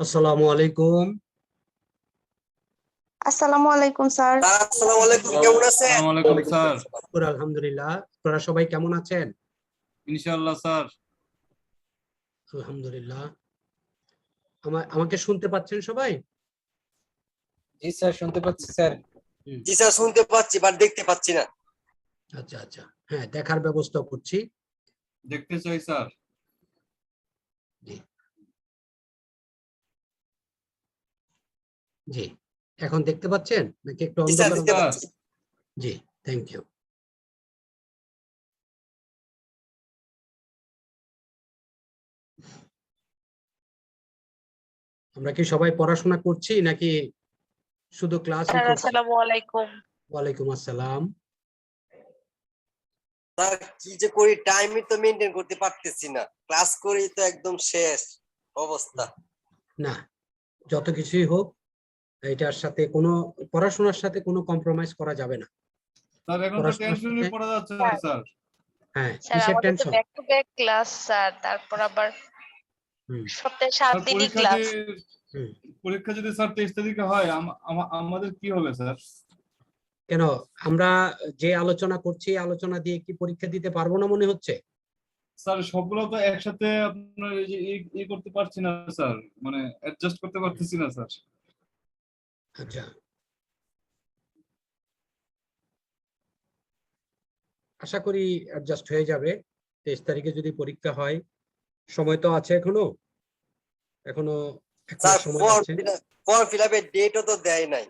আসসালামু আলাইকুম। আসসালামু আলাইকুম স্যার। আসসালামু আলাইকুম, কেমন আছেন? আসসালামু আলাইকুম স্যার। আলহামদুলিল্লাহ, আপনারা সবাই কেমন আছেন? ইনশাআল্লাহ স্যার। আলহামদুলিল্লাহ। আমাকে শুনতে পাচ্ছেন সবাই? জি স্যার, শুনতে পাচ্ছি স্যার। জি স্যার, শুনতে পাচ্ছি বাট দেখতে পাচ্ছি না। আচ্ছা আচ্ছা, হ্যাঁ, দেখার ব্যবস্থা করছি। দেখতে চাই স্যার। জি জি, এখন দেখতে পাচ্ছেন নাকি একটু জি স্যার, অন্ধকার? দেখতে পাচ্ছি। জি, থ্যাংক ইউ। আমরা কি সবাই পড়াশোনা করছি নাকি শুধু ক্লাসই স্যার করছি? আসসালামু আলাইকুম। ওয়ালাইকুম আসসালাম। স্যার, কি যে করি, টাইমই তো মেনটেন করতে পারতেছি না। ক্লাস করি তো একদম শেষ অবস্থা। না, যত কিছুই হোক, এটার সাথে কোনো পড়াশোনার সাথে কোনো কম্প্রোমাইজ করা যাবে না। স্যার এখন তো পড়াশোনার টেনশনই সাথে, পড়া যাচ্ছে না স্যার। হ্যাঁ, স্যার কিসের আমাদের তো tension? Back to back class sir, তারপর আবার সপ্তাহে 7 স্যার দিনই পরীক্ষা ক্লাস। পরীক্ষা যদি স্যার 23 তারিখে হয় আমাদের কি হবে স্যার? কেন, আমরা যে আলোচনা করছি এই আলোচনা দিয়ে কি পরীক্ষা দিতে পারবো না মনে হচ্ছে? স্যার সবগুলো তো একসাথে আপনার এই যে ই করতে পারছি না স্যার, মানে অ্যাডজাস্ট করতে পারতেছি না স্যার। আচ্ছা, আশা করি অ্যাডজাস্ট হয়ে যাবে। 23 তারিখে যদি পরীক্ষা হয়, সময় তো আছে, এখনো এখনো এক মাস স্যার, সময় আছে। ফর্ম ফিল আপের ডেটও তো দেয় নাই।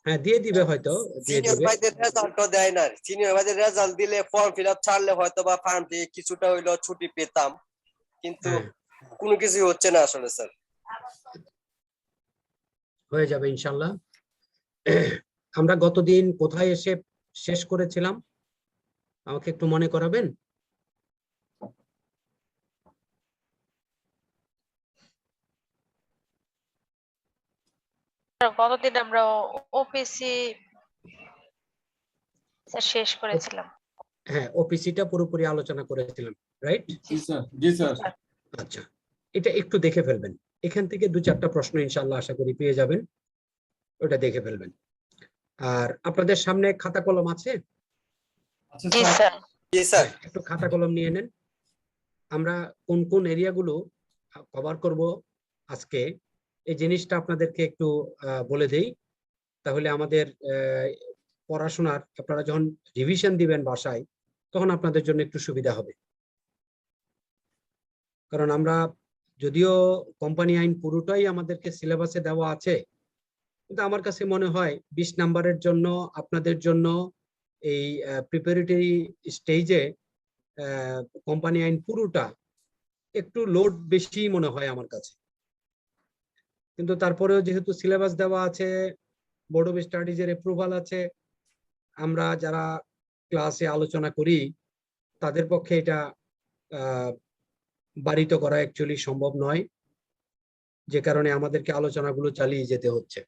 হ্যাঁ, দিয়ে দিবে, হয়তো দিয়ে সিনিয়র দিবে। ভাইদের রেজাল্টও দেয় না। সিনিয়র ভাইদের রেজাল্ট দিলে ফর্ম ফিল আপ ছাড়লে হয়তো বা ফার্ম থেকে কিছুটা হইলো ছুটি পেতাম, কিন্তু হ্যাঁ, কোনো কিছুই হচ্ছে না আসলে স্যার। হয়ে যাবে ইনশাল্লাহ। আমরা গতদিন কোথায় এসে শেষ করেছিলাম, আমাকে একটু মনে করাবেন? গতদিন আমরা ওপিসি শেষ করেছিলাম। হ্যাঁ, ওপিসিটা পুরোপুরি আলোচনা করেছিলাম, রাইট? জি স্যার, জি স্যার। আচ্ছা, এটা একটু দেখে ফেলবেন। এখান থেকে 2-4টা প্রশ্ন ইনশাল্লাহ আশা করি পেয়ে যাবেন, ওটা দেখে ফেলবেন। আর আপনাদের সামনে খাতা কলম আছে? আচ্ছা জি স্যার। স্যার। জি স্যার। একটু খাতা কলম নিয়ে নেন। আমরা কোন কোন এরিয়াগুলো কভার করব আজকে, এই জিনিসটা আপনাদেরকে একটু বলে দেই। তাহলে আমাদের পড়াশোনার, আপনারা যখন রিভিশন দিবেন বাসায়, তখন আপনাদের জন্য একটু সুবিধা হবে। কারণ আমরা, যদিও কোম্পানি আইন পুরোটাই আমাদেরকে সিলেবাসে দেওয়া আছে, কিন্তু আমার কাছে মনে হয় 20 নাম্বারের জন্য আপনাদের জন্য এই প্রিপারেটরি স্টেজে কোম্পানি আইন পুরোটা একটু লোড বেশি মনে হয় আমার কাছে। কিন্তু তারপরেও যেহেতু সিলেবাস দেওয়া আছে, বোর্ড অফ স্টাডিজ এর অ্যাপ্রুভাল আছে, আমরা যারা ক্লাসে আলোচনা করি তাদের পক্ষে এটা বারিত করা অ্যাকচুয়ালি সম্ভব নয়, যে কারণে আমাদেরকে আলোচনাগুলো চালিয়ে যেতে হচ্ছে।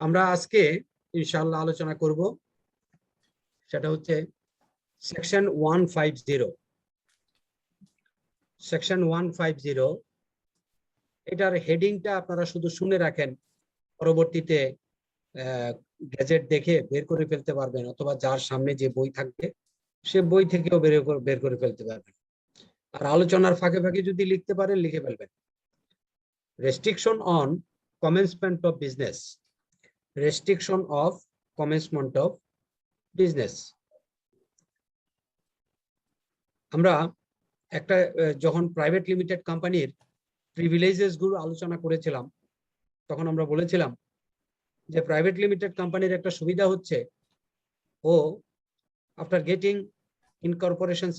আমরা আজকে ইনশাআল্লাহ আলোচনা করব, সেটা হচ্ছে সেকশন 150। সেকশন 150, এটার হেডিংটা আপনারা শুধু শুনে রাখেন, পরবর্তীতে গ্যাজেট দেখে বের করে ফেলতে পারবেন, অথবা যার সামনে যে বই থাকবে সে বই থেকেও বের করে ফেলতে পারবেন। আর আলোচনার ফাঁকে ফাঁকে যদি লিখতে পারেন লিখে ফেলবেন। Restriction on commencement of business. Restriction of commencement of business. আমরা একটা যখন প্রাইভেট লিমিটেড কোম্পানির প্রিভিলেজেস গুলো আলোচনা করেছিলাম, তখন আমরা বলেছিলাম যে প্রাইভেট লিমিটেড কোম্পানির একটা সুবিধা হচ্ছে, ও after getting incorporation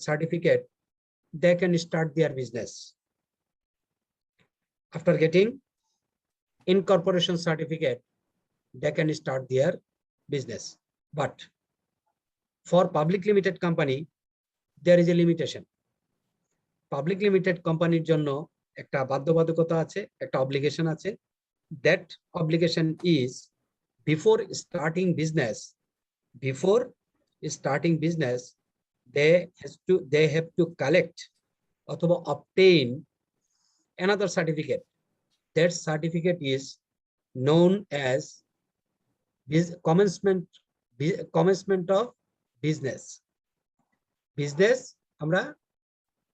certificate they can start their business. After getting incorporation certificate, they can start their business. But for public limited company, there is a limitation. Public limited company জন্য একটা বাধ্যবাধকতা আছে, একটা obligation আছে। That obligation is before starting business, they have to collect অথবা obtain another certificate. That certificate is known as commencement of business. Business আমরা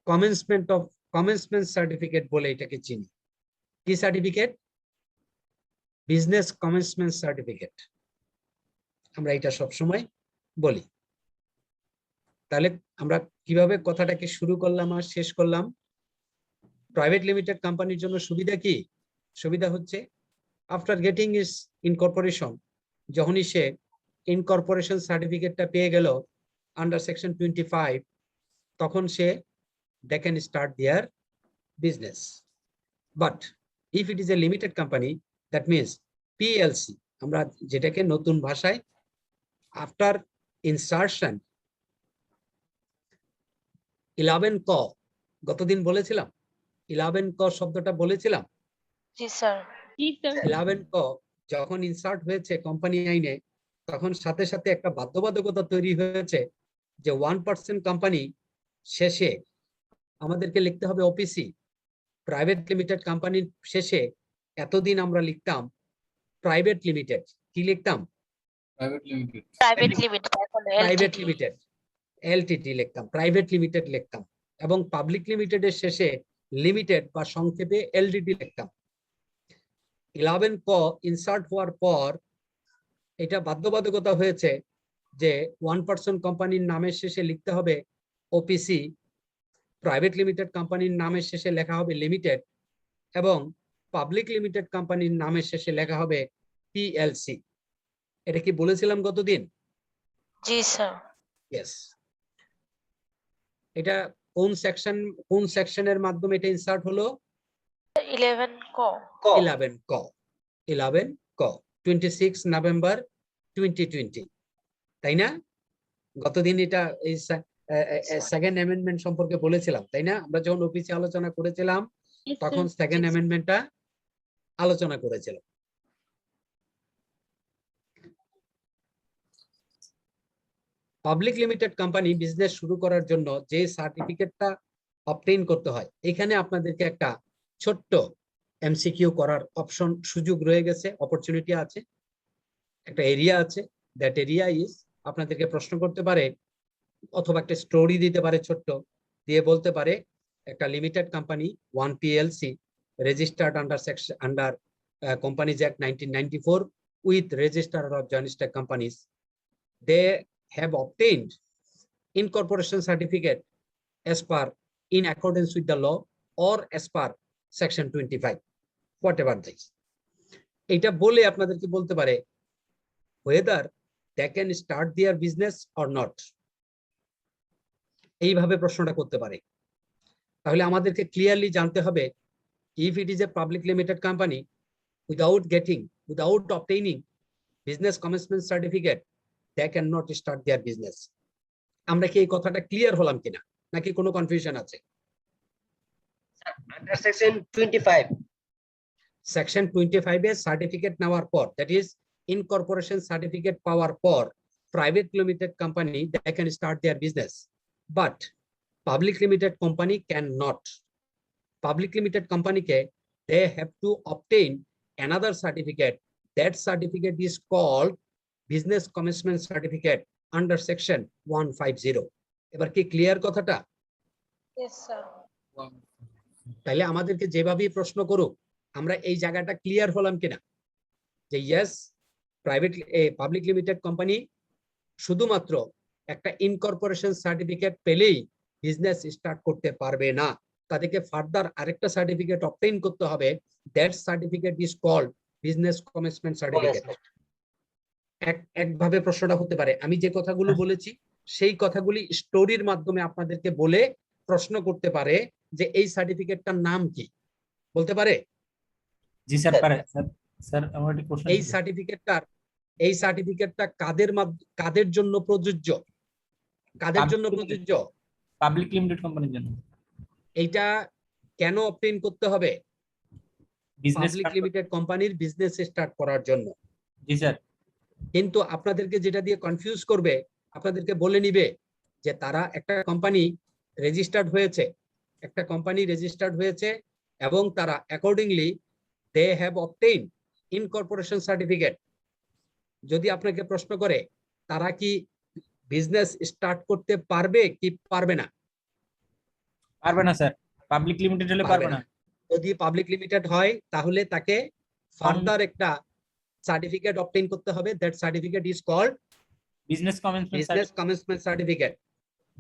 commencement certificate বলে এটাকে চিনি। কি সার্টিফিকেট? বিজনেস কমেন্সমেন্ট সার্টিফিকেট আমরা এটা সব সময় বলি। তাহলে আমরা কিভাবে কথাটাকে শুরু করলাম আর শেষ করলাম? প্রাইভেট লিমিটেড কোম্পানির জন্য সুবিধা কি? সুবিধা হচ্ছে আফটার গেটিং ইস ইনকর্পোরেশন, যখনই সে ইনকর্পোরেশন সার্টিফিকেটটা পেয়ে গেল আন্ডার সেকশন 25, তখন সে they can start their business. But if it is a limited company, that means PLC, আমরা যেটাকে নতুন ভাষায় আফটার ইনসার্শন 11 ক গতদিন বলেছিলাম, 11 ক শব্দটা বলেছিলাম। জি স্যার। 11 ক যখন ইনসার্ট হয়েছে কোম্পানি আইনে, তখন সাথে সাথে একটা বাধ্যবাধকতা তৈরি হয়েছে যে 1% কোম্পানি শেষে আমাদেরকে লিখতে হবে ওপিসি। প্রাইভেট লিমিটেড কোম্পানির শেষে এতদিন আমরা লিখতাম প্রাইভেট লিমিটেড। কি লিখতাম? Private limited. প্রাইভেট লিমিটেড, এখন প্রাইভেট এলটিডি। লিমিটেড, এলটিডি লিখতাম, প্রাইভেট লিমিটেড লিখতাম, এবং পাবলিক লিমিটেডের শেষে লিমিটেড বা সংক্ষেপে এলডিডি লিখতাম। 11 ক ইনসার্ট হওয়ার পর এটা বাধ্যবাধকতা হয়েছে যে 1% কোম্পানির নামের শেষে লিখতে হবে ওপিসি, প্রাইভেট লিমিটেড কোম্পানির নামের শেষে লেখা হবে লিমিটেড, এবং পাবলিক লিমিটেড কোম্পানির নামের শেষে লেখা হবে পিএলসি। এটা কি বলেছিলাম গতদিন? জি স্যার। ইয়েস। এটা কোন সেকশনের মাধ্যমে এটা ইনসার্ট হলো? 11 ক। 11 ক 26 নভেম্বর 2020, তাই না? গতদিন এটা এই সেকেন্ড অ্যামেন্ডমেন্ট সম্পর্কে বলেছিলাম, তাই না? আমরা যখন অফিসে আলোচনা করেছিলাম তখন সেকেন্ড অ্যামেন্ডমেন্টটা আলোচনা করেছিলাম। পাবলিক লিমিটেড কোম্পানি বিজনেস শুরু করার জন্য যে সার্টিফিকেটটা অবটেইন করতে হয়, এখানে আপনাদেরকে একটা ছোট্ট এমসিকিউ করার অপশন, সুযোগ রয়ে গেছে, অপরচুনিটি আছে, একটা এরিয়া আছে। দ্যাট এরিয়া ইজ, আপনাদেরকে প্রশ্ন করতে পারে অথবা একটা স্টোরি দিতে পারে ছোট্ট, দিয়ে বলতে পারে একটা limited company 1 PLC registered under companies act 1994 with register of joint stock companies, they have obtained incorporation certificate as per in accordance with the law or as per section 25, whatever this. এটা বলে আপনাদেরকে বলতে পারে whether they can start their business or not. এইভাবে প্রশ্নটা করতে পারে। তাহলে আমাদেরকে ক্লিয়ারলি জানতে হবে, if it is a public limited company, without obtaining business commencement certificate, they cannot start their business. আমরা কি এই কথাটা ক্লিয়ার হলাম কিনা, নাকি কোনো কনফিউশন আছে? আন্ডার সেকশন 25, সেকশন 25 এর সার্টিফিকেট নেওয়ার পর, দ্যাট ইজ ইনকর্পোরেশন সার্টিফিকেট পাওয়ার পর, private limited company they can start their business, but public limited company can not. Public limited কোম্পানিকে they have to obtain another certificate, that certificate is called business commencement certificate under section 150। এবার কি clear কথাটা? Yes sir. তাইলে আমাদেরকে যেভাবেই প্রশ্ন করুক, আমরা এই জায়গাটা ক্লিয়ার হলাম কিনা যে ইয়েস, পাবলিক লিমিটেড কোম্পানি শুধুমাত্র একটা ইনকর্পোরেশন সার্টিফিকেট পেলেই বিজনেস স্টার্ট করতে পারবে না, তাদেরকে ফার্দার আরেকটা সার্টিফিকেট অবটেইন করতে হবে, that certificate is called business commencement certificate. একভাবে প্রশ্নটা হতে পারে, আমি যে কথাগুলো বলেছি সেই কথাগুলি স্টোরির মাধ্যমে আপনাদেরকে বলে প্রশ্ন করতে পারে যে এই সার্টিফিকেটটার নাম কি, বলতে পারে? জি স্যার পারে। স্যার আমার একটা প্রশ্ন, এই সার্টিফিকেটটা কাদের জন্য প্রযোজ্য? কাদের জন্য প্রযোজ্য? পাবলিক লিমিটেড কোম্পানির জন্য। এইটা কেন অবটেইন করতে হবে? বিজনেস পাবলিক লিমিটেড কোম্পানির বিজনেস স্টার্ট করার জন্য। জি স্যার। কিন্তু আপনাদেরকে যেটা দিয়ে কনফিউজ করবে, আপনাদেরকে বলে নিবে যে তারা একটা কোম্পানি রেজিস্টার্ড হয়েছে, এবং তারা accordingly they have obtain incorporation certificate. যদি আপনাকে প্রশ্ন করে তারা কি বিজনেস স্টার্ট করতে পারবে কি পারবে না? পারবে না স্যার, পাবলিক লিমিটেড হলে পারবে না। যদি পাবলিক লিমিটেড হয় তাহলে তাকে ফার্দার একটা সার্টিফিকেট অবটেইন করতে হবে। That certificate is called business business commencement certificate.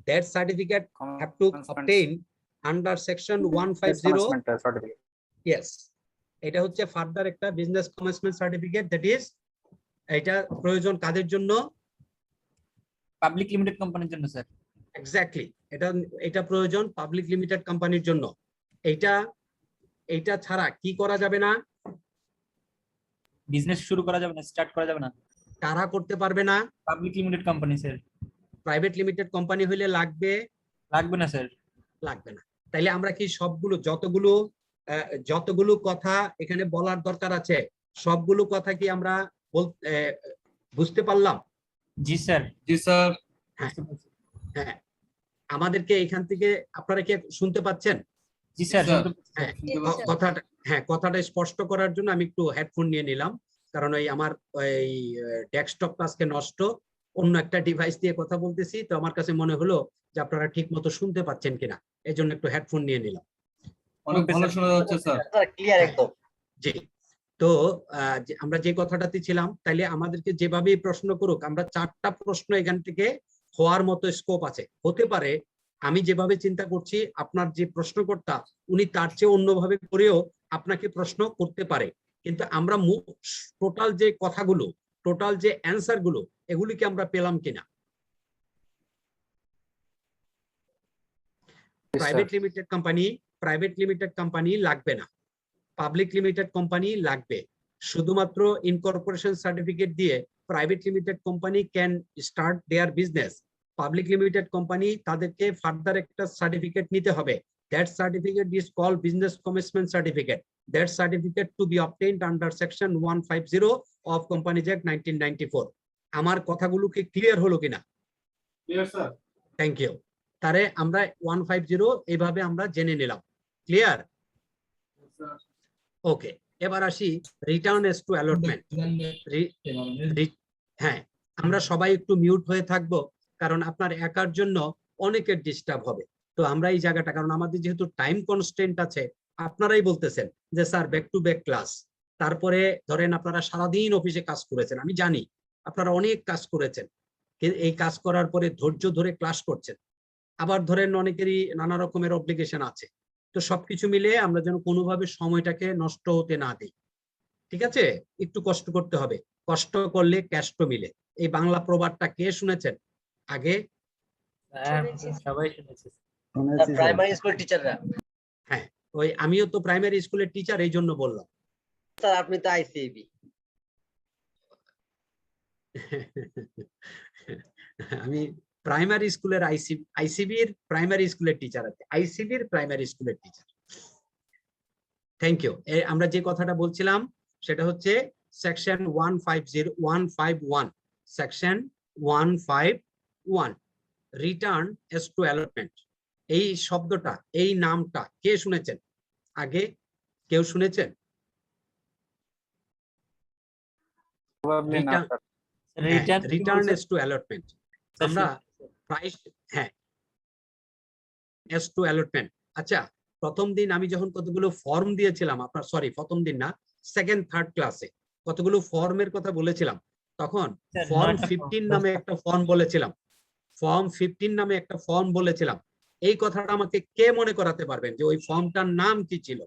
That certificate have to obtain under section 150. Yes, এটা হচ্ছে ফার্দার একটা business commencement certificate. That is এটা প্রয়োজন কাদের জন্য? পাবলিক লিমিটেড কোম্পানির জন্য স্যার। এক্স্যাক্টলি, এটা প্রয়োজন পাবলিক লিমিটেড কোম্পানির জন্য। এইটা ছাড়া কি করা যাবে না? বিজনেস শুরু করা যাবে না, স্টার্ট করা যাবে না। কারা করতে পারবে না? Public limited company sir. Private limited company হইলে লাগবে লাগবে না স্যার। লাগবে না। তাইলে আমরা কি সবগুলো যতগুলো কথা এখানে বলার দরকার আছে সবগুলো কথা কি আমরা বুঝতে পারলাম? জি স্যার। জি স্যার। হ্যাঁ, আমাদেরকে এখান থেকে আপনারা কি শুনতে পাচ্ছেন? জি স্যার। কথাটা স্পষ্ট করার জন্য আমি একটু হেডফোন নিয়ে নিলাম, কারণ আমার ডেস্কটপটা আজকে নষ্ট, অন্য একটা ডিভাইস দিয়ে কথা বলতেছি, তো আমার কাছে মনে হলো যে আপনারা ঠিক মতো শুনতে পাচ্ছেন কিনা, এই জন্য একটু হেডফোন নিয়ে নিলাম। অনেক ভালো শোনা যাচ্ছে স্যার। ক্লিয়ার একদম। জি, তো আমরা যে কথাটাতে ছিলাম, তাইলে আমাদেরকে যেভাবে প্রশ্ন করুক, আমরা 4টা প্রশ্ন এখান থেকে হওয়ার মতো স্কোপ আছে। হতে পারে আমি যেভাবে চিন্তা করছি আপনার যে প্রশ্নকর্তা উনি তার চেয়ে অন্যভাবে করেও আপনাকে প্রশ্ন করতে পারে, কিন্তু আমরা টোটাল যে কথাগুলো, টোটাল যে অ্যান্সার গুলো, এগুলিকে আমরা পেলাম কিনা? প্রাইভেট লিমিটেড কোম্পানি লাগবে না, পাবলিক লিমিটেড কোম্পানি লাগবে। শুধুমাত্র ইনকর্পোরেশন সার্টিফিকেট দিয়ে private limited company can start their business. Public limited company তাদেরকে ফার্দার একটা সার্টিফিকেট নিতে হবে। That certificate is called business commencement certificate. That certificate to be obtained under section 150 of Companies Act 1994. আমার কথাগুলো কি clear হলো কিনা? Clear sir. Thank you. তারে আমরা 150 এইভাবে আমরা জেনে নিলাম। ক্লিয়ার? ওকে, এবার আসি রিটার্ন এস টু অ্যালটমেন্ট। হ্যাঁ, আমরা সবাই একটু মিউট হয়ে থাকবো, কারণ আপনার একার জন্য অনেকের ডিস্টার্ব হবে। তো আমরা এই জায়গাটা, কারণ আমাদের যেহেতু টাইম কনস্ট্রেন্ট আছে, আপনারাই বলতেছেন যে sir back to back class, তারপরে ধরেন আপনারা সারাদিন অফিসে কাজ করেছেন, আমি জানি আপনারা অনেক কাজ করেছেন, এই কাজ করার পরে ধৈর্য ধরে ক্লাস করছেন, আবার ধরেন অনেকেরই নানা রকমের অব্লিগেশন আছে। তো সবকিছু মিলে আমরা যেন কোনোভাবে সময়টাকে নষ্ট হতে না দিই, ঠিক আছে? একটু কষ্ট করতে হবে, কষ্ট করলে ক্যাষ্ট মিলে। এই বাংলা প্রবাদটা কে শুনেছেন আগে? সবাই শুনেছে। প্রাইমারি স্কুল টিচাররা। হ্যাঁ, ওই আমিও তো প্রাইমারি স্কুলের টিচার, এই জন্য বললাম। স্যার আপনি তো আইসিএবি। আমি প্রাইমারি স্কুলের আইসিবির প্রাইমারি স্কুলের টিচার আছে, আইসিবির প্রাইমারি স্কুলের টিচার। Thank you. আমরা যে কথাটা বলছিলাম সেটা হচ্ছে section 151, section 151 return as to allotment. এই শব্দটা, এই নামটা কে শুনেছেন আগে? কেউ শুনেছেন? Return as to allotment. আমরা প্রাইস, হ্যাঁ, এস টু অ্যালটমেন্ট। আচ্ছা, প্রথম দিন আমি যখন কতগুলো ফর্ম দিয়েছিলাম, আপনার সরি প্রথম দিন না, সেকেন্ড থার্ড ক্লাসে কতগুলো ফর্মের কথা বলেছিলাম, তখন ফর্ম 15 নামে একটা ফর্ম বলেছিলাম, ফর্ম 15 নামে একটা ফর্ম বলেছিলাম। এই কথাটা আমাকে কে মনে করাতে পারবেন যে ওই ফর্মটার নাম কি ছিল?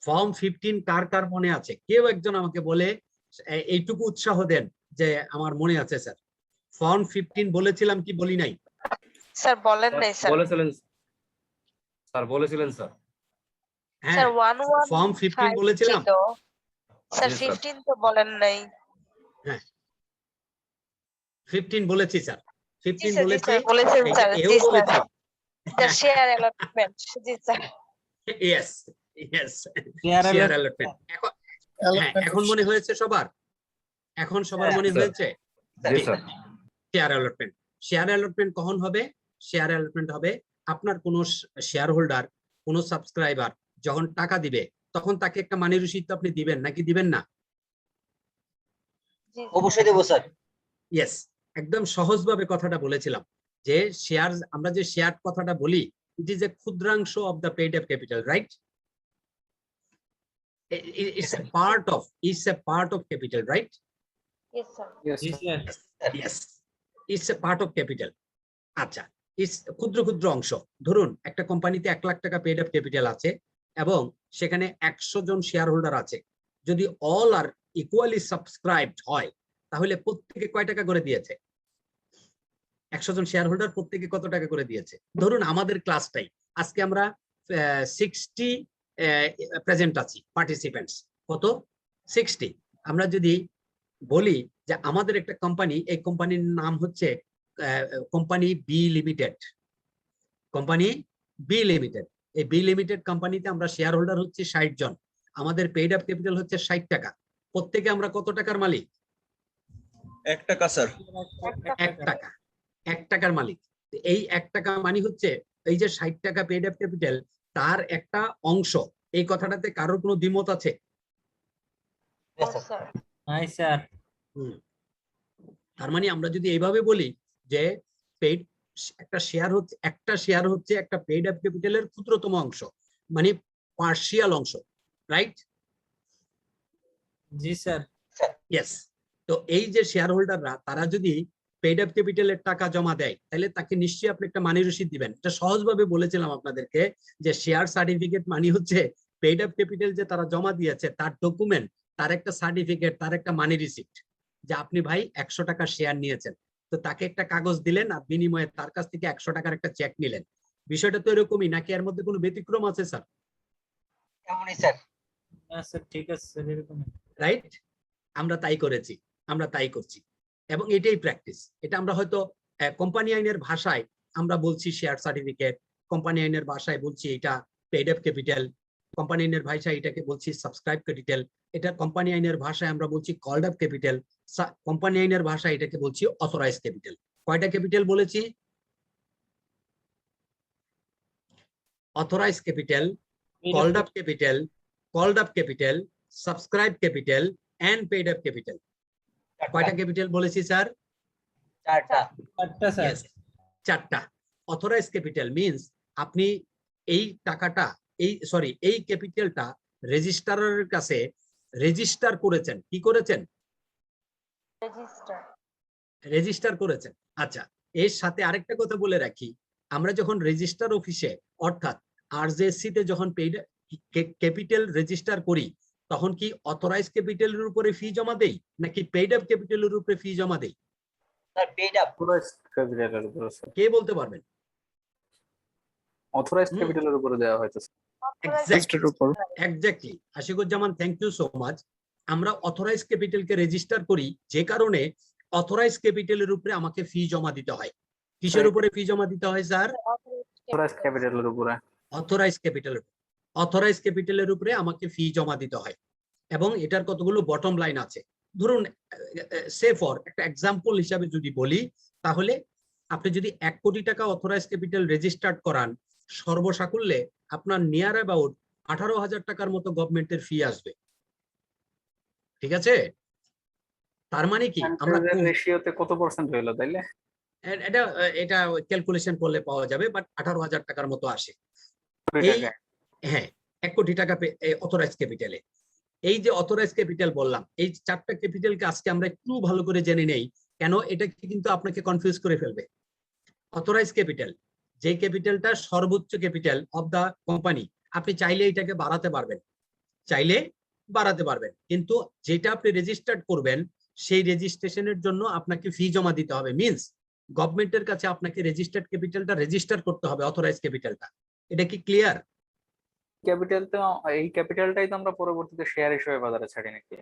ফর্ম 15 কার কার মনে আছে? কেউ একজন আমাকে বলে এইটুকু উৎসাহ দেন যে আমার মনে আছে স্যার। ফর্ম 15 বলেছিলাম কি বলি নাই? স্যার বলেন নাই স্যার। বলেছিলেন স্যার। হ্যাঁ, স্যার 11 ফর্ম 15 বলেছিলাম। স্যার 15 তো বলেন নাই। হ্যাঁ, 15 বলেছি স্যার, 15 বলেছি। বলেছেন স্যার। এও বলেছি স্যার শেয়ার অ্যালটমেন্ট। জি স্যার। Yes share allotment. এখন মনে হয়েছে সবার? এখন সবার মনে হয়েছে? জি sir. Share allotment. Share allotment কখন হবে? শেয়ার অ্যালটমেন্ট হবে আপনার কোন শেয়ার হোল্ডার, কোন সাবস্ক্রাইবার যখন টাকা দিবে তখন তাকে একটা মানি রসিদ তো আপনি দিবেন নাকি দিবেন না? জি অবশ্যই দেবো স্যার। ইয়েস, একদম সহজভাবে কথাটা বলেছিলাম যে শেয়ার, আমরা যে শেয়ার কথাটা বলি, ইট ইজ এ ক্ষুদ্রাংশ of the paid up capital, right? It's a part of capital, right? yes sir জি sir Yes, it's a part of capital. আচ্ছা, ইটস ক্ষুদ্র ক্ষুদ্র অংশ। ধরুন একটা কোম্পানিতে 1 লাখ টাকা পেইড আপ ক্যাপিটাল আছে এবং সেখানে 100 জন শেয়ার হোল্ডার আছে। যদি অল আর ইকুয়ালি সাবস্ক্রাইবড হয় তাহলে প্রত্যেকে কয় টাকা করে দিয়েছে? 100 জন শেয়ার হোল্ডার প্রত্যেকে কত টাকা করে দিয়েছে? ধরুন আমাদের ক্লাসটাই আজকে আমরা 60 প্রেজেন্ট আছি, পার্টিসিপেন্টস কত? 60। আমরা যদি বলি যে আমাদের একটা কোম্পানি, এই কোম্পানির নাম হচ্ছে company B limited, company B limited. এই বি লিমিটেড কোম্পানিতে আমরা শেয়ার হোল্ডার হচ্ছে 60 জন, আমাদের পেইড আপ ক্যাপিটাল হচ্ছে 60 টাকা। প্রত্যেকে আমরা কত টাকার মালিক? 1 টাকা স্যার। 1 টাকা, 1 টাকার মালিক। এই 1 টাকা মানে হচ্ছে এই যে 60 টাকা পেইড আপ ক্যাপিটাল তার একটা অংশ। এই কথাটাতে কারোর কোনো দ্বিমত আছে? no sir নাই স্যার তার মানে আমরা যদি এইভাবে বলি যে পেইড একটা শেয়ার হচ্ছে একটা পেইড আপ ক্যাপিটালের ক্ষুদ্রতম অংশ, মানে পার্শিয়াল অংশ, রাইট? জি স্যার ইয়েস। তো এই যে শেয়ার হোল্ডাররা তারা যদি পেইড আপ ক্যাপিটালের টাকা জমা দেয় তাহলে তাকে নিশ্চয়ই আপনি একটা মানি রসিদ দিবেন। এটা সহজভাবে বলেছিলাম আপনাদেরকে যে শেয়ার সার্টিফিকেট মানে হচ্ছে পেইড আপ ক্যাপিটাল যে তারা জমা দিয়েছে তার ডকুমেন্ট, তার একটা সার্টিফিকেট, তার একটা মানি রিসিপ্ট যে আপনি ভাই 100 টাকা শেয়ার নিয়েছেন। তো তাকে একটা কাগজ দিলেন আর বিনিময়ে তার কাছ থেকে 100 টাকার একটা চেক নিলেন। বিষয়টা তো এরকমই নাকি এর মধ্যে কোনো ব্যতিক্রম আছে স্যার? এমনই স্যার। হ্যাঁ স্যার ঠিক আছে স্যার এরকম রাইট? আমরা তাই করেছি, আমরা তাই করছি এবং এটাই প্র্যাকটিস। এটা আমরা হয়তো কোম্পানি আইনের ভাষায় আমরা বলছি শেয়ার সার্টিফিকেট, কোম্পানি আইনের ভাষায় বলছি এটা পেইড আপ ক্যাপিটাল, কোম্পানি আইনের ভাষায় এটাকে বলছি সাবস্ক্রাইব ক্যাপিটাল, এটা কোম্পানি আইনের ভাষায় আমরা বলছি কল্ড আপ ক্যাপিটাল, কোম্পানি আইনের ভাষায় এটাকে বলছি অথরাইজ ক্যাপিটাল। কয়টা ক্যাপিটাল বলেছি? Authorize capital, called up capital, subscribe capital and paid up capital. কয়টা ক্যাপিটাল বলেছি স্যার? 4টা। চারটা স্যার Yes, 4টা। অথরাইজ ক্যাপিটাল মিন্স আপনি এই টাকাটা, এই ক্যাপিটালটা রেজিস্ট্রারের কাছে রেজিস্টার করেছেন। কি করেছেন? register রেজিস্টার করেছেন। আচ্ছা, এর সাথে আরেকটা কথা বলে রাখি, আমরা যখন রেজিস্টার অফিসে অর্থাৎ আরজেএসসি তে যখন পেইড ক্যাপিটাল রেজিস্টার করি তখন কি অথরাইজ ক্যাপিটালের উপরে ফি জমা দেই নাকি পেইড আপ ক্যাপিটালের উপরে ফি জমা দেই? Sir paid up. অথরাইজড ক্যাপিটালের উপরে স্যার, কে বলতে পারবেন? অথরাইজড ক্যাপিটালের উপরে দেওয়া হয়তো এক্স্যাক্টলি, উপর। Exactly. Ashikuzzaman, thank you so much. আমরা অথরাইজ ক্যাপিটালকে রেজিস্টার করি যে কারণে অথরাইজ ক্যাপিটালের উপরে আমাকে ফি জমা দিতে হয়। কিসের উপরে ফি জমা দিতে হয় স্যার? অথরাইজড ক্যাপিটালের উপরে। অথরাইজ ক্যাপিটালের উপরে আমাকে ফি জমা দিতে হয় এবং এটার কতগুলো বটম লাইন আছে। ধরুন সে ফর একটা এক্সাম্পল হিসাবে যদি বলি তাহলে আপনি যদি 1 কোটি টাকা অথরাইজ ক্যাপিটাল রেজিস্টার্ড করান সর্বসাকুল্যে আপনার নিয়ার অ্যাবাউট 18,000 টাকার মতো গভর্নমেন্টের ফি আসবে। ঠিক আছে? তার মানে কি আমরা রেশিওতে কত পার্সেন্ট হইলো তাইলে? এটা এটা ক্যালকুলেশন করলে পাওয়া যাবে, বাট 18,000 টাকার মতো আসে। এই হ্যাঁ, 1 কোটি টাকা অথরাইজ ক্যাপিটালে। এই যে অথরাইজ ক্যাপিটাল বললাম, এই 4টা ক্যাপিটালকে আজকে আমরা একটু ভালো করে জেনে নেই, কেন এটা কিন্তু আপনাকে কনফিউজ করে ফেলবে। অথরাইজ ক্যাপিটাল, যে ক্যাপিটালটা সর্বোচ্চ ক্যাপিটাল অফ দা কোম্পানি, আপনি চাইলে এটাকে বাড়াতে পারবেন, কিন্তু যেটা আপনি রেজিস্টার্ড করবেন সেই রেজিস্ট্রেশনের জন্য আপনাকে ফি জমা দিতে হবে। মিন্স গভর্নমেন্টের কাছে আপনাকে রেজিস্টার্ড ক্যাপিটালটা রেজিস্টার করতে হবে, অথরাইজ ক্যাপিটালটা। এটা কি ক্লিয়ার? ক্যাপিটাল তো, এই ক্যাপিটালটাই তো আমরা পরবর্তীতে শেয়ার হিসেবে বাজারে ছাড়ি নাকি?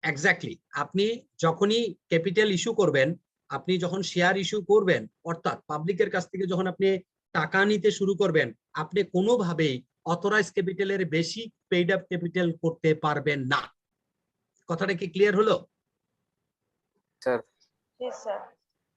এক্স্যাক্টলি। আপনি যখনই ক্যাপিটাল ইস্যু করবেন, আপনি যখন শেয়ার ইস্যু করবেন অর্থাৎ পাবলিকের কাছ থেকে যখন আপনি টাকা নিতে শুরু করবেন, আপনি কোনোভাবেই অথরাইজ ক্যাপিটালের বেশি পেইড আপ ক্যাপিটাল করতে পারবেন না। কথাটা কি ক্লিয়ার হলো? স্যার yes sir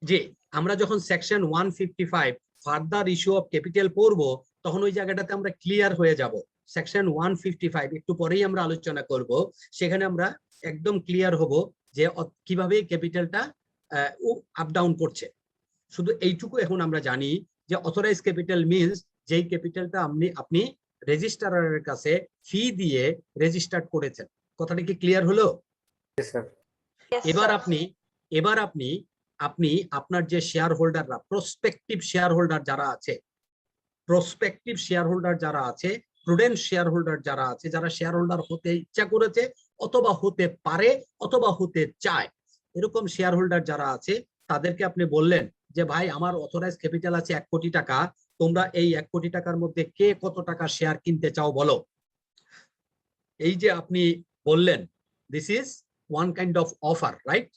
জি, আমরা যখন section 155 further issue of capital পড়বো তখন ওই জায়গাটাতে আমরা ক্লিয়ার হয়ে যাব। সেকশন 155 একটু পরেই আমরা আলোচনা করব, সেখানে আমরা একদম ক্লিয়ার হব যে কিভাবে ক্যাপিটালটা আপ ডাউন করছে। শুধু এইটুকু এখন আমরা জানি যে অথরাইজ ক্যাপিটাল মিনস যেই ক্যাপিটালটা আপনি রেজিস্ট্রারের কাছে ফি দিয়ে রেজিস্টার্ড করেছেন। কথাটা কি ক্লিয়ার হলো? Yes, এবার sir. আপনি আপনার যে শেয়ার হোল্ডাররা, প্রসপেক্টিভ শেয়ার হোল্ডার যারা আছে, প্রসপেক্টিভ শেয়ার হোল্ডার যারা আছে, প্রুডেন্ট শেয়ার হোল্ডার যারা আছে, যারা শেয়ার হোল্ডার হতে ইচ্ছা করেছে অথবা হতে পারে অথবা হতে চায়, এরকম শেয়ার হোল্ডার যারা আছে তাদেরকে আপনি বললেন যে ভাই আমার অথরাইজ ক্যাপিটাল আছে 1 কোটি টাকা, তোমরা এই 1 কোটি টাকার মধ্যে কে কত টাকা শেয়ার কিনতে চাও বলো। এই যে আপনি বললেন, this is one kind of offer, right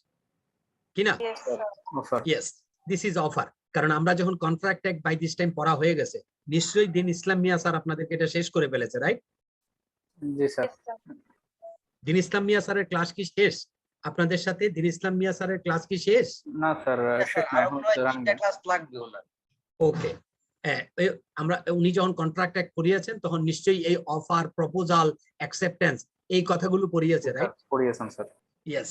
কিনা? Yes, sir. Offer. Yes, this is offer. কারণ আমরা যখন contract act by this time পড়া হয়ে গেছে, নিশ্চয়ই দিন ইসলাম মিয়া স্যার আপনাদেরকে এটা শেষ করে ফেলেছে, রাইট? জি স্যার। Yes, sir. দিন ইসলাম মিয়া স্যারের ক্লাস কি শেষ আপনাদের সাথে? দিন ইসলাম মিয়া স্যারের ক্লাস কি শেষ? না স্যার, শেষ না, এখন রানিং। ক্লাস লাগবে ওনার। ওকে, আমরা উনি যখন কন্ট্রাক্ট অ্যাক্ট করিয়েছেন তখন নিশ্চয়ই এই অফার, প্রপোজাল, অ্যাকসেপ্টেন্স এই কথাগুলো পড়িয়েছে, রাইট? পড়িয়েছেন স্যার। ইয়েস,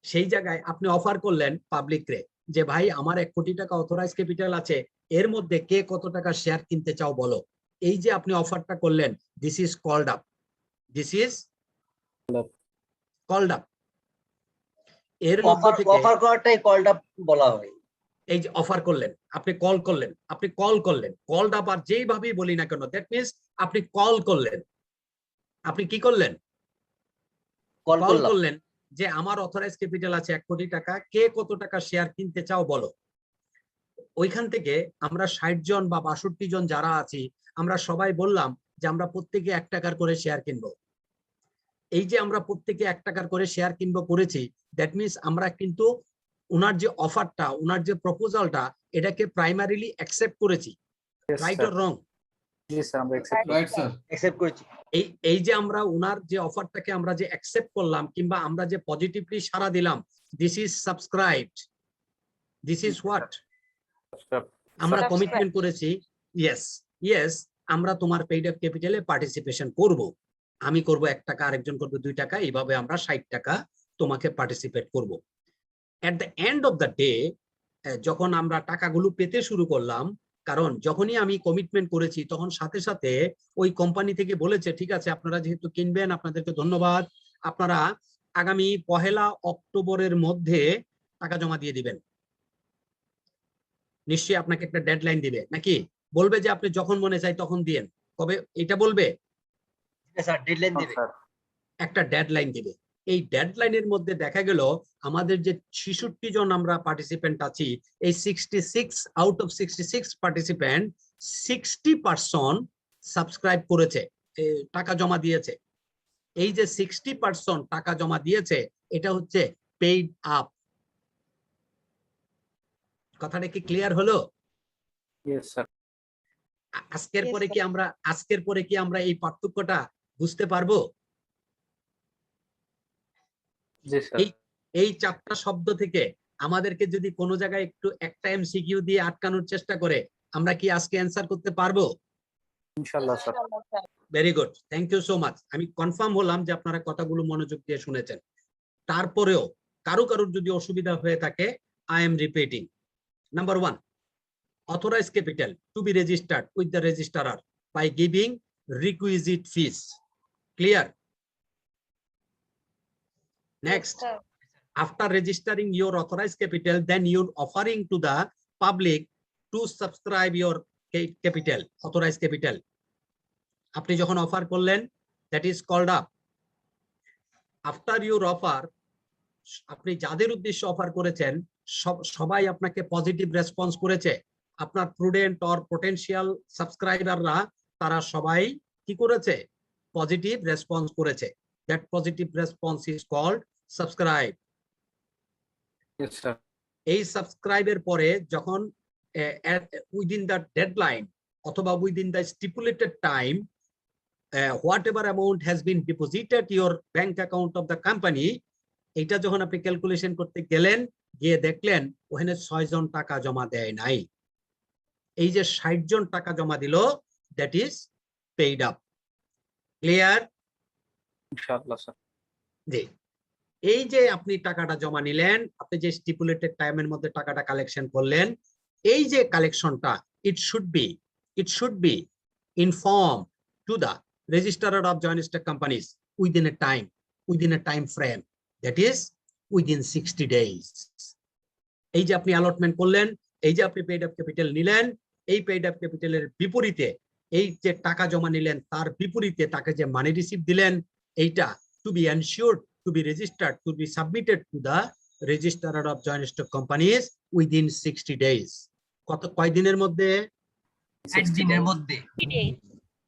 সেই জায়গায় আপনি অফার করলেন পাবলিক রে যে ভাই আমার 1 কোটি টাকা অথরাইজ ক্যাপিটাল আছে, এর মধ্যে কে কত টাকা শেয়ার কিনতে চাও বলো। এই যে আপনি অফারটা করলেন, this is called up, this is called up. এর মধ্যে থেকে অফার করাটাই কলটা বলা হয়। এই যে অফার করলেন, আপনি কল করলেন, কলড আপ আর যেইভাবেই বলি না কেন, দ্যাট মিনস আপনি কল করলেন। আপনি কি করলেন? কল কল করলাম। করলেন যে আমার অথরাইজ ক্যাপিটাল আছে 1 কোটি টাকা, কে কত টাকা শেয়ার কিনতে চাও বলো। ওইখান থেকে আমরা 60 জন বা 62 জন যারা আছি, আমরা সবাই বললাম যে আমরা প্রত্যেকে 1 টাকার করে শেয়ার কিনবো। এই যে আমরা প্রত্যেকে 1 টাকার করে শেয়ার কিনবো করেছি, দ্যাট মিনস আমরা কিন্তু ওনার যে অফারটা, ওনার যে প্রপোজালটা, এটাকে প্রাইমারিলি অ্যাকসেপ্ট করেছি, right or wrong? G sir, আমরা অ্যাকসেপ্ট রাইট স্যার। অ্যাকসেপ্ট করেছি। এই যে আমরা ওনার যে অফারটাকে আমরা যে অ্যাকসেপ্ট করলাম কিংবা আমরা যে পজিটিভলি সাড়া দিলাম, this is subscribed, this is what আমরা Subscribe. কমিটমেন্ট করেছি। ইয়েস, আমরা তোমার পেইড আপ ক্যাপিটালে পার্টিসিপেশন করব। আমি করব 1 টাকা, আরেকজন করবে 2 টাকা, এইভাবে আমরা 60 টাকা তোমাকে পার্টিসিপেট করব। At the end of the day, যখন আমরা টাকাগুলো পেতে শুরু করলাম, কারণ যখনই আমি কমিটমেন্ট করেছি তখন সাথে সাথে ওই কোম্পানি থেকে বলেছে ঠিক আছে আপনারা যেহেতু কিনবেন আপনাদেরকে ধন্যবাদ, আপনারা আগামী 1 অক্টোবরের মধ্যে টাকা জমা দিয়ে দিবেন। নিশ্চয়ই আপনাকে একটা ডেডলাইন দিবে, নাকি বলবে যে আপনি যখন মনে চাই তখন দিয়েন? কবে এটা বলবে? স্যার ডেডলাইন দিবে। একটা ডেডলাইন দিবে। এই ডেডলাইনের মধ্যে দেখা গেল আমাদের যে 66 জন আমরা পার্টিসিপেন্ট আছি, এই 66 আউট অফ 66 পার্টিসিপেন্ট 60% সাবস্ক্রাইব করেছে, টাকা জমা দিয়েছে। এই যে 60% টাকা জমা দিয়েছে, এটা হচ্ছে পেইড আপ। কথাটা কি ক্লিয়ার হলো? Yes sir. আজকের Yes, পরে sir. কি আমরা এই পার্থক্যটা বুঝতে পারবো? জি স্যার। এই 4টা শব্দ থেকে আমাদেরকে যদি কোনো জায়গায় একটু একটা এমসিকিউ দিয়ে আটকানোর চেষ্টা করে, আমরা কি আজকে অ্যান্সার করতে পারবো? ইনশাআল্লাহ sir. Inshallah, sir. Very good, thank you so much. আমি কনফার্ম হলাম যে আপনারা কথাগুলো মনোযোগ দিয়ে শুনেছেন। তারপরেও কারোর যদি অসুবিধা হয়ে থাকে, I am repeating. Number 1, authorized capital to be registered with the registrar by giving requisite fees. Clear? Next, Yes, sir. after registering your authorized capital, then you're offering to the public to subscribe your capital, authorized capital. আপনি যখন offer করলেন, that is called up. After your offer, আপনি যাদের উদ্দেশ্যে offer করেছেন সবাই আপনাকে positive response করেছে। আপনার প্রুডেন্ট অর পটেনশিয়াল সাবস্ক্রাইবাররা তারা সবাই কি করেছে? পজিটিভ রেসপন্স করেছে। That positive response is called subscribe. Yes sir. এই সাবস্ক্রাইবের পরে যখন উইদিন দ্য ডেডলাইন অথবা within the stipulated time, whatever amount has been deposited your bank account of the company, এইটা যখন আপনি ক্যালকুলেশন করতে গেলেন, গিয়ে দেখলেন ওখানে 6 জন টাকা জমা দেয় নাই। এই যে 60 জন টাকা জমা দিল, that is paid up. Clear? ইনশাআল্লাহ স্যার। জি। এই যে আপনি টাকাটা জমা নিলেন, আপনি যে স্টিপুলেটেড টাইমের মধ্যে টাকাটা কালেকশন করলেন, এই যে কালেকশনটা it should be inform to the registrar of joint stock companies within a time frame, that is within 60 days. এই যে আপনি অ্যালটমেন্ট করলেন, এই যে আপনি পেইড আপ ক্যাপিটাল নিলেন, এই পেইড আপ ক্যাপিটালের বিপরীতে এই যে টাকা জমা নিলেন তার বিপরীতে তাকে যে মানি রিসিভ দিলেন, এইটা to be ensured, to be registered, to be submitted to the registrar of joint stock companies within 60 days. কয় দিনের মধ্যে? 60 দিনের মধ্যে।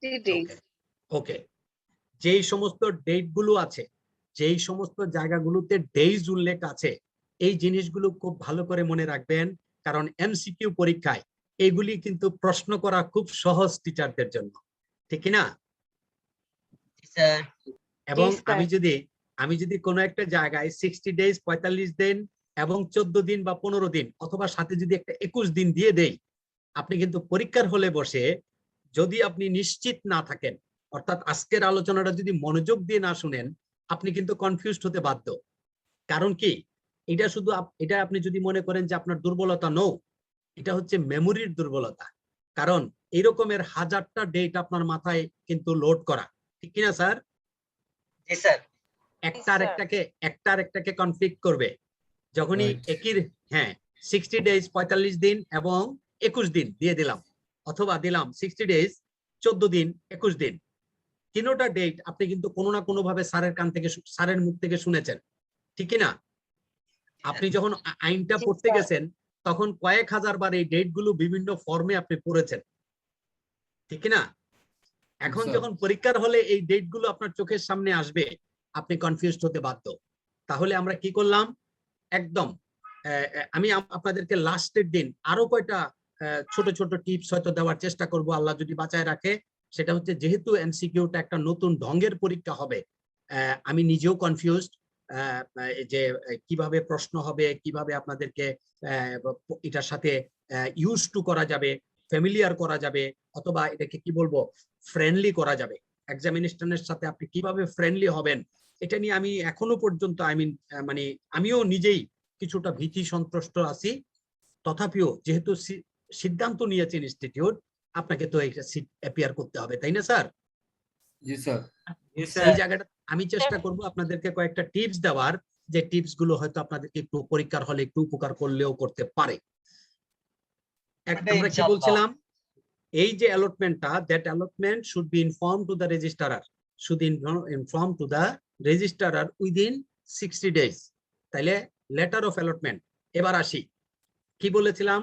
3 days. ওকে। যেই সমস্ত ডেট গুলো আছে, যেই সমস্ত জায়গাগুলোতে ডেজ উল্লেখ আছে, এই জিনিসগুলো খুব ভালো করে মনে রাখবেন, কারণ এমসিকিউ পরীক্ষায় এইগুলি কিন্তু প্রশ্ন করা খুব সহজ টিচারদের জন্য, ঠিক না? স্যার এবং Yes, sir. আমি যদি কোনো একটা জায়গায় 60 ডেজ 45 দিন এবং 14 দিন বা 15 দিন অথবা সাথে যদি একটা 21 দিন দিয়ে দেই, আপনি কিন্তু পরীক্ষার হলে বসে যদি আপনি নিশ্চিত না থাকেন, অর্থাৎ আজকের আলোচনাটা যদি মনোযোগ দিয়ে না শুনেন, আপনি কিন্তু কনফিউজড হতে বাধ্য। কারণ কি, এটা শুধু এটা আপনি যদি মনে করেন যে আপনার দুর্বলতা, নও, এটা হচ্ছে মেমোরির দুর্বলতা। কারণ এরকমের হাজারটা ডেট আপনার মাথায় কিন্তু লোড করা, ঠিক কিনা স্যার? জি স্যার। একটার একটাকে কনফ্লিক্ট করবে। যখনই একই 60 ডেজ 45 দিন এবং 21 দিন দিয়ে দিলাম, অথবা দিলাম 60 ডেজ 14 দিন 21 দিন, তিনোটা ডেট আপনি কিন্তু কোনো না কোনো ভাবে স্যারের মুখ থেকে শুনেছেন, ঠিক না? আপনি যখন আইনটা পড়তে গেছেন তখন কয়েক হাজার বার এই ডেট গুলো বিভিন্ন ফর্মে আপনি পড়েছেন, ঠিক না? এখন যখন পরীক্ষার হলে এই ডেট গুলো আপনার চোখের সামনে আসবে, আপনি কনফিউজড হতে বাধ্য। তাহলে আমরা কি করলাম, একদম আমি আপনাদেরকে লাস্টের দিন আরো কয়টা ছোট ছোট টিপস হয়তো দেওয়ার চেষ্টা করব, আল্লাহ যদি বাঁচায় রাখে। সেটা হচ্ছে, যেহেতু এমসিকিউটা একটা নতুন ঢঙ্গের পরীক্ষা হবে, আমি নিজেও কনফিউজড যে কিভাবে প্রশ্ন হবে, কিভাবে আপনাদেরকে এটার সাথে ইউজ টু করা যাবে, ফ্যামিলিয়ার করা যাবে, অথবা এটাকে কি বলবো, ফ্রেন্ডলি করা যাবে। এক্সামিনেশনের সাথে আপনি কিভাবে ফ্রেন্ডলি হবেন, এটা নিয়ে আমি এখনো পর্যন্ত মানে আমিও নিজেই কিছুটা ভীতি সন্ত্রস্ত আছি। তথাপিও যেহেতু সিদ্ধান্ত নিয়েছে ইনস্টিটিউট, আপনাকে তো এটা অ্যাপিয়ার করতে হবে, তাই না স্যার? জি স্যার। এই জায়গাটা আমি চেষ্টা করব আপনাদেরকে কয়েকটা টিপস দেওয়ার, যে টিপস গুলো হয়তো আপনাদেরকে একটু পরীক্ষার হলে একটু উপকার করলেও করতে পারে। আমরা কি বলছিলাম, এই যে অ্যালটমেন্টটা, that allotment should be inform to the registrar, should inform to the registrar within 60 days. তাইলে লেটার অফ অ্যালটমেন্ট। এবার আসি, কি বলেছিলাম,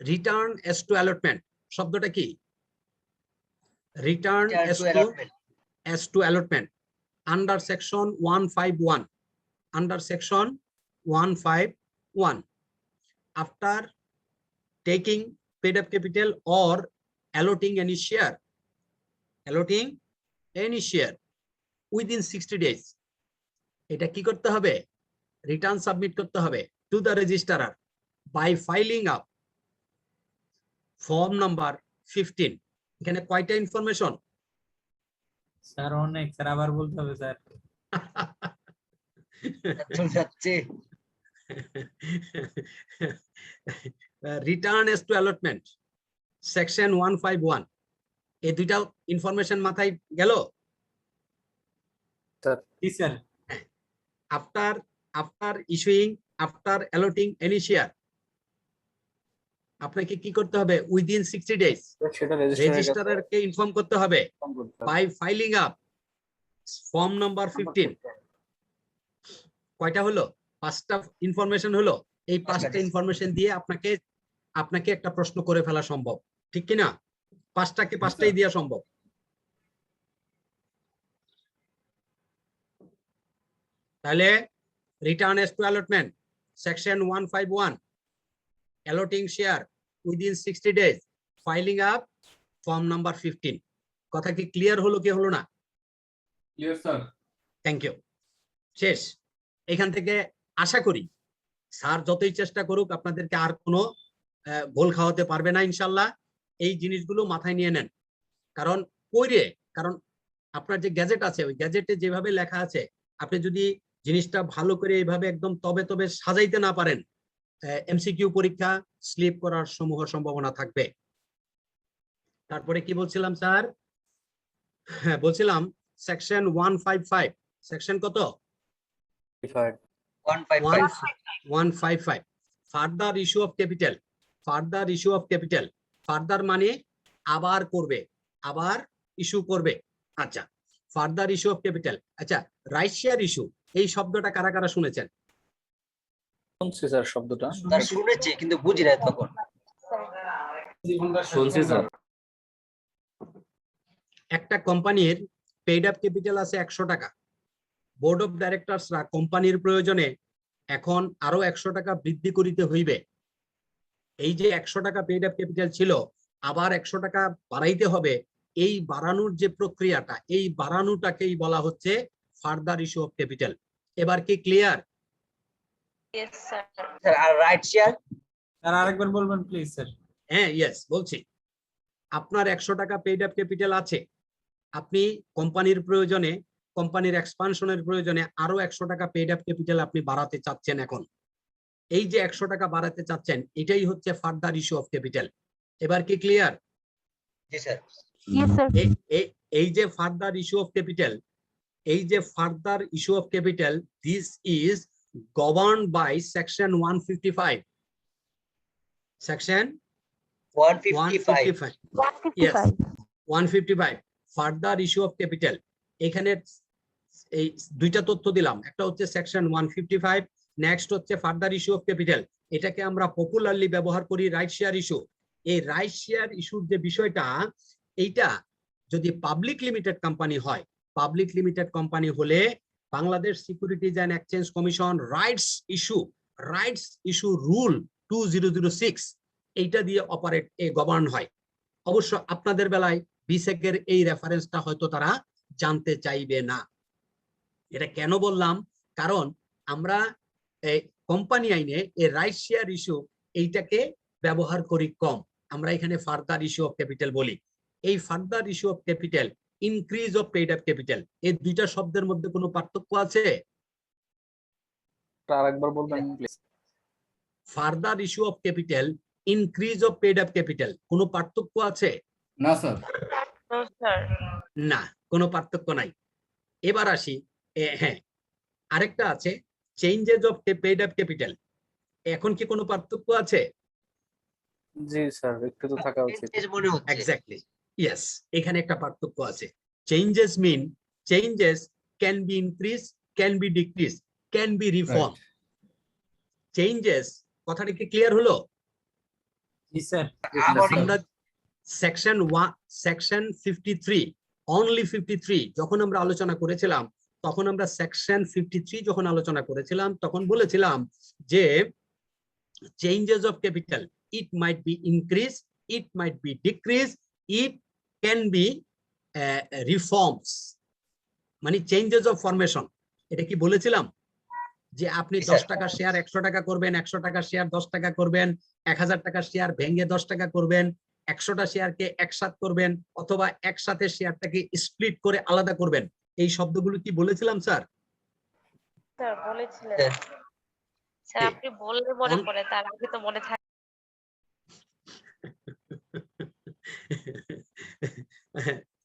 রিটার্ন এস টু অ্যালটমেন্ট শব্দটা কি? Return as to allotment under section 151, under section 151, after taking paid up capital or allotting any share within 60 days, এটা কি করতে হবে? রিটার্ন সাবমিট করতে হবে to the registrar by filing up form number 15। এখানে কয়টা ইনফরমেশন? স্যার অনেক, sir আবার বলতে হবে sir. Return as to allotment section 151, এই দুইটা ইনফরমেশন মাথায় গেল? জি sir. after issuing, after allotting any share, আপনাকে কি করতে হবে? উইদিন 60 ডেজ সেটা রেজিস্ট্রারকে ইনফর্ম করতে হবে by filing up form number 15। কয়টা হলো? 5টা ইনফরমেশন হলো। এই 5টা ইনফরমেশন দিয়ে আপনাকে একটা প্রশ্ন করে ফেলা সম্ভব, ঠিক কি না? 5টাই দেওয়া সম্ভব। তাহলে return as to allotment section 151, allotting share within 60 days, filing up form number 15। কথা কি ক্লিয়ার হলো কি হলো না? Clear sir. Thank you. শেষ। এখান থেকে আশা করি স্যার যতই চেষ্টা করুক আপনাদেরকে আর কোনো গোল খাওয়াতে পারবে না ইনশাল্লাহ। এই জিনিসগুলো মাথায় নিয়ে নেন, কারণ কারণ আপনার যে গ্যাজেট আছে ওই গ্যাজেটে যেভাবে লেখা আছে আপনি যদি জিনিসটা ভালো করে এইভাবে একদম তবে তবে সাজাইতে না পারেন, এমসিকিউ পরীক্ষা স্লিপ করার সমূহ সম্ভাবনা থাকবে। তারপরে কি বলছিলাম স্যার? হ্যাঁ বলছিলাম সেকশন 155, সেকশন কত? 155, further issue of capital. Further issue of capital, further মানে আবার করবে, আবার ইস্যু করবে। আচ্ছা, ফার্দার ইস্যু অফ ক্যাপিটাল। আচ্ছা, রাইট শেয়ার ইস্যু, এই শব্দটা কারা কারা শুনেছেন? শুনছি স্যার শব্দটা। স্যার শুনেছি কিন্তু বুঝি নাই তখন। শুনছি স্যার। একটা কোম্পানির পেইড আপ ক্যাপিটাল আছে 100 টাকা। বোর্ড অফ ডাইরেক্টরসরা কোম্পানির প্রয়োজনে এখন আরো 100 টাকা বৃদ্ধি করিতে হইবে। এই যে 100 টাকা পেইড আপ ক্যাপিটাল ছিল, আবার 100 টাকা বাড়াইতে হবে। এই বাড়ানোর যে প্রক্রিয়াটা, এই বাড়ানোটাকেই বলা হচ্ছে ফার্দার ইস্যু অফ ক্যাপিটাল। এবার কি ক্লিয়ার? Yes, sir. স্যার আর রাইট শেয়ার? স্যার আরেকবার বলবেন প্লিজ স্যার। হ্যাঁ, ইয়েস বলছি। আপনার 100 টাকা পেইড আপ ক্যাপিটাল আছে, আপনি কোম্পানির প্রয়োজনে, কোম্পানির এক্সপানশনের প্রয়োজনে আরো 100 টাকা পেইড আপ ক্যাপিটাল আপনি বাড়াতে চাচ্ছেন। এখন এই যে 100 টাকা বাড়াতে চাচ্ছেন, এটাই হচ্ছে ফার্দার ইস্যু অফ ক্যাপিটাল। এবার কি ক্লিয়ার? জি স্যার। Yes, sir. এই যে ফার্দার ইস্যু অফ ক্যাপিটাল, এই যে further issue of capital, this is governed by section 155। Section 155। 155 further issue of capital. এখানে এই দুইটা তথ্য দিলাম, একটা হচ্ছে সেকশন 155, নেক্সট হচ্ছে ফার্দার ইস্যু অফ ক্যাপিটাল। এটাকে আমরা পপুলারলি ব্যবহার করি রাইট শেয়ার ইস্যু। এই রাইট শেয়ার ইস্যুর যে বিষয়টা, এইটা যদি পাবলিক লিমিটেড কোম্পানি হয়, পাবলিক লিমিটেড কোম্পানি হলে Bangladesh securities and exchange commission rights issue rule 2006 এইটা দিয়ে অপারেট গভর্ন হয়। অবশ্য আপনাদের বেলায় বিসেকের এই রেফারেন্সটা হয়তো তারা জানতে চাইবে না। এটা কেন বললাম? কারণ আমরা কোম্পানি আইনে এই রাইট শেয়ার ইস্যু এইটাকে ব্যবহার করি কম। আমরা এখানে ফার্দার ইস্যু অফ ক্যাপিটাল বলি। এই further issue of capital, increase of paid up capital, এই দুইটা শব্দের মধ্যে কোনো পার্থক্য আছে? আরেকবার বলবেন please. Further issue of capital, increase of paid up capital, কোনো পার্থক্য আছে? না স্যার। No, sir. না, কোনো পার্থক্য নাই। এবার আসি, হ্যাঁ আরেকটা আছে changes of paid up capital. এখন কি কোনো পার্থক্য আছে? জি স্যার, একটু তো থাকা উচিত। মনে হচ্ছে। এক্স্যাক্টলি, ইয়েস, এখানে একটা পার্থক্য আছে। Changes mean changes can be increase, can be decrease, can be reform. Changes, কথাটা কি ক্লিয়ার হলো? জি স্যার। আমরা সেকশন 53, অনলি 53 যখন আমরা আলোচনা করেছিলাম, তখন আমরা সেকশন 53 যখন আলোচনা করেছিলাম তখন বলেছিলাম যে changes of capital, it might be increase, it might be decrease, it can be reforms, মানে চেঞ্জেস অফ ফরমেশন। এটা কি বলেছিলাম যে আপনি 10 টাকা শেয়ার 100 টাকা করবেন, 100 টাকা শেয়ার 10 টাকা করবেন, 1000 টাকা শেয়ার ভেঙে 10 টাকা করবেন, 100টা শেয়ারকে একসাথে করবেন, অথবা একসাথে শেয়ারটাকে স্প্লিট করে আলাদা করবেন। এই শব্দগুলো কি বলেছিলাম স্যার? Sir, বলেছিলেন। স্যার আপনি বললে মনে পড়ে, তার আগে তো মনে থাকে।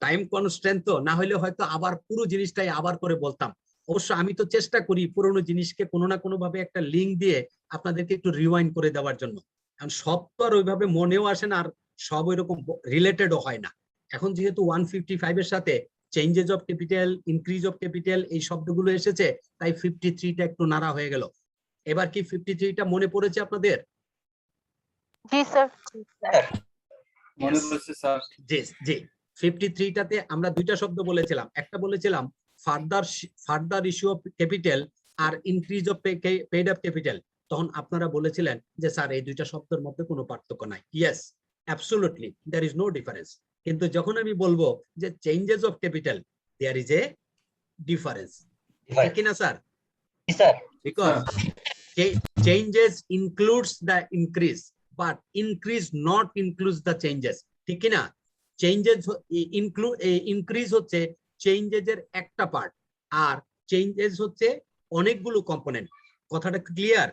টাইম কনস্ট্যান্ট তো, না হলে হয়তো আবার পুরো জিনিসটাই আবার করে বলতাম। অবশ্য আমি তো চেষ্টা করি পুরোনো জিনিসকে কোনো না কোনো ভাবে একটা লিঙ্ক দিয়ে আপনাদেরকে একটু রিওয়াইন্ড করে দেওয়ার জন্য। কারণ সব তো আর ওইভাবে মনেও আসে না, আর সব ওইরকম রিলেটেডও হয় না। এখন যেহেতু 155 এর সাথে changes of capital, increase of capital এই শব্দগুলো এসেছে, তাই 53টা একটু নাড়া হয়ে গেল। এবার কি 53টা মনে পড়েছে আপনাদের? জি স্যার। মনে পড়ছে স্যার। জি জি, 53টাতে আমরা দুইটা শব্দ বলেছিলাম, একটা বলেছিলাম ফার্দার ইস্যু অফ ক্যাপিটাল আর increase of paid up capital. তখন আপনারা বলেছিলেন যে স্যার এই দুইটা শব্দের মধ্যে কোনো পার্থক্য নাই। Yes, absolutely there is no difference. কিন্তু যখন আমি বলবো যে changes of capital, there is a difference, ঠিক কিনা sir? Sir because changes includes the increase but increase not includes the changes ঠিক কি না changes include increase হচ্ছে changes এর একটা পার্ট আর changes হচ্ছে অনেকগুলো কম্পোনেন্ট কথাটা clear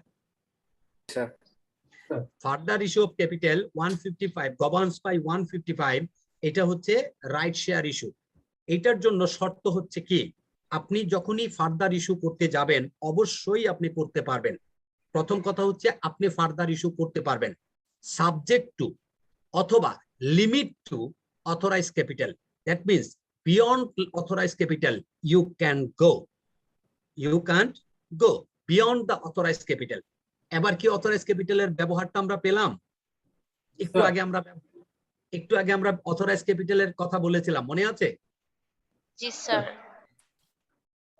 sir further issue of capital 155 governs by 155 এটা হচ্ছে রাইট শেয়ার ইস্যু এটার জন্য শর্ত হচ্ছে কি আপনি যখনই ফার্দার ইস্যু করতে যাবেন অবশ্যই আপনি করতে পারবেন প্রথম কথা হচ্ছে আপনি ফার্দার ইস্যু করতে পারবেন সাবজেক্ট টু অথবা limit to authorized capital that means beyond authorized capital you can go beyond the authorised capital এবার কি অথরাইজড ক্যাপিটালের ব্যবহারটা আমরা পেলাম একটু আগে আমরা অথরাইজড ক্যাপিটালের কথা বলেছিলাম মনে আছে জি স্যার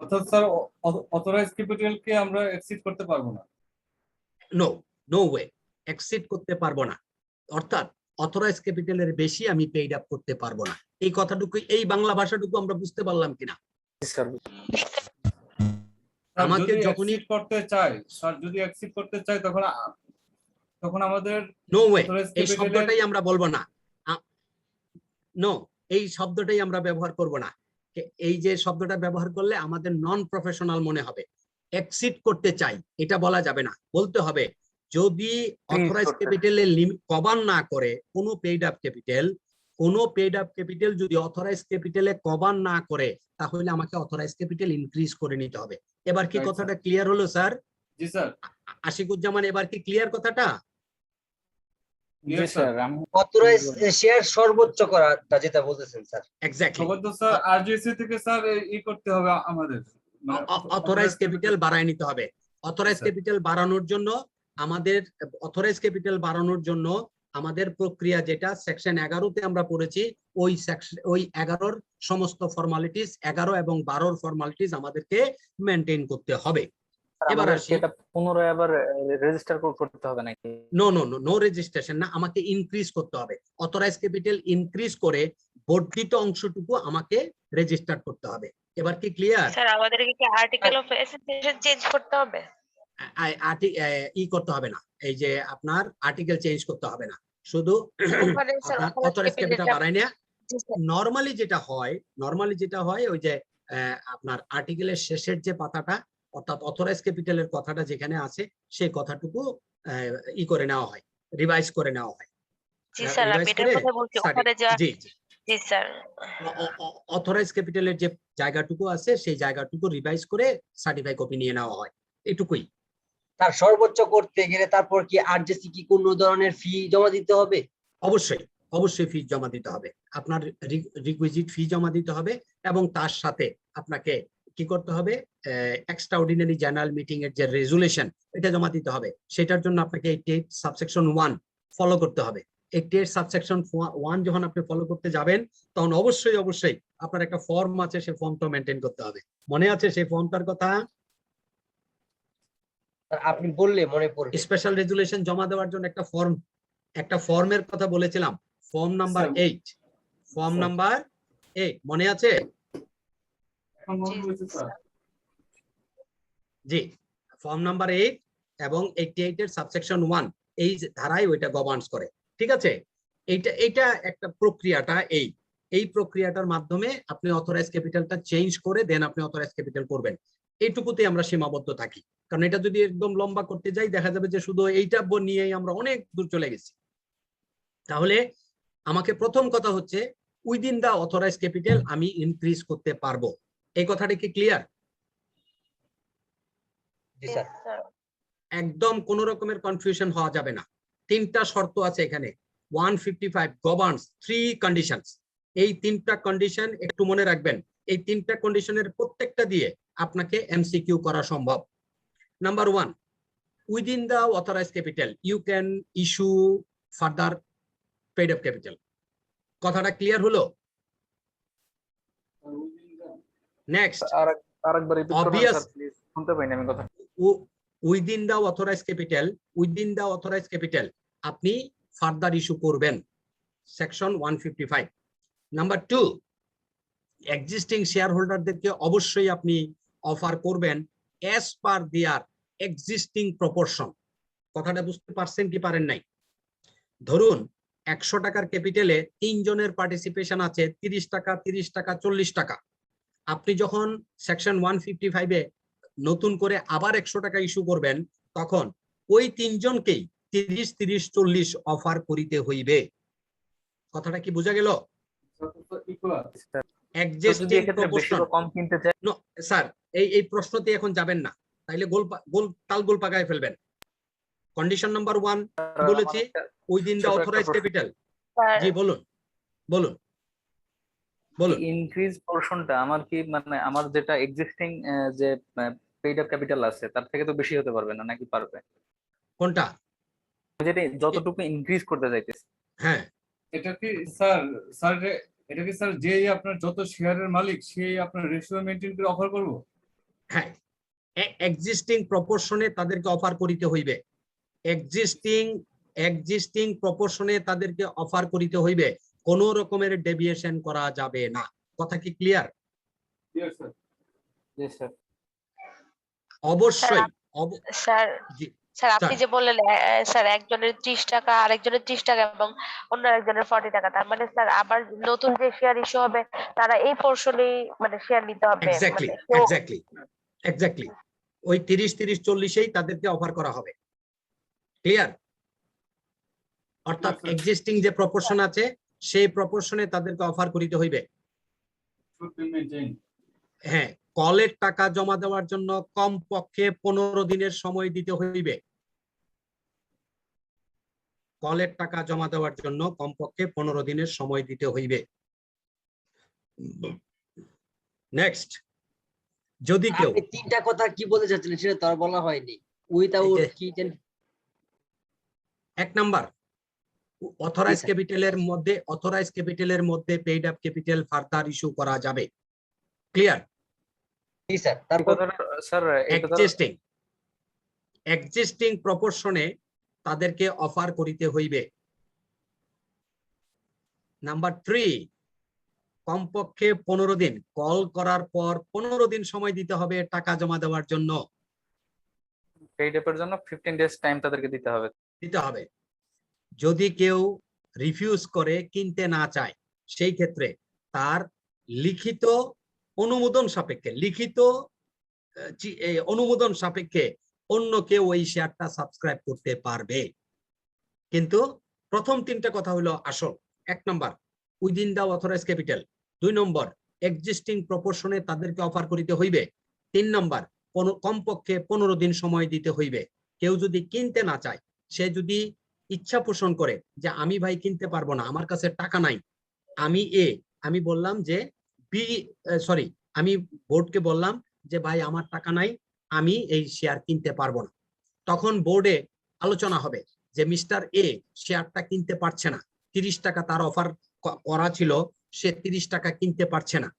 অর্থাৎ স্যার অথরাইজ ক্যাপিটালকে আমরা এক্সিড করতে পারবো না নো ওয়ে এক্সিড করতে পারবো না অর্থাৎ অথরাইজড ক্যাপিটালের বেশি আমি পেইড আপ করতে পারবো না এই কথাটুকু এই বাংলা ভাষাটুকু আমরা বুঝতে পারলাম কিনা স্যার আমাকে যদি যখনই exceed করতে চাই স্যার যদি এক্সিড করতে চাই তখন আমাদের নো ওয়ে authorized এই capital-এর- শব্দটাই আমরা বলবো না নো এই শব্দটাই আমরা ব্যবহার করব না এই যে শব্দটা ব্যবহার করলে আমাদের নন প্রফেশনাল মনে হবে এক্সিড করতে চাই এটা বলা যাবে না বলতে হবে যদি অথরাইজড করতে। ক্যাপিটালের লিমিট কভার না করে কোনো পেইড আপ ক্যাপিটাল যদি অথরাইজড ক্যাপিটালে কভার না করে তাহলে আমাকে অথরাইজড ক্যাপিটাল ইনক্রিজ করে নিতে হবে এবার কি Right, কথাটা ক্লিয়ার হলো স্যার জি স্যার আশিকুজ্জামান এবার কি ক্লিয়ার কথাটা জি Yes, স্যার sir. আমি অথরাইজ শেয়ার সর্বোচ্চ করাটা যেটা বলতেছেন স্যার এক্স্যাক্টলি সবাই তো স্যার আরজিসি থেকে স্যার ই করতে হবে আমাদের অথরাইজ ক্যাপিটাল বাড়ায় নিতে হবে অথরাইজ Sir. ক্যাপিটাল বাড়ানোর জন্য আমাদের প্রক্রিয়া যেটা সেকশন 11-তে আমরা পড়েছি ওই 11-র সমস্ত ফর্মালিটিস 11 এবং 12-র ফর্মালিটিস আমাদেরকে মেনটেন করতে হবে এবার আসি এটা পুনরায় আবার রেজিস্টার করতে হবে নাকি নো রেজিস্ট্রেশন না আমাকে ইনক্রিজ করতে হবে অথরাইজ ক্যাপিটাল ইনক্রিজ করে বর্ধিত অংশটুকু আমাকে রেজিস্টার করতে হবে এবার কি ক্লিয়ার স্যার আমাদেরকে কি আর্টিকেল অফ অ্যাসোসিয়েশন চেঞ্জ করতে হবে করতে হবে না এই যে আপনার আর্টিকেল চেঞ্জ করতে হবে না শুধু ওখানে স্যার অথরাইজ ক্যাপিটাল বাড়ায় না জি স্যার নরমালি যেটা হয় ওই যে আপনার আর্টিকেলের শেষের যে পাতাটা অর্থাৎ অথরাইজ ক্যাপিটালের কথাটা যেখানে আছে সেই কথাটুকু করে নেওয়া হয় রিভাইজ করে নেওয়া হয় জি স্যার আমি এটার কথা বলছি ওখানে যা জি জি স্যার অথরাইজ ক্যাপিটালের যে জায়গাটুকু আছে সেই জায়গাটুকু রিভাইজ করে সার্টিফাই কপি নিয়ে নেওয়া হয় এটুকুই তার সর্বোচ্চ করতে গেলে তারপর কি আরজিসি কি কোনো ধরনের ফি জমা দিতে হবে অবশ্যই ফি জমা দিতে হবে আপনার রিকুইজিট ফি জমা দিতে হবে এবং তার সাথে আপনাকে কি করতে হবে এক্সট্রাঅর্ডিনারি জেনারেল মিটিং এর যে রেজুলেশন এটা জমা দিতে হবে সেটার জন্য আপনাকে 88 সাবসেকশন 1 ফলো করতে হবে 88 সাবসেকশন 1 যখন আপনি ফলো করতে যাবেন তখন অবশ্যই আপনার একটা ফর্ম আছে সেই ফর্মটা মেনটেন করতে হবে মনে আছে সেই ফর্মটার কথা আপনি বললে মনে পড়বে স্পেশাল রেজুলেশন জমা দেওয়ার জন্য একটা ফর্মের কথা বলেছিলাম ফর্ম নাম্বার Sir. 8 মনে আছে এখন মনে হয়েছে স্যার জি ফর্ম নাম্বার 8 এবং 88 এর সাবসেকশন 1 এই ধারায় ওইটা গভর্নস করে ঠিক আছে এইটা একটা প্রক্রিয়াটা এই প্রক্রিয়াটার মাধ্যমে আপনি অথরাইজ ক্যাপিটালটা চেঞ্জ করে দেন আপনি অথরাইজ ক্যাপিটাল করবেন এইটুকুতে আমরা সীমাবদ্ধ থাকি কারণ এটা যদি একদম লম্বা করতে যাই দেখা যাবে যে শুধু এইটা নিয়েই আমরা অনেক দূর চলে গেছি তাহলে আমাকে প্রথম কথা হচ্ছে উইদিন দা অথরাইজ ক্যাপিটাল আমি ইনক্রিজ করতে পারবো এই কথাটা কি ক্লিয়ার জি স্যার স্যার একদম কোন রকমের কনফিউশন হওয়া যাবে না তিনটা শর্ত আছে এখানে 155 গভর্নস 3 কন্ডিশনস এই তিনটা কন্ডিশন একটু মনে রাখবেন এই তিনটা কন্ডিশনের প্রত্যেকটা দিয়ে আপনাকে এমসিকিউ করা সম্ভব number 1 within the authorized capital you can issue further paid up capital কথাটা ক্লিয়ার হলো নেক্সট আরেকবার রিপিট করুন Obvious. স্যার প্লিজ শুনতে পাইনি আমি কথা উইদিন দা অথরাইজড ক্যাপিটাল আপনি ফার্দার ইস্যু করবেন সেকশন 155 নাম্বার 2 এক্সিস্টিং শেয়ার হোল্ডারদেরকে অবশ্যই আপনি অফার করবেন as per their existing proportion. কথাটা বুঝতে পারছেন কি পারেন নাই? ধরুন 100 টাকার ক্যাপিটালে 3 জনের পার্টিসিপেশন আছে 30 টাকা, 30 টাকা, 40 টাকা। আপনি যখন সেকশন 155 নতুন করে আবার 100 টাকা ইস্যু করবেন, তখন ওই 3 জনকেই 30, 30, 40 অফার করিতে হইবে। কথাটা কি বোঝা গেল? এক্সিস্টিং বেশি প্রপোর্শন। বা কম কিনতে চাই, নো স্যার, এই প্রশ্নতে এখন যাবেন না, তাইলে গোল পাকায় ফেলবেন। কন্ডিশন নাম্বার 1 বলেছি, within the authorised capital. Sir জি বলুন বলুন বলুন। ইনক্রিজ পোরশনটা আমার কি মানে আমার যেটা এক্সিস্টিং যে পেইড আপ ক্যাপিটাল আছে তার থেকে তো বেশি হতে পারবে না, নাকি পারবে? কোনটা? যেটা যতটুকু ইনক্রিজ করতে চাইতেছে। হ্যাঁ, এটা কি স্যার স্যার এটা কি স্যার যেই আপনার যত শেয়ারের মালিক সেই আপনার রেশিও মেইনটেইন করে অফার করব? হ্যাঁ, এক্সিস্টিং প্রপোর্শনে তাদেরকে অফার করিতে হইবে। এক্সিস্টিং প্রপোর্শনে তাদেরকে অফার করিতে হইবে, কোন রকমের ডেভিয়েশন করা যাবে না। কথা কি ক্লিয়ার? Yes sir. জি স্যার। অবশ্যই স্যার জি, স্যার আপনি স্যার। যে বললেন স্যার একজনের 30 টাকা, আরেকজনের 30 টাকা এবং অন্য একজনের 40 টাকা, তার মানে স্যার আবার নতুন যে শেয়ার ইস্যু হবে তারা এই পোর্শনেই মানে শেয়ার নিতে হবে, এক্স্যাক্টলি মানে কেউ এক্স্যাক্টলি এক্স্যাক্টলি ওই 30, 30, 40-এই তাদেরকে অফার করা হবে। ক্লিয়ার? অর্থাৎ Yes, sir. এক্সিস্টিং যে প্রপোর্শন আছে সেই প্রপোর্শনে তাদেরকে অফার করিতে হইবে। Should be maintained. হ্যাঁ, কলের টাকা জমা দেওয়ার জন্য কমপক্ষে 15 দিনের সময় দিতে হইবে। কলের টাকা জমা দেওয়ার জন্য কমপক্ষে 15 দিনের সময় দিতে হইবে। নেক্সট, যদি কেউ আপনি তিনটা কথা কি বলতে চাচ্ছিলেন সেটা তো আর বলা হয়নি। উইথআউট এই যে- কি যেন 1 নাম্বার, অথরাইজ ক্যাপিটালের মধ্যে paid up capital further issue করা যাবে। ক্লিয়ার? জি স্যার। তারপর স্যার এক্সিস্টিং প্রপোর্শনে তাদেরকে অফার করিতে হইবে। নাম্বার 3, কমপক্ষে 15 দিন, কল করার পর 15 দিন সময় দিতে হবে টাকা জমা দেওয়ার জন্য। পেইড আপের জন্য 15 ডেজ টাইম তাদেরকে দিতে হবে। যদি কেউ রিফিউজ করে, কিনতে না চায়, সেই ক্ষেত্রে তার লিখিত অনুমোদন সাপেক্ষে অন্য কেউ ওই শেয়ারটা সাবস্ক্রাইব করতে পারবে। কিন্তু প্রথম 3টা কথা হলো আসল। 1 নাম্বার, উইদিন দা অথরাইজ ক্যাপিটাল। 2 নম্বর, এক্সিস্টিং প্রপোর্শনে তাদেরকে অফার করিতে হইবে। 3 নম্বর, কমপক্ষে 15 দিন সময় দিতে হইবে। কেউ যদি কিনতে না চায়, সে যদি ইচ্ছা পোষণ করে যে আমি ভাই কিনতে পারবো না, আমার কাছে টাকা নাই, আমি বললাম যে আমি বোর্ডকে বললাম যে ভাই আমার টাকা নাই, আমি এই শেয়ার কিনতে পারবো না। তখন বোর্ডে আলোচনা হবে যে মিস্টার এ শেয়ারটা কিনতে পারছে না, 30 টাকা তার অফার করা ছিল, সে 30 টাকা কিনতে পারছে না।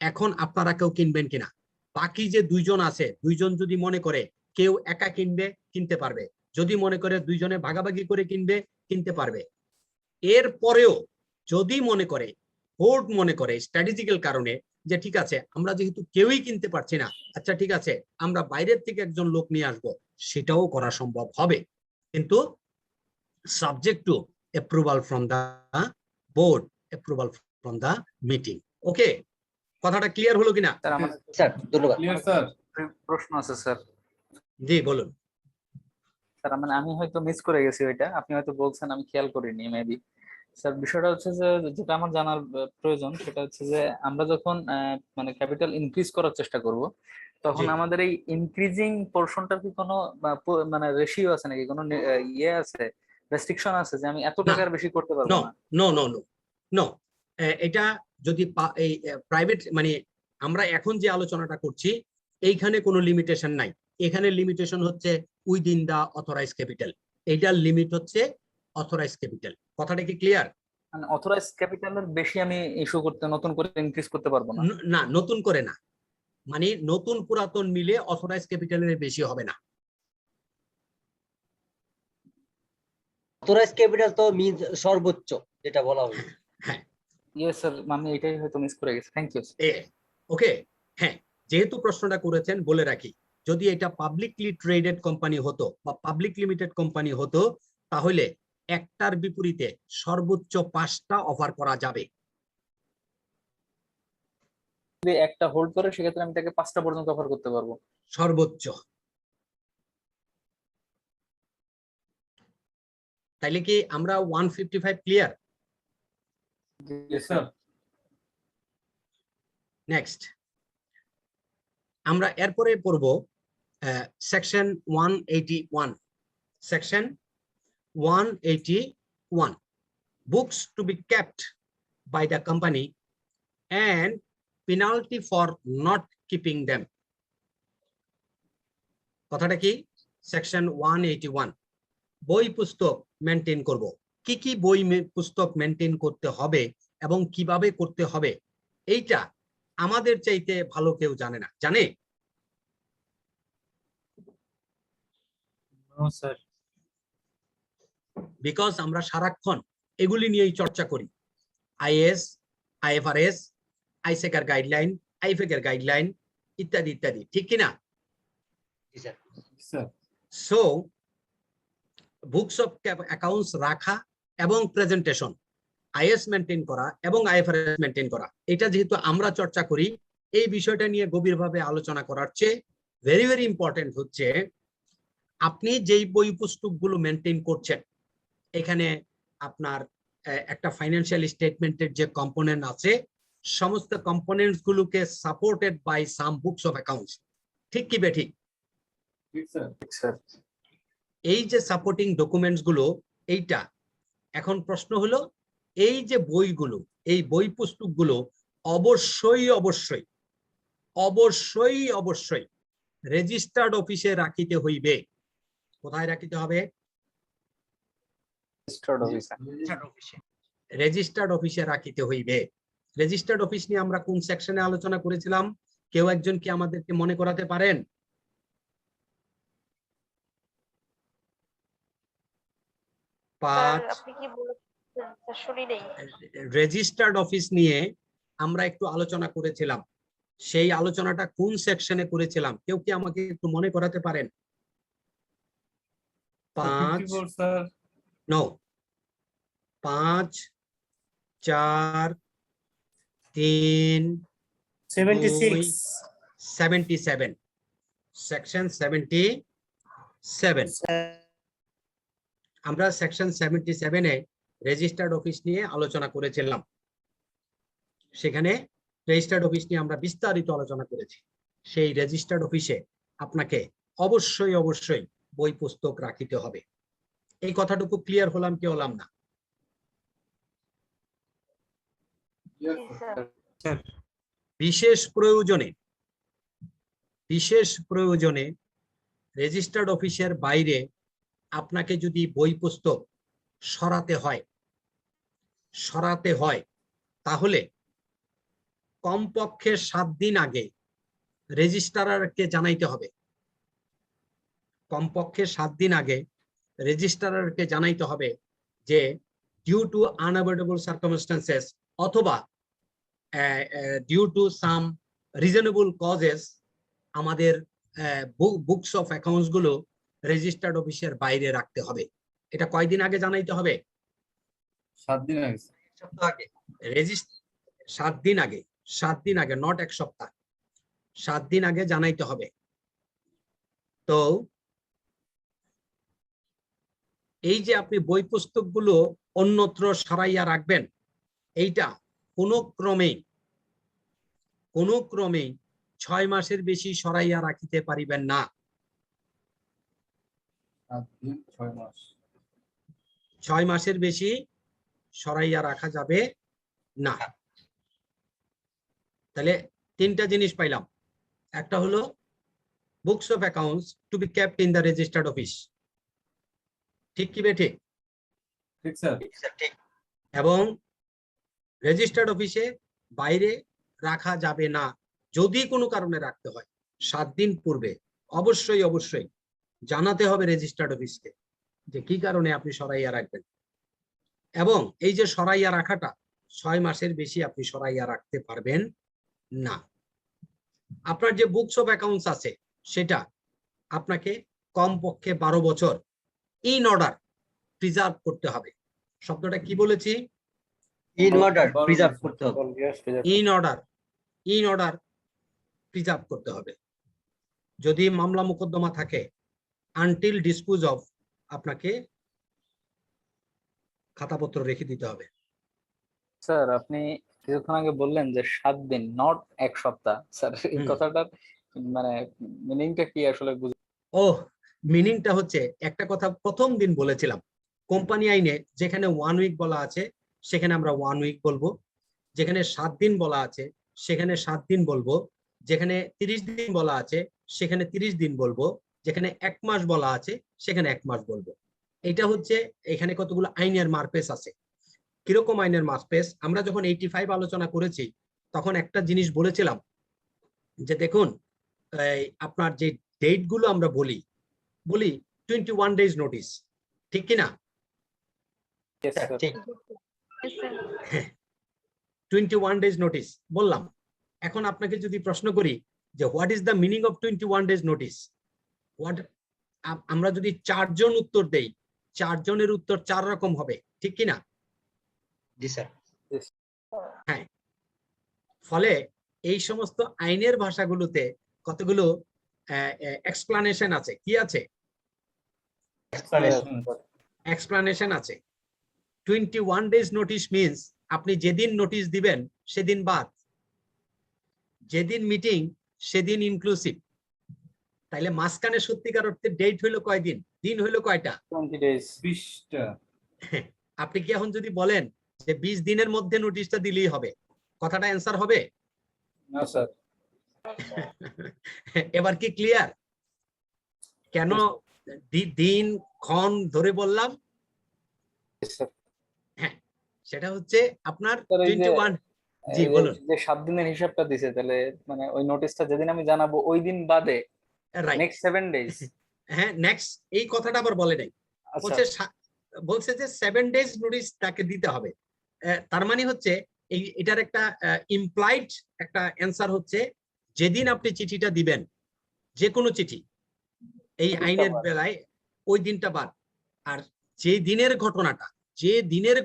এখন আপনারা কেউ কিনবেন কিনা? বাকি যে 2 জন আছে, 2 জন যদি মনে করে কেউ একা কিনতে পারবে, যদি মনে করে 2 জনে ভাগাভাগি করে কিনতে পারবে। এর পরেও যদি বোর্ড মনে করে স্ট্র্যাটেজিক্যাল কারণে যে ঠিক আছে আমরা যেহেতু কেউই কিনতে পারছি না, আচ্ছা ঠিক আছে আমরা বাইরের থেকে একজন লোক নিয়ে আসবো, সেটাও করা সম্ভব হবে, কিন্তু subject to approval from the board, approval from the meeting. Okay, কথাটা ক্লিয়ার হলো কিনা? স্যার আমার স্যার ধন্যবাদ। Clear, sir. প্রশ্ন আছে স্যার। জি বলুন। স্যার মানে আমি হয়তো মিস করে গেছি ওইটা, আপনি হয়তো বলছেন আমি খেয়াল করিনি মেবি। স্যার বিষয়টা হচ্ছে যে যেটা আমার জানার প্রয়োজন সেটা হচ্ছে যে আমরা যখন মানে ক্যাপিটাল ইনক্রিজ করার চেষ্টা করব, তখন জি। আমাদের এই ইনক্রিজিং পোরশনটার কি কোনো মানে রেশিও আছে নাকি, কোনো ইয়ে আছে, রেস্ট্রিকশন আছে যে আমি এত টাকার বেশি করতে পারবো নো না? নো নো নো নো এটা যদি এই প্রাইভেট মানে আমরা এখন যে আলোচনাটা করছি এইখানে কোনো লিমিটেশন নাই। এখানে লিমিটেশন হচ্ছে উইদিন দা অথরাইজ ক্যাপিটাল, এইটার লিমিট হচ্ছে অথরাইজ ক্যাপিটাল। কথাটা কি ক্লিয়ার? মানে অথরাইজ ক্যাপিটালের বেশি আমি ইস্যু করতে, নতুন করে ইনক্রিজ করতে পারবো না? না, নতুন করে না, মানে নতুন পুরাতন মিলে অথরাইজ ক্যাপিটালের বেশি হবে না। অথরাইজ ক্যাপিটাল তো মিন্স সর্বোচ্চ যেটা বলা হলো। হ্যাঁ, ইয়েস স্যার, মানে এটাই হয়তো মিস করে গেছি। Thank you. ওকে, হ্যাঁ, যেহেতু প্রশ্নটা করেছেন বলে রাখি, যদি এটা পাবলিকলি ট্রেডেড কোম্পানি হতো বা পাবলিক লিমিটেড কোম্পানি হতো, তাহলে একটার বিপরীতে সর্বোচ্চ 5টা অফার করা যাবে। যদি একটা হোল্ড করে সেক্ষেত্রে আমি তাকে 5টা পর্যন্ত অফার করতে পারবো। সর্বোচ্চ। তাইলে কি আমরা 155 ক্লিয়ার? স্যার নেক্সট আমরা এরপরে পড়ব section 181। Section 181, books to be kept by the company and penalty for not keeping them। কথাটা কি? সেকশন 181, বই পুস্তক মেনটেন করব। কি কি বই পুস্তক মেনটেন করতে হবে এবং কিভাবে করতে হবে, এইটা আমাদের চাইতে ভালো কেউ জানে না। জানে? No sir. বিকজ আমরা সারাক্ষণ এগুলি নিয়েই চর্চা করি। আইএস, আইএফআরএস, আইসেকার গাইডলাইন, আইফেকের গাইডলাইন ইত্যাদি ইত্যাদি, ঠিক কিনা? Sir so books of accounts রাখা এবং প্রেজেন্টেশন, আইএস মেনটেন করা এবং আইএফআরএস মেনটেন করা, এটা যেহেতু আমরা চর্চা করি, এই বিষয়টা নিয়ে গভীরভাবে আলোচনা করার চেয়ে ভেরি ভেরি ইম্পর্টেন্ট হচ্ছে আপনি যেই বই পুস্তকগুলো মেনটেন করছেন, এখানে আপনার একটা ফাইন্যান্সিয়াল স্টেটমেন্টের যে কম্পোনেন্ট আছে, সমস্ত কম্পোনেন্টস গুলোকে supported by some books of accounts. ঠিক কি বেঠিক? ঠিক স্যার। এই যে সাপোর্টিং ডকুমেন্টস গুলো, এইটা এখন প্রশ্ন হলো, এই যে বইগুলো, এই বই পুস্তকগুলো অবশ্যই অবশ্যই অবশ্যই অবশ্যই রেজিস্টার্ড অফিসে রাখিতে হইবে। কোথায় রাখিতে হবে? রেজিস্টার্ড অফিসে রাখিতে হইবে। রেজিস্টার্ড অফিস নিয়ে আমরা কোন সেকশনে আলোচনা করেছিলাম? কেউ একজন কি আমাদেরকে মনে করাতে পারেন? আপনি কি বলেছেন শুনি নাই। রেজিস্টার্ড অফিস নিয়ে আমরা একটু আলোচনা করেছিলাম, সেই আলোচনাটা কোন সেকশনে করেছিলাম? কেউ কি আমাকে একটু মনে করাতে পারেন? 5 স্যার। No, 5 4 3 76 77, section 77। আমরা সেকশন 77 এ রেজিস্টার্ড অফিস নিয়ে আলোচনা করেছিলাম। সেখানে রেজিস্টার্ড অফিস নিয়ে আমরা বিস্তারিত আলোচনা করেছি। সেই রেজিস্টার্ড অফিসে আপনাকে অবশ্যই অবশ্যই বই পুস্তক রাখিতে হবে। এই কথাটুকু ক্লিয়ার হলাম কি হলাম না? বিশেষ প্রয়োজনে রেজিস্টার্ড অফিসের বাইরে আপনাকে যদি বই পুস্তক সরাতে হয় তাহলে কমপক্ষে 7 দিন আগে রেজিস্ট্রারকে জানাইতে হবে। কমপক্ষে 7 দিন আগে রেজিস্ট্রারকে জানাইতে হবে যে ডিউ টু আনঅ্যাভয়েডেবল সার্কামস্টেন্সেস অথবা due to some reasonable causes আমাদের বুকস অফ অ্যাকাউন্টস গুলো রেজিস্টার্ড অফিসের বাইরে রাখতে হবে। এটা কয়দিন আগে জানাইতে হবে? 7 দিন আগে। 7 দিন আগে, 7 দিন আগে, নট 1 সপ্তাহ, 7 দিন আগে জানাইতে হবে। তো এই যে আপনি বই পুস্তকগুলো অন্যত্র সরাইয়া রাখবেন, এইটা কোনো ক্রমেই 6 মাসের বেশি সরাইয়া রাখিতে পারিবেন না। 7 দিন 6 মাস। 6 মাসের বেশি সরাইয়া রাখা যাবে না। তাহলে 3টা জিনিস পাইলাম। একটা হলো books of accounts to be kept in the registered office. ঠিক কি বেঠিক? ঠিক স্যার। ঠিক। এবং রেজিস্টার্ড অফিসে বাইরে রাখা যাবে না। যদি কোনো কারণে রাখতে হয় 7 দিন পূর্বে অবশ্যই অবশ্যই জানাতে হবে রেজিস্টার্ড অফিসকে যে কি কারণে আপনি সরাইয়া রাখবেন। এবং এই যে সরাইয়া রাখাটা 6 মাসের বেশি আপনি সরাইয়া রাখতে পারবেন না। আপনার যে বুকস অফ অ্যাকাউন্টস আছে সেটা আপনাকে কমপক্ষে 12 বছর ইন অর্ডার প্রিজার্ভ করতে হবে। শব্দটা কি বলেছি? ইন অর্ডার প্রিজার্ভ করতে হবে। ইন অর্ডার প্রিজার্ভ করতে হবে। যদি মামলা মোকদ্দমা থাকে আনটিল ডিসপোজ অফ আপনাকে খাতাপত্র রেখে দিতে হবে। স্যার আপনি কিছুক্ষণ আগে বললেন যে 7 দিন, নট 1 সপ্তাহ। স্যার এই হুম। কথাটার মানে মিনিংটা কি আসলে ও মিনিংটা হচ্ছে, একটা কথা প্রথম দিন বলেছিলাম, কোম্পানি আইনে যেখানে 1 উইক বলা আছে সেখানে আমরা 1 উইক বলবো, যেখানে 7 দিন বলা আছে সেখানে 7 দিন বলবো, যেখানে 30 দিন বলা আছে সেখানে 30 দিন বলবো, যেখানে 1 মাস বলা আছে সেখানে 1 মাস বলবো। এটা হচ্ছে এখানে কতগুলো আইনের মারপেস আছে। কিরকম আইনের মারপেস? আমরা যখন 85 আলোচনা করেছি তখন একটা জিনিস বলেছিলাম যে দেখুন, আপনার যে ডেট গুলো আমরা বলি 21 ডেজ নোটিস, ঠিক কিনা? ঠিক। 21 ডেজ নোটিস বললাম। এখন আপনাকে যদি প্রশ্ন করি যে what is the meaning of 21 days notice, আমরা যদি 4 জন উত্তর দেই, 4 জনের উত্তর 4 রকম হবে, ঠিক কিনা? জি স্যার। হ্যাঁ, ফলে এই সমস্ত আইনের ভাষাগুলোতে কতগুলো এক্সপ্লানেশন আছে। কি আছে? এক্সপ্লানেশন আছে। 21 ডেজ নোটিশ মিন্স আপনি যেদিন নোটিশ দিবেন সেদিন বাদ, যেদিন মিটিং সেদিন ইনক্লুসিভ। তাইলে মাঝখানে সত্যিকার অর্থে ডেট হইলো কয়দিন, দিন হইলো কয়টা? 20 days। 20টা। আপনি কি এখন যদি বলেন যে 20 দিনের মধ্যে নোটিশটা দিলেই হবে, কথাটা অ্যান্সার হবে? না স্যার। এবার কি ক্লিয়ার কেন দিন ক্ষণ ধরে বললাম? হ্যাঁ, সেটা হচ্ছে আপনার 21। জি বলুন। যে 7 দিনের হিসাবটা দিছে, তাহলে মানে ওই নোটিশটা যেদিন আমি জানাবো ওই দিন বাদে রাইট। Next 7 days। হ্যাঁ, নেক্সট এই কথাটা আবার বলে নাই, আচ্ছা বলছে যে 7 ডেজ নোটিস তাকে দিতে হবে। তার মানে হচ্ছে এটার একটা ইমপ্লাইড একটা অ্যান্সার হচ্ছে যেদিন আপনি চিঠিটা দিবেন, যে কোনো চিঠি এই আইনের বেলায় ওই দিনটা বাদ, আর যে দিনের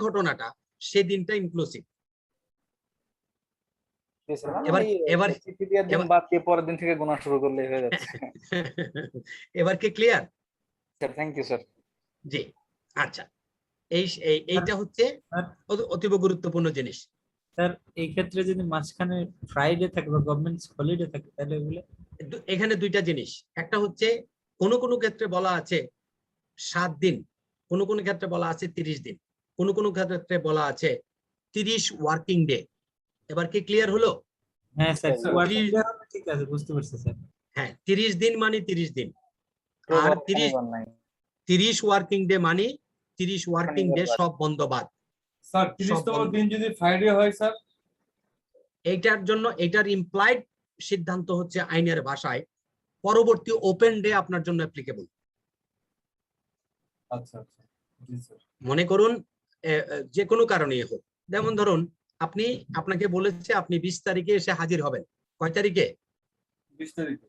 ঘটনাটা সে দিনটা ইনক্লুসিভ। এবার চিঠি দেওয়ার দিন বাদ দিয়ে পরের দিন থেকে গোনা শুরু করলে হয়ে যাচ্ছে। এবার কি clear? Sir thank you sir. জি আচ্ছা, এইটা হচ্ছে অতীব গুরুত্বপূর্ণ জিনিস। স্যার এই ক্ষেত্রে যদি মাঝখানে ফ্রাইডে থাকে বা গভর্নমেন্ট হলিডে থাকে তাহলে এগুলো এখানে দুইটা জিনিস, একটা হচ্ছে কোনো কোনো ক্ষেত্রে বলা আছে 7 দিন, কোনো কোনো ক্ষেত্রে বলা আছে 30 দিন, কোনো কোনো ক্ষেত্রে বলা আছে 30 ওয়ার্কিং ডে। এবার কি ক্লিয়ার হলো? হ্যাঁ স্যার, ঠিক আছে, বুঝতে পারছি স্যার। হ্যাঁ, 30 দিন মানে 30 দিন, আর 30 ওয়ার্কিং ডে মানে 30 ওয়ার্কিং ডে সব বন্ধ বাদ। স্যার 30তম দিন যদি ফ্রাইডে হয় স্যার? এইটার জন্য এটার ইমপ্লাইড সিদ্ধান্ত হচ্ছে আইনের ভাষায় পরবর্তী ওপেন ডে আপনার জন্য অ্যাপ্লিকেবল। আচ্ছা আচ্ছা, জি স্যার। মনে করুন যে কোনো কারণে হোক, যেমন ধরুন আপনাকে বলেছে আপনি 20 তারিখে এসে হাজির হবেন। কয় তারিখে? 20 তারিখে।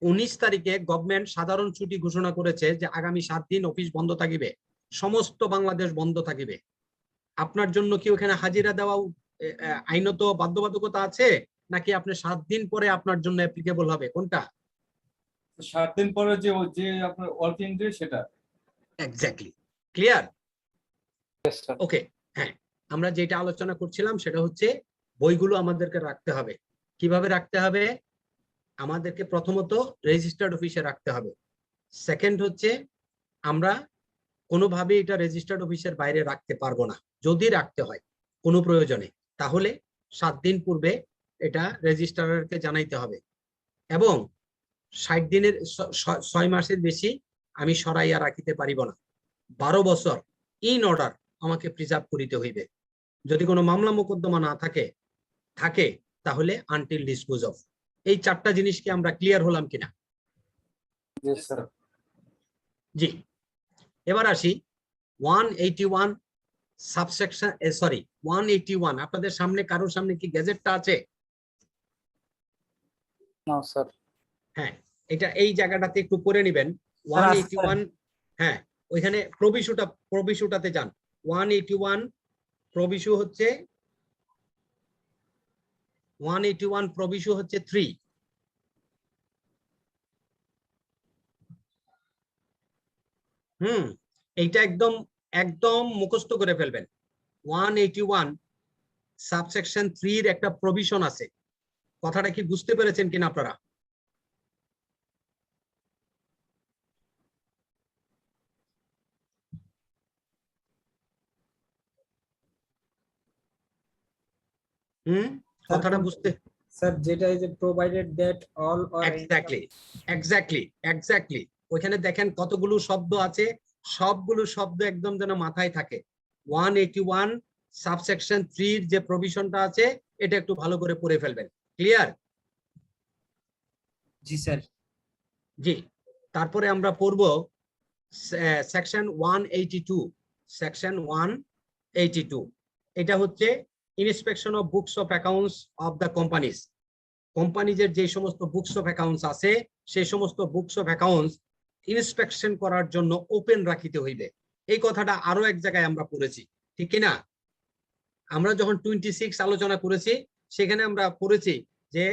19 তারিখে গভর্নমেন্ট সাধারণ ছুটি ঘোষণা করেছে যে আগামী 7 দিন অফিস বন্ধ থাকিবে, সমস্ত বাংলাদেশ বন্ধ থাকিবে। আপনার জন্য কি ওখানে হাজিরা দেওয়া আইনত বাধ্যবাধকতা আছে, নাকি আপনি 7 দিন পরে আপনার জন্য অ্যাপ্লিকেবল হবে? কোনটা? 7 দিন পরে যে আপনার ওয়ার্কিং ডে সেটা। Exactly, clear? ওকে, হ্যাঁ, আমরা যেটা আলোচনা করছিলাম সেটা হচ্ছে বইগুলো আমাদেরকে রাখতে হবে। কিভাবে রাখতে হবে? আমাদেরকে প্রথমত রেজিস্টার্ড অফিসে রাখতে হবে। সেকেন্ড হচ্ছে আমরা কোনোভাবে এটা রেজিস্টার্ড অফিসের বাইরে রাখতে পারবো না। যদি রাখতে হয় কোনো প্রয়োজনে, তাহলে 7 দিন পূর্বে এটা রেজিস্ট্রারকে জানাইতে হবে, এবং 60 দিনের 6 মাসের বেশি আমি সরাইয়া রাখিতে পারিব না। 12 বছর ইন অর্ডার আমাকে প্রিজার্ভ করিতে হইবে। যদি কোনো মামলা মোকদ্দমা না থাকে তাহলে আনটিল ডিসপোজ অফ। এই 4টা জিনিস কি আমরা ক্লিয়ার হলাম কিনা? জি, এবার আসি 181 সাবসেকশন, 181। আপনাদের সামনে কারোর সামনে কি গ্যাজেটটা আছে? না স্যার। হ্যাঁ, এটা এই জায়গাটাতে একটু করে নেবেন। 181, হ্যাঁ ওইখানে প্রবিশুটাতে যান। 181 প্রবিশু হচ্ছে 181 প্রবিশু হচ্ছে 3। এইটা একদম একদম মুখস্থ করে ফেলবেন। 181 সাবসেকশন 3 এর একটা প্রভিশন আছে। কথাটা কি বুঝতে পেরেছেন কিনা আপনারা? কথাটা বুঝতে স্যার যেটা এই যে provided that all or exactly ওইখানে দেখেন কতগুলো শব্দ আছে, সবগুলো শব্দ একদম যেন মাথায় থাকে। 181 সাবসেকশন 3 এর যে প্রভিশনটা আছে এটা একটু ভালো করে পড়ে ফেলবেন। ক্লিয়ার? জি স্যার। জি, তারপরে আমরা পড়ব সেকশন 182। সেকশন 182 এটা হচ্ছে inspection of books of accounts of the companies. কোম্পানিজের যে সমস্ত বুকস অফ অ্যাকাউন্টস আছে সেই সমস্ত বুকস অফ অ্যাকাউন্টস ইন্সপেকশন করার জন্য ওপেন রাখিতে হইবে। এই কথাটা আরো এক জায়গায় আমরা পড়েছি, ঠিক কিনা? আমরা যখন 26 আলোচনা করেছি সেখানে আমরা পড়েছি যে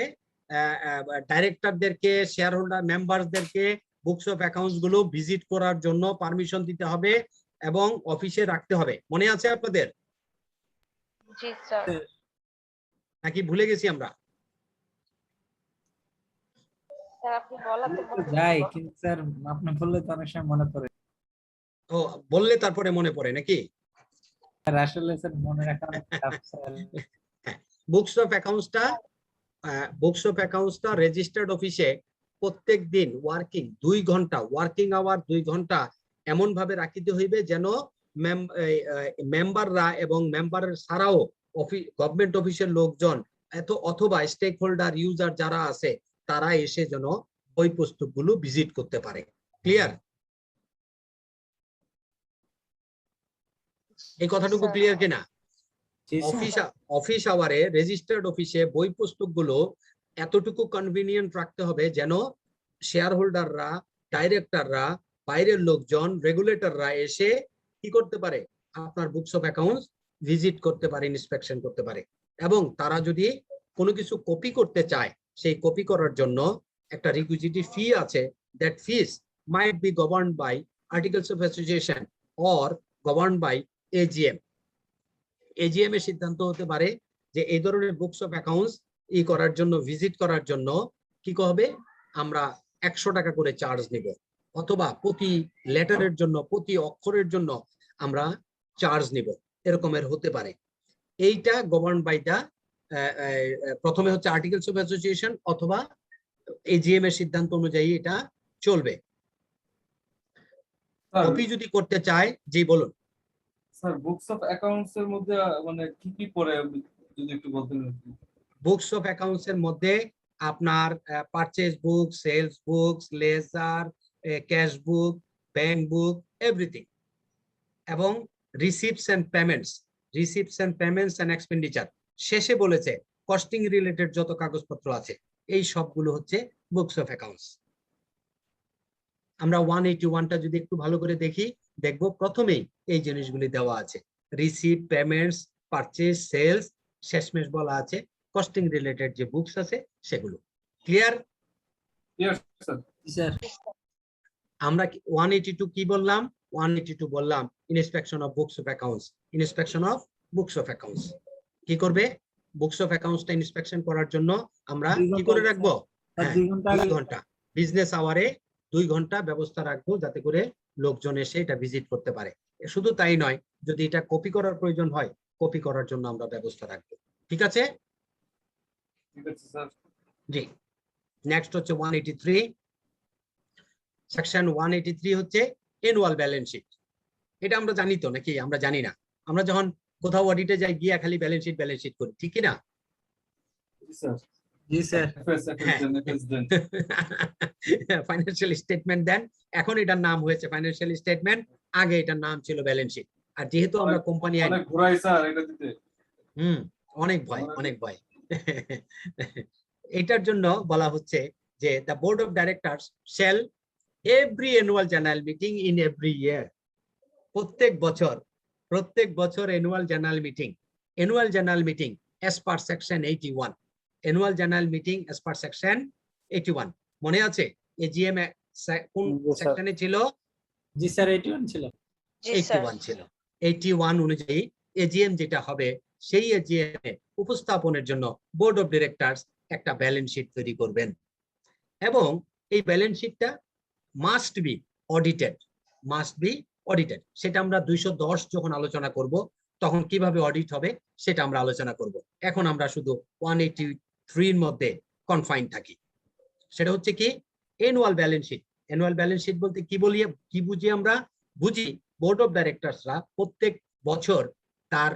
ডাইরেক্টরদেরকে, শেয়ার হোল্ডার মেম্বারদেরকে বুকস অফ অ্যাকাউন্টস গুলো ভিজিট করার জন্য পারমিশন দিতে হবে এবং অফিসে রাখতে হবে। মনে আছে আপনাদের? জি স্যার। নাকি ভুলে গেছি আমরা? স্যার আপনি বলাতে যাই, কিন্তু স্যার আপনি বললে তো অনেক সময় মনে পড়ে। ও, বললে তারপরে মনে পড়ে নাকি? স্যার আসলে স্যার মনে রাখা অনেক টাফ স্যার। বুকস অফ অ্যাকাউন্টসটা রেজিস্টার্ড অফিসে প্রত্যেক দিন ওয়ার্কিং 2 ঘন্টা, ওয়ার্কিং আওয়ার 2 ঘন্টা এমন ভাবে রাখিতে হইবে যেন মেম্বাররা এবং মেম্বারের ছাড়াও গভর্নমেন্ট অফিসের লোকজন অথবা স্টেক হোল্ডার ইউজার যারা আছে তারা এসে যেন ওই পুস্তকগুলো ভিজিট করতে পারে। ক্লিয়ার? এই কথাটুকু ক্লিয়ার কিনা? অফিস আওয়ারে রেজিস্টার্ড অফিসে বই পুস্তকগুলো এতটুকু কনভিনিয়েন্ট রাখতে হবে যেন শেয়ার হোল্ডাররা, ডাইরেক্টররা, বাইরের লোকজন, রেগুলেটররা এসে কি করতে পারে, আপনার বুকস অফ অ্যাকাউন্টস ভিজিট করতে পারে, ইন্সপেকশন করতে পারে। এবং তারা যদি কোনো কিছু কপি করতে চায় সেই কপি করার জন্য একটা রিকুইজিটিভ ফি আছে। That fees might be governed by articles of association or governed by AGM. AGM এর সিদ্ধান্ত হতে পারে যে এই ধরনের বুকস অফ অ্যাকাউন্টস করার জন্য, ভিজিট করার জন্য কি হবে, আমরা 100 টাকা করে চার্জ নিব, অথবা প্রতি লেটারের জন্য, প্রতি অক্ষরের জন্য আমরা চার্জ নিব, এরকমের হতে পারে। এইটা গভর্ন বাই দা প্রথমে হচ্ছে আর্টিকেলস অফ অ্যাসোসিয়েশন অথবা এজিএম এর সিদ্ধান্ত অনুযায়ী এটা চলবে। কপি যদি করতে চায়, জি বলুন স্যার। বুকস অফ অ্যাকাউন্টস এর মধ্যে মানে কি কি পড়ে যদি একটু বলতেন। বুকস অফ অ্যাকাউন্টস এর মধ্যে আপনার purchase book, sales book, ledger, cash book, bank book, everything, এবং receipts and payments and expenditure. শেষে বলেছে কস্টিং রিলেটেড যত কাগজপত্র আছে এই সবগুলো হচ্ছে বুকস অফ অ্যাকাউন্টস। আমরা 181টা যদি একটু ভালো করে দেখি, দেখবো প্রথমেই এই জিনিসগুলি দেওয়া আছে, রিসিপ্ট, পেমেন্টস, পারচেজ, সেলস, শেষমেশ বলা আছে কস্টিং রিলেটেড যে বুকস আছে সেগুলো। ক্লিয়ার? স্যার আমরা 182 কি বললাম? 182 বললাম inspection of books of accounts. Inspection of books of accounts কি করবে? বুকস অফ অ্যাকাউন্টসটা ইন্সপেকশন করার জন্য আমরা কি করে রাখবো? 2 ঘন্টা, বিজনেস আওয়ারে 2 ঘন্টা ব্যবস্থা রাখবো যাতে করে লোকজন এসে এটা ভিজিট করতে পারে। শুধু তাই নয়, যদি এটা কপি করার প্রয়োজন হয়, কপি করার জন্য আমরা ব্যবস্থা রাখবো। ঠিক আছে? ঠিক আছে স্যার। জি, নেক্সট হচ্ছে 183। সেকশন 183 হচ্ছে অ্যানুয়াল ব্যালেন্স শিট। এটা আমরা জানি তো নাকি? আমরা জানি না। আমরা যখন কোথাও অডিটে যাই গিয়া খালি ব্যালেন্স শিট করি, ঠিক কি না? জি স্যার। ফাইন্যান্সিয়াল স্টেটমেন্ট দেন, এখন এটার নাম হয়েছে ফাইন্যান্সিয়াল স্টেটমেন্ট, আগে এটার নাম ছিল ব্যালেন্স শিট। আর যেহেতু আমরা কোম্পানি আইন, অনেক ঘোরাই স্যার এটা দিতে। অনেক ভয়। এটার জন্য বলা হচ্ছে যে the board of directors shall every annual general meeting in every year, প্রত্যেক বছর annual general meeting as per section 81, annual general meeting as per section 81 মনে আছে? এজিএম কোন জি, স্যার। সেকশনে ছিল? জি স্যার 81 ছিল। জি স্যার 81 ছিল। 81 অনুযায়ী এজিএম যেটা হবে সেই এজিএম এ উপস্থাপনের জন্য বোর্ড অফ ডিরেক্টরস একটা ব্যালেন্স শিট তৈরি করবেন এবং এই ব্যালেন্স শিটটা মাস্ট বি অডিটেড। সেটা আমরা 210 যখন আলোচনা করব তখন কিভাবে অডিট হবে সেটা আমরা আলোচনা করব। এখন আমরা শুধু 183 এর মধ্যে কনফাইন থাকি। সেটা হচ্ছে কি অ্যানুয়াল ব্যালেন্স শিট বলতে কি বুঝি আমরা? বুঝি বোর্ড অফ ডাইরেক্টরসরা প্রত্যেক বছর তার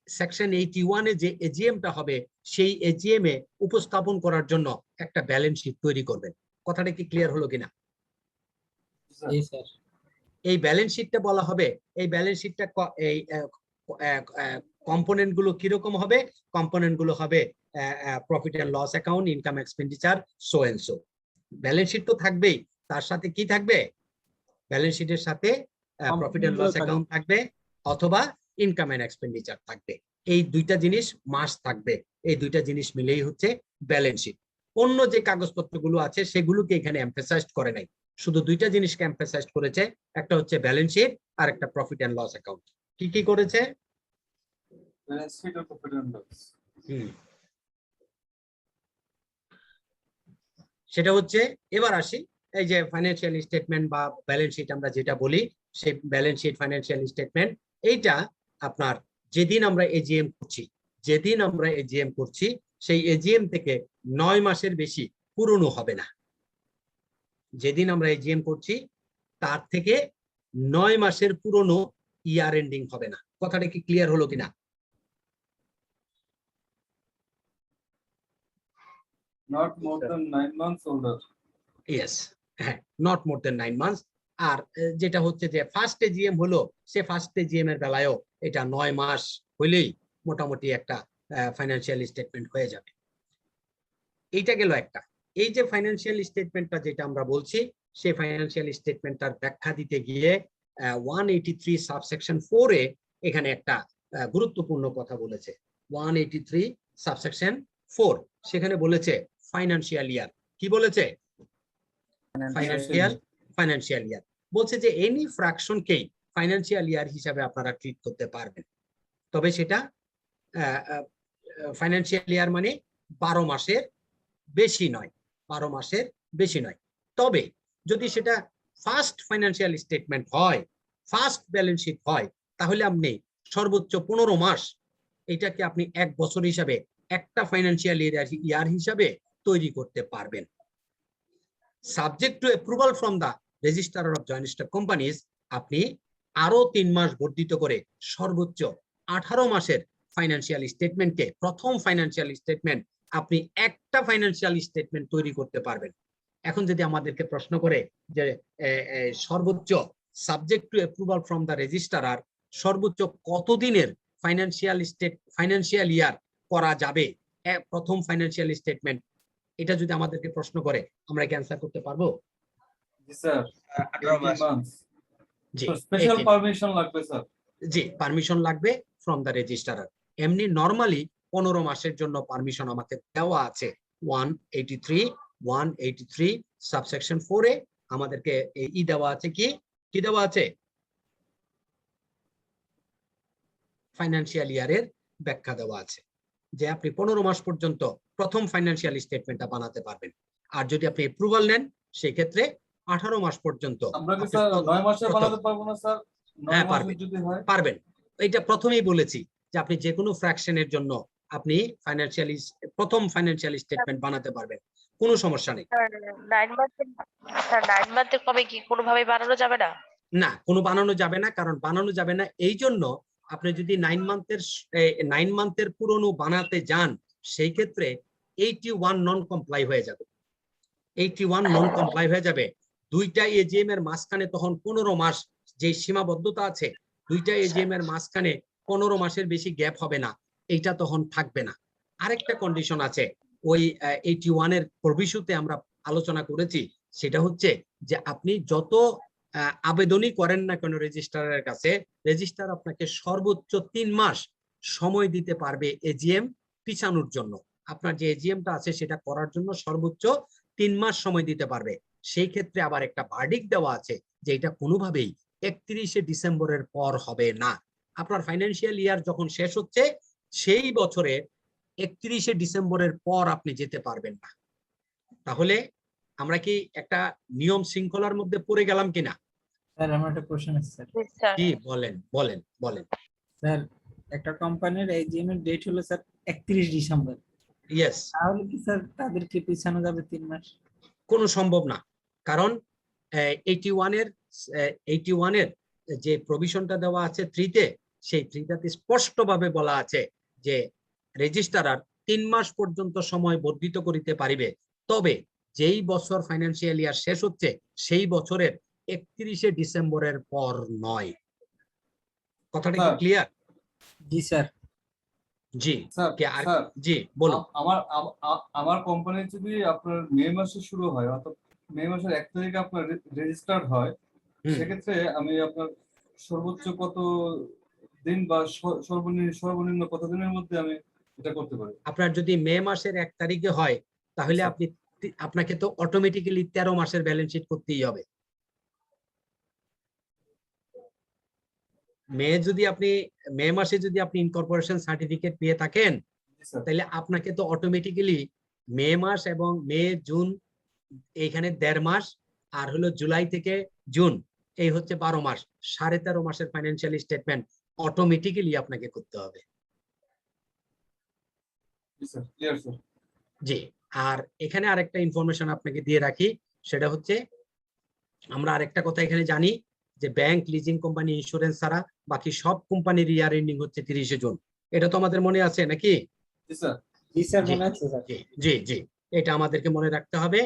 সেকশন 81 এ যে এজিএমটা হবে সেই এজিএম এ উপস্থাপন করার জন্য একটা ব্যালেন্স শিট তৈরি করবেন। কথাটা কি ক্লিয়ার হলো কিনা? জি স্যার। এই ব্যালেন্স শিটটা বলা হবে, এই ব্যালেন্স শিটটা এই কম্পোনেন্ট গুলো কিরকম হবে? কম্পোনেন্ট গুলো হবে profit and loss account, income expenditure, so and so. Balance sheet তো থাকবেই, তার সাথে কি থাকবে? ব্যালেন্স শিটের সাথে প্রফিট এন্ড লস অ্যাকাউন্ট থাকবে অথবা ইনকাম এন্ড এক্সপেন্ডিচার থাকবে। এই দুইটা জিনিস মাস্ট থাকবে। এই দুইটা জিনিস মিলেই হচ্ছে ব্যালেন্স শিট। অন্য যে কাগজপত্রগুলো আছে সেগুলোকে এখানে এমফাসাইজড করে নাই, শুধু দুইটা জিনিসকে এমফাসাইজড করেছে, একটা হচ্ছে ব্যালেন্স শিট আর একটা প্রফিট এন্ড লস অ্যাকাউন্ট। কি করেছে? ব্যালেন্স শিট আর প্রফিট এন্ড লস। সেটা হচ্ছে, এবার আসি এই যে ফাইন্যান্সিয়াল স্টেটমেন্ট বা ব্যালেন্স শিট আমরা যেটা বলি, সেই ব্যালেন্স শিট ফাইন্যান্সিয়াল স্টেটমেন্ট এইটা আপনার যেদিন আমরা এজিএম করছি সেই এজিএম থেকে 9 মাসের বেশি পুরনো হবে না। যেদিন আমরা এজিএম করছি তার থেকে 9 মাসের পুরনো ইয়ার এন্ডিং হবে না। কথাটা কি ক্লিয়ার হলো কিনা? Not more than 9 months older. Yes, হ্যাঁ, নট মোর দেন 9 মান্থস। আর যেটা হচ্ছে যে ফার্স্ট এজিএম হলো, সে ফার্স্ট এজিএম এর বেলায়ও এটা 9 মাস হইলেই মোটামুটি একটা ফাইন্যান্সিয়াল স্টেটমেন্ট হয়ে যাবে। এইটা গেল একটা। এই যে ফাইন্যান্সিয়াল স্টেটমেন্টটা যেটা আমরা বলছি, সেই ফাইন্যান্সিয়াল স্টেটমেন্টটার ব্যাখ্যা দিতে গিয়ে 183 সাবসেকশন 4 এ এখানে একটা গুরুত্বপূর্ণ কথা বলেছে। 183 সাবসেকশন 4 সেখানে বলেছে ফাইন্যান্সিয়াল ইয়ার। কি বলেছে? ফাইন্যান্সিয়াল ইয়ার বলছে যে এনি ফ্র্যাকশনকেই ফাইন্যান্সিয়াল ইয়ার হিসাবে আপনারা ট্রিট করতে পারবেন, তবে সেটা ফাইন্যান্সিয়াল ইয়ার মানে 12 মাসের বেশি নয়, 12 মাসের বেশি নয়। তবে যদি সেটা ফার্স্ট ফাইন্যান্সিয়াল স্টেটমেন্ট হয়, ফার্স্ট ব্যালেন্স শিট হয়, তাহলে আপনি সর্বোচ্চ 15 মাস এটাকে আপনি 1 বছর হিসাবে একটা ফাইন্যান্সিয়াল ইয়ার হিসাবে তৈরি করতে পারবেন। Subject to approval from the registrar of joint stock companies, আপনি আরো 3 মাস বর্ধিত করে সর্বোচ্চ 18 মাসের ফাইন্যান্সিয়াল স্টেটমেন্টকে, প্রথম ফাইন্যান্সিয়াল স্টেটমেন্ট আপনি একটা ফাইন্যান্সিয়াল স্টেটমেন্ট তৈরি করতে পারবেন। এখন যদি আমাদেরকে প্রশ্ন করে যে সর্বোচ্চ subject to approval from the registrar সর্বোচ্চ কতদিনের ফাইন্যান্সিয়াল ইয়ার করা যাবে প্রথম ফাইন্যান্সিয়াল স্টেটমেন্ট, এটা যদি আমাদেরকে প্রশ্ন করে আমরা কি অ্যানসার করতে পারবো? জি স্যার, 18 মাস। জি, স্পেশাল পারমিশন লাগবে স্যার। জি, পারমিশন লাগবে ফ্রম দা রেজিস্ট্রার। এমনি নরমালি 15 মাসের জন্য পারমিশন আমাকে দেওয়া আছে 183 সাবসেকশন 4 এ আমাদেরকে ই দেওয়া আছে। কি দেওয়া আছে? ফাইন্যান্সিয়াল ইয়ারের ব্যাখ্যা দেওয়া আছে যে আপনি 15 মাস পর্যন্ত প্রথম ফাইন্যান্সিয়াল স্টেটমেন্টটা বানাতে পারবেন, আর যদি আপনি অ্যাপ্রুভাল নেন সেই ক্ষেত্রে 18 মাস পর্যন্ত আমরা কি স্যার 9 মাসে বানাতে পারবো না স্যার? 9 হ্যাঁ, মাসে পারবেন। যদি হয় পারবেন। এটা প্রথমেই বলেছি যে আপনি যে কোনো ফ্র্যাকশনের জন্য আপনি প্রথম ফাইন্যান্সিয়াল স্টেটমেন্ট বানাতে পারবেন, কোনো সমস্যা নেই। 9 মান্থে কবে কি কোনোভাবে বানানো যাবে না? না, কোনো বানানো যাবে না। কারণ বানানো যাবে না এই জন্য, আপনি যদি 9 মান্থের পুরনো বানাতে যান সেই ক্ষেত্রে 81 নন কমপ্লাই হয়ে যাবে। 81 নন কমপ্লাই হয়ে যাবে। দুইটা এজিএম এর মাঝখানে তখন 15 মাস যে সীমাবদ্ধতা আছে, দুইটা এজিএম এর মাঝখানে 15 মাসের বেশি গ্যাপ হবে না, এইটা তখন থাকবে না। আরেকটা কন্ডিশন আছে, ওই 81 এর প্রভিশনতে আমরা আলোচনা করেছি সেটা হচ্ছে যে আপনি যত আবেদনই করেন না কেন রেজিস্ট্রারের কাছে, রেজিস্ট্রার আপনাকে সর্বোচ্চ 3 মাস সময় দিতে পারবে এজিএম পিছানোর জন্য। আপনার যে এজিএমটা আছে সেটা করার জন্য সর্বোচ্চ 3 মাস সময় দিতে পারবে। সেই ক্ষেত্রে আবার একটা ভার্ডিক্ট দেওয়া আছে যে এটা কোনোভাবেই 31শে ডিসেম্বরের পর হবে না। আপনার ফাইন্যান্সিয়াল ইয়ার যখন শেষ হচ্ছে সেই বছরে 31শে ডিসেম্বরের পর আপনি যেতে পারবেন না। তাহলে আমরা কি একটা নিয়ম শৃঙ্খলার মধ্যে পড়ে গেলাম কিনা? স্যার আমার একটা কোশ্চেন আছে স্যার। জি স্যার। কি বলেন বলেন বলেন। স্যার একটা কোম্পানির এজিএম এর ডেট হলো স্যার 31 ডিসেম্বর, ইয়েস, তাহলে কি স্যার তাদেরকে পিছানো যাবে 3 মাস? কোনো সম্ভব না, কারণ 81 এর যে প্রভিশনটা দেওয়া আছে 3-তে, সেই 3টাতে স্পষ্টভাবে বলা আছে যে রেজিস্ট্রার 3 মাস পর্যন্ত সময় বর্ধিত করিতে পারিবে, তবে যেই বছর ফাইন্যান্সিয়াল ইয়ার শেষ হচ্ছে সেই বছরের 31শে ডিসেম্বরের পর নয়। কথাটা কি স্যার। ক্লিয়ার? জি স্যার। জি স্যার, কে আর স্যার, জি বলুন। আমার কোম্পানি যদি আপনার মে মাসে শুরু হয়, অর্থাৎ মে মাসের 1 তারিখে আপনার রেজিস্টার্ড হয়, হুম। সেক্ষেত্রে আমি আপনার সর্বোচ্চ কত দিন বা সর্বনিম্ন কত দিনের মধ্যে আমি এটা করতে পারি? আপনার যদি মে মাসের 1 তারিখে হয় তাহলে আচ্ছা। আপনাকে তো অটোমেটিক্যালি 13 মাসের ব্যালেন্স শিট করতেই হবে। মে মাসে যদি আপনি ইনকর্পোরেশন সার্টিফিকেট পেয়ে থাকেন জি স্যার। তাহলে আপনাকে তো অটোমেটিক্যালি মে মাস এবং মে জুন এইখানে 1.5 মাস, আর হলো জুলাই থেকে জুন এই হচ্ছে 12 মাস, 13.5 মাসের ফাইন্যান্সিয়াল স্টেটমেন্ট অটোমেটিক্যালি আপনাকে করতে হবে। জি স্যার, ক্লিয়ার স্যার। জি, আর এখানে আরেকটা ইনফরমেশন আপনাকে দিয়ে রাখি, সেটা হচ্ছে আমরা আরেকটা কথা এখানে জানি যে ব্যাংক, লিজিং কোম্পানি, ইন্স্যুরেন্স ছাড়া বাকি সব কোম্পানির ইয়ার এন্ডিং হচ্ছে 30শে জুন। এটা তো আমাদের মনে আছে নাকি? জি স্যার। জি স্যার জি। মনে আছে স্যার। জি জি জি, এটা আমাদেরকে মনে রাখতে হবে।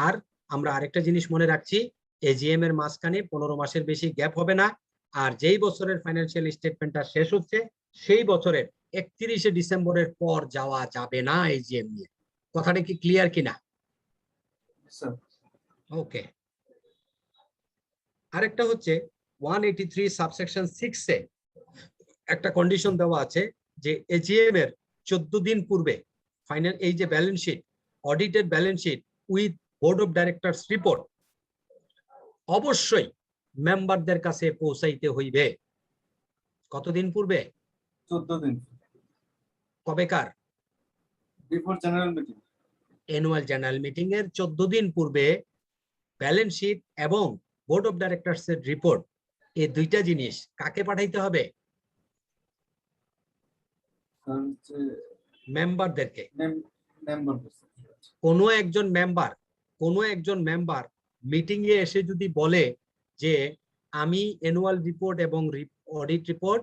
আর আমরা আরেকটা জিনিস মনে রাখছি, এজিএম এর মাঝখানে 15 মাসের বেশি গ্যাপ হবে না, আর যেই বছরের ফাইন্যান্সিয়াল স্টেটমেন্টটা শেষ হচ্ছে সেই বছরের 31শে ডিসেম্বরের পর যাওয়া যাবে না এজিএম নিয়ে। কথাটা কি ক্লিয়ার কিনা? জি স্যার। ওকে। আরেকটা হচ্ছে 183 সাবসেকশন 6 এ একটা কন্ডিশন দেওয়া আছে যে এজিএম এর 14 দিন পূর্বে ফাইনাল এই যে balance sheet, audited balance sheet with board of directors report অবশ্যই মেম্বারদের কাছে পৌঁছাইতে হইবে। কতদিন পূর্বে? 14 দিন কবেকার? Before general meeting. Annual general meeting এর 14 দিন পূর্বে ব্যালেন্স শিট এবং বোর্ড অফ ডাইরেক্টরস এর রিপোর্ট, এই দুইটা জিনিস কাকে পাঠাইতে হবে? স্যার হচ্ছে মেম্বারদেরকে। মেম্বার। কোনো একজন মেম্বার মিটিং এ এসে যদি বলে যে আমি অ্যানুয়াল রিপোর্ট এবং অডিট রিপোর্ট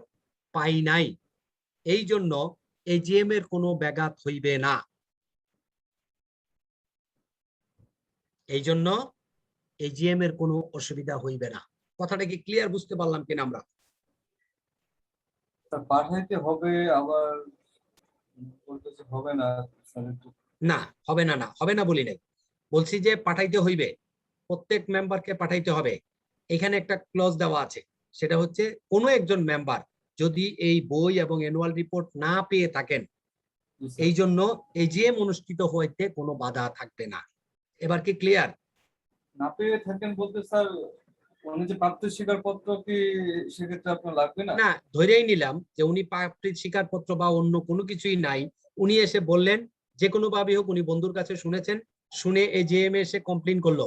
পাই নাই, এই জন্য এজিএম এর কোনো ব্যাঘাত হইবে না। এই জন্য এজিএম এর কোনো অসুবিধা হইবে না। কথাটা কি ক্লিয়ার বুঝতে পারলাম কিনা আমরা? পাঠাইতে হবে, আবার বলতেছে হবে না স্যার। না হবে না, হবে না বলি নাই, বলছি যে পাঠাইতে হইবে, প্রত্যেক মেম্বারকে পাঠাইতে হবে। এখানে একটা ক্লজ দেওয়া আছে, সেটা হচ্ছে কোনো একজন মেম্বার যদি এই বই এবং অ্যানুয়াল রিপোর্ট না পেয়ে থাকেন, এই জন্য এজিএম অনুষ্ঠিত হইতে কোনো বাধা থাকবে না। এবার কি ক্লিয়ার? না পেয়ে থাকেন বলতে স্যার উনি যে প্রাপ্তির স্বীকারপত্র কি সেক্ষেত্রে আপনার লাগবে না? না, ধরেই নিলাম যে উনি প্রাপ্তির স্বীকারপত্র বা অন্য কোনো কিছুই নাই, উনি এসে বললেন যে কোনো ভাবে হোক, উনি বন্ধুর কাছে শুনেছেন, শুনে এজিএম এসে কমপ্লেইন করলো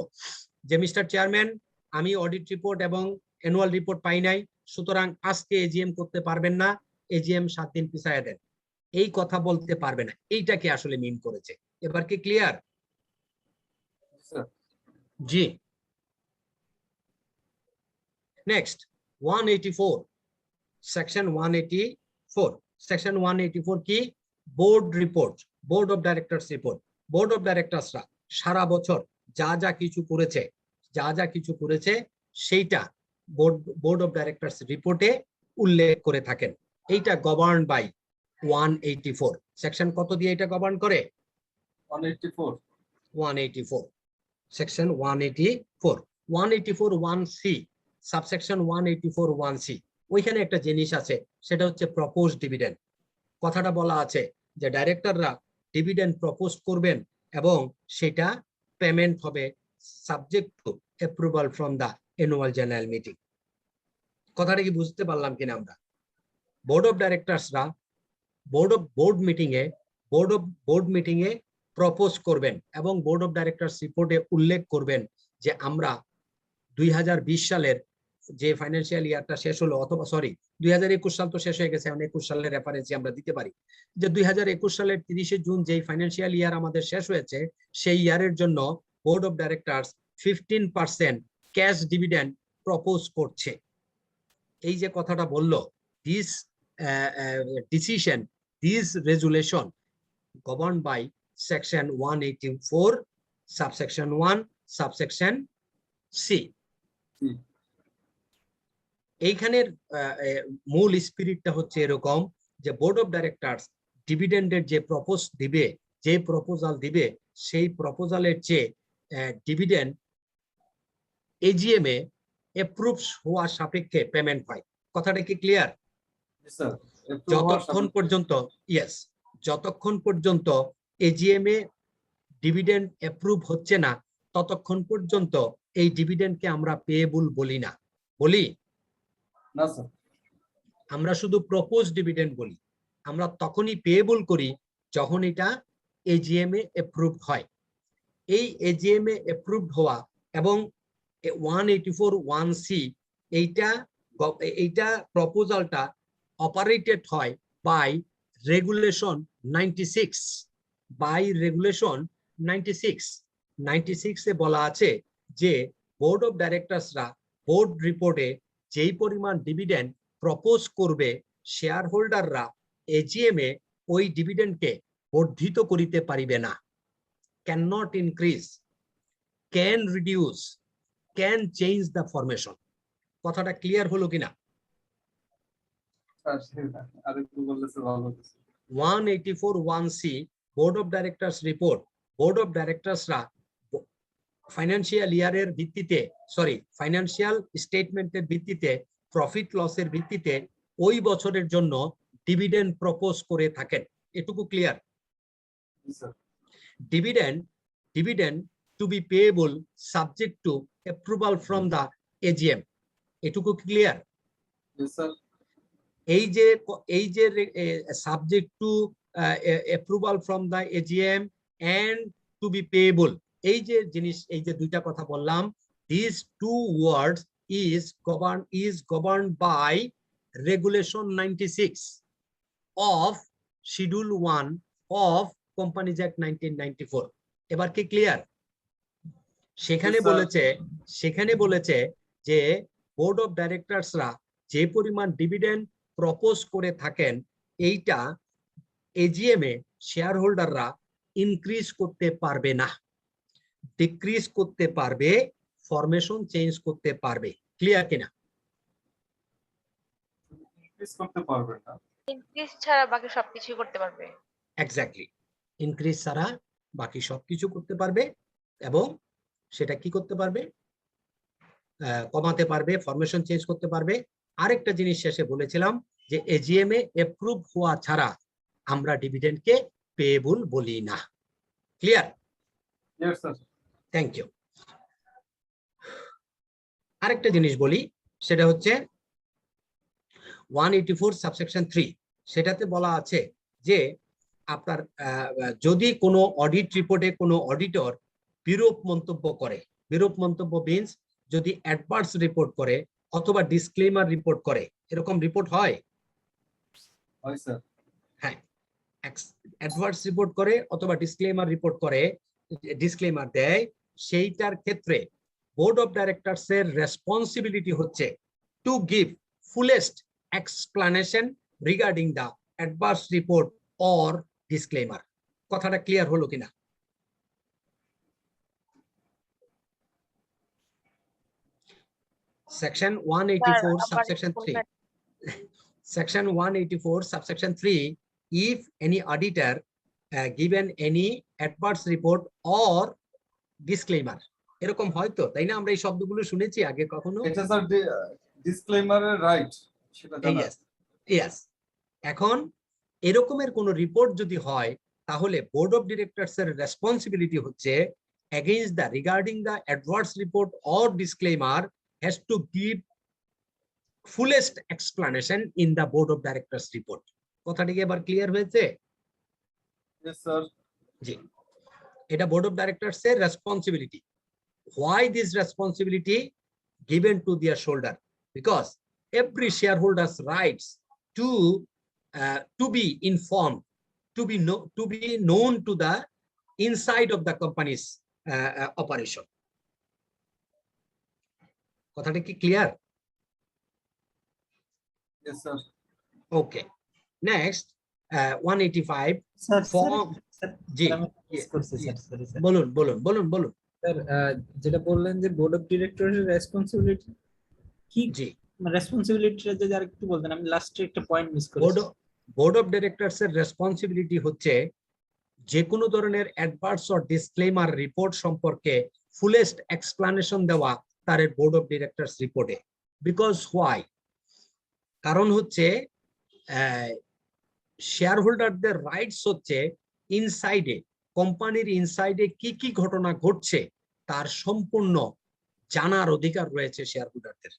যে মিস্টার চেয়ারম্যান আমি অডিট রিপোর্ট এবং অ্যানুয়াল রিপোর্ট পাই নাই, সুতরাং আজকে এজিএম করতে পারবেন না, এজিএম 7 দিন পিছায়া দেন। এই কথা বলতে পারবে না, এইটাকে আসলে মিন করেছে। এবার কি ক্লিয়ার? জি। Next 184 section 184। সেকশন 184 কি? Board report, board of directors report. Board of ডাইরেক্টরসরা সারা বছর যা যা কিছু করেছে সেইটা বোর্ড অফ ডাইরেক্টরস রিপোর্টে উল্লেখ করে থাকেন। এইটা গভর্ন বাই 184 সেকশন কত দিয়ে এটা গভর্ন করে? 184। 184, section 184, 184(1)(c), subsection 184(1)(c, ওইখানে একটা জিনিস আছে, সেটা হচ্ছে প্রপোজ ডিভিডেন্ড। কথাটা বলা আছে যে ডাইরেক্টররা ডিভিডেন্ড প্রপোজ করবেন এবং সেটা পেমেন্ট হবে subject to approval from the annual general meeting. কথাটা কি বুঝতে পারলাম কিনা আমরা? বোর্ড অফ ডাইরেক্টরসরা বোর্ড মিটিং এ প্রপোজ করবেন এবং বোর্ড অফ ডাইরেক্টরস রিপোর্টে উল্লেখ করবেন যে আমরা 2020 সালের যে ফাইন্যান্সিয়াল ইয়ারটা শেষ হলো, অথবা সরি 2021 সাল তো শেষ হয়ে গেছে, এখন 21 সালের রেফারেন্স আমরা দিতে পারি, যে 2021 সালের 30শে জুন যেই ফাইন্যান্সিয়াল ইয়ার আমাদের শেষ হয়েছে, সেই ইয়ারের জন্য board of directors 15% cash dividend propose করছে। এই যে কথাটা বললো, this decision, this resolution governed by section 184 subsection 1 subsection c। এইখানের মূল স্পিরিটটা হচ্ছে এরকম যে বোর্ড অফ ডাইরেক্টরস ডিভিডেন্ডের যে প্রপোজাল দিবে, সেই প্রপোজালের চেয়ে ডিভিডেন্ড এজিএম এ অ্যাপ্রুভ হওয়া সাপেক্ষে পেমেন্ট হয়। কথাটা কি ক্লিয়ার? যতক্ষণ পর্যন্ত এজিএম এ ডিভিডেন্ড অ্যাপ্রুভ হচ্ছে না, ততক্ষণ পর্যন্ত এই ডিভিডেন্ডকে আমরা পেয়েবল বলি না। বলি না স্যার, আমরা শুধু প্রপোজ ডিভিডেন্ড বলি। আমরা তখনই পেয়েবল করি যখন এটা এজিএম এ অ্যাপ্রুভ হয়। এই এজিএম এ অ্যাপ্রুভ হওয়া এবং 184(1)(c) এইটা প্রপোজালটা অপারেটেড হয় বাই রেগুলেশন 96। বাই রেগুলেশন 96 এ বলা আছে যে বোর্ড অফ ডাইরেক্টরসরা বোর্ড রিপোর্টে যেই পরিমাণ ডিভিডেন্ড প্রপোজ করবে, শেয়ার হোল্ডাররা এজিএম এ ওই ডিভিডেন্ডকে বর্ধিত করিতে পারিবে না। Can not increase, can reduce, can change the formation. কথাটা ক্লিয়ার হলো কিনা? 184(1)(c) board of directors report, board of ডাইরেক্টরসরা ফাইন্যান্সিয়াল ইয়ারের ভিত্তিতে, ফাইন্যান্সিয়াল স্টেটমেন্টের ভিত্তিতে, প্রফিট লসের ভিত্তিতে ওই বছরের জন্য ডিভিডেন্ড প্রপোজ করে থাকেন। এটুকু clear? Dividend to be payable subject to approval from the AGM. এটুকু ক্লিয়ার? এই যে subject to approval from the AGM and to be payable, এই যে জিনিস, এই যে দুইটা কথা বললাম, this two words is governed by regulation 96 of schedule 1 of Companies Act 1994। এবার কি ক্লিয়ার? সেখানে বলেছে যে বোর্ড অফ ডাইরেক্টরসরা যে পরিমাণ ডিভিডেন্ড প্রপোজ করে থাকেন, এইটা এজিএম এ শেয়ার হোল্ডাররা ইনক্রিজ করতে পারবে না, ডিক্রিজ করতে পারবে, ফরমেশন চেঞ্জ করতে পারবে। ক্লিয়ার কিনা? ইনক্রিজ করতে পারবে না, ইনক্রিজ ছাড়া বাকি সবকিছু করতে পারবে। এক্স্যাক্টলি, ইনক্রিজ ছাড়া বাকি সবকিছু করতে পারবে এবং সেটা কি করতে পারবে? কমাতে পারবে, ফরমেশন চেঞ্জ করতে পারবে। আরেকটা জিনিস শেষে বলেছিলাম যে এজিএম এ অ্যাপ্রুভ হওয়া ছাড়া আমরা ডিভিডেন্ডকে পেয়েবল বলি না। Clear? Yes sir. Thank you. আরেকটা জিনিস বলি, সেটা হচ্ছে 184 সাবসেকশন 3। সেটাতে বলা আছে যে আপনার যদি কোনো অডিট রিপোর্টে কোনো অডিটর বিরূপ মন্তব্য করে, বিরূপ মন্তব্য মিন্স যদি অ্যাডভার্স রিপোর্ট করে অথবা ডিসক্লেমার রিপোর্ট করে, এরকম রিপোর্ট হয়? হয় স্যার। হ্যাঁ, অ্যাডভার্স রিপোর্ট করে অথবা ডিসক্লেমার রিপোর্ট করে, ডিসক্লেমার দেয়, সেইটার ক্ষেত্রে বোর্ড অফ ডাইরেক্টরস এর রেসপন্সিবিলিটি হচ্ছে to give fullest explanation regarding the adverse report or disclaimer. কথাটা ক্লিয়ার হলো কিনা? Section 184 subsection 3. Section 184 subsection 3, if any auditor given any adverse report or disclaimer, এরকম হয়তো, তাই না? আমরা এই শব্দগুলো শুনেছি আগে কখনো? এটা স্যার ডিসক্লেইমারের রাইট সেটা জানা। Yes, yes. এখন এরকমের কোন রিপোর্ট যদি হয় তাহলে বোর্ড অফ ডিরেক্টরস এর রেসপন্সিবিলিটি হচ্ছে against the regarding the adverse report or disclaimer has to give fullest explanation in the board of directors report. কথাটা কি এবার ক্লিয়ার হয়েছে? Yes sir. জি, এটা বোর্ড অফ ডাইরেক্টরস এর responsibility. Why this responsibility given to their shoulder? Because every shareholder's rights to be informed, to be known to the inside of the company's operation. কথাটা কি clear? Yes sir. Okay. Next, 185 sir form. জি, বলুন বলুন বলুন বলুন। Sir যেটা বললেন যে board of ডিরেক্টরের রেসপন্সিবিলিটি কি, জি, রেসপন্সিবিলিটিটা যদি আরেকটু বলতেন, আমি লাস্টে একটা পয়েন্ট মিস করেছি। বোর্ড অফ ডিরেক্টরস এর রেসপন্সিবিলিটি হচ্ছে যে কোনো ধরনের অ্যাডভার্স অর ডিসক্লেমার রিপোর্ট সম্পর্কে ফুলেস্ট এক্সপ্লানেশন দেওয়া তার বোর্ড অফ ডিরেক্টরস রিপোর্টে। Because why? কারণ হচ্ছে শেয়ার হোল্ডারদের রাইটস হচ্ছে ইনসাইডে, কোম্পানির ইনসাইডে কি কি ঘটনা ঘটছে তার সম্পূর্ণ জানার অধিকার রয়েছে শেয়ার হোল্ডারদের,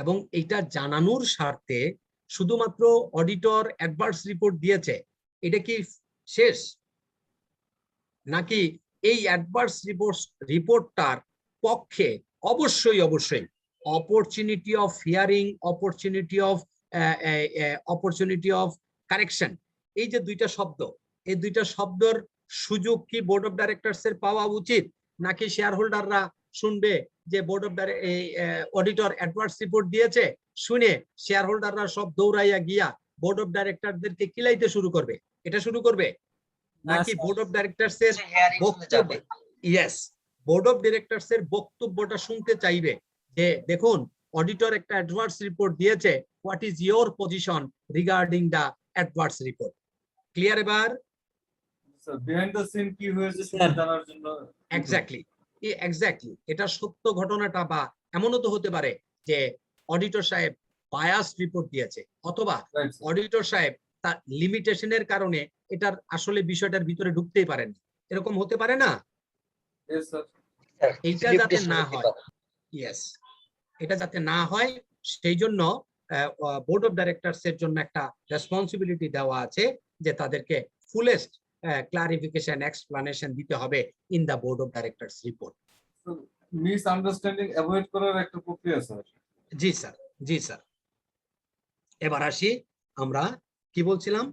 এবং এটা জানানোর স্বার্থে শুধুমাত্র অডিটর অ্যাডভার্স রিপোর্ট দিয়েছে, এটা কি শেষ? নাকি এই অ্যাডভার্স রিপোর্টটার পক্ষে অবশ্যই অবশ্যই opportunity of hearing, opportunity of correction, এই যে দুইটা শব্দ, এই দুইটা শব্দর সুযোগ কি বোর্ড অফ ডাইরেক্টরস এর পাওয়া উচিত, নাকি শেয়ার হোল্ডাররা শুনবে যে board of auditor adverse report দিয়েছে, শুনে শেয়ার হোল্ডাররা সব দৌড়াইয়া গিয়া বোর্ড অফ ডাইরেক্টরদেরকে কিলাইতে শুরু করবে? এটা শুরু করবে? নাকি বোর্ড অফ ডাইরেক্টরস এর বক্তব্য, ইয়েস, বোর্ড অফ ডিরেক্টরস এর বক্তব্যটা শুনতে চাইবে যে দেখুন অডিটর একটা অ্যাডভার্স রিপোর্ট দিয়েছে, what is your position regarding the adverse report? Clear এবার? স্যার বিহাইন্ড দ্য সিন কি হয়েছে সেটা জানার জন্য। এক্স্যাক্টলি, এটা সত্য ঘটনাটা, বা এমনও তো হতে পারে যে অডিটর সাহেব বায়াস রিপোর্ট দিয়েছে, অথবা অডিটর সাহেব তার লিমিটেশনের কারণে এটার আসলে বিষয়টার ভিতরে ঢুকতেই পারেন, এরকম হতে পারে না? এইটা যাতে না হয়, ইয়েস, এটা যাতে না হয় সেই জন্য বোর্ড অফ ডাইরেক্টরস এর জন্য একটা রেসপন্সিবিলিটি দেওয়া আছে যে তাদেরকে ফুলেস্ট ক্লারিফিকেশন এক্সপ্লানেশন দিতে হবে in the board of directors report. Misunderstanding avoid করার একটা প্রক্রিয়া স্যার। জি স্যার, জি স্যার। এবার আসি আমরা কি বলছিলাম,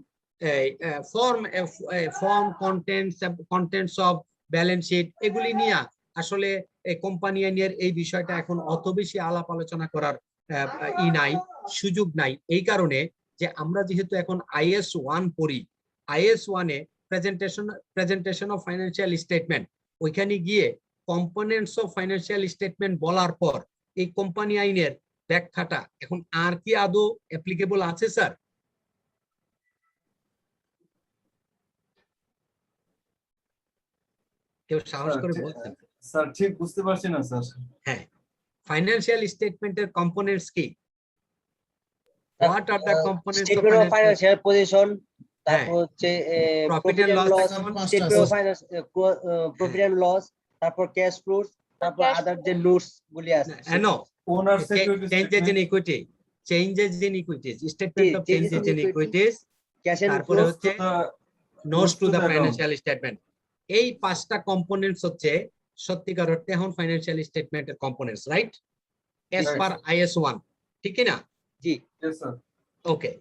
form contents of balance sheet, এগুলি নিয়ে আসলে কোম্পানি আইনের এই বিষয়টা এখন অত বেশি আলাপ আলোচনা করার নাই, সুযোগ নাই। এই কারণে যে আমরা যেহেতু এখন IAS 1 পড়ি, IAS 1 A presentation of financial statement, ওইখানে গিয়ে কম্পোনেন্টস অফ ফাইন্যান্সিয়াল স্টেটমেন্ট বলার পর এই কোম্পানি আইনের ব্যাখ্যাটা এখন আর কি আদৌ অ্যাপ্লিকেবল আছে স্যার? কেউ সাহস করে বলছেন? স্যার ঠিক বুঝতে পারছি না স্যার। হ্যাঁ, ফাইন্যান্সিয়াল স্টেটমেন্টের কম্পোনেন্টস কি? What are the components of statement of financial position, তারপর হচ্ছে profit and loss, statement of finance, profit and loss, তারপর ক্যাশ ফ্লোস, তারপর আদার যে নোটস গুলি আছে, no, owner security changes in equity, statement of changes in equities, cash and তারপরে হচ্ছে notes to the financial statement. এই পাঁচটা components হচ্ছে সত্যিকার অর্থে এখন ফাইন্যান্সিয়াল স্টেটমেন্টের components, right? As per IAS 1, ঠিক কি না? জি স্যার। ওকে,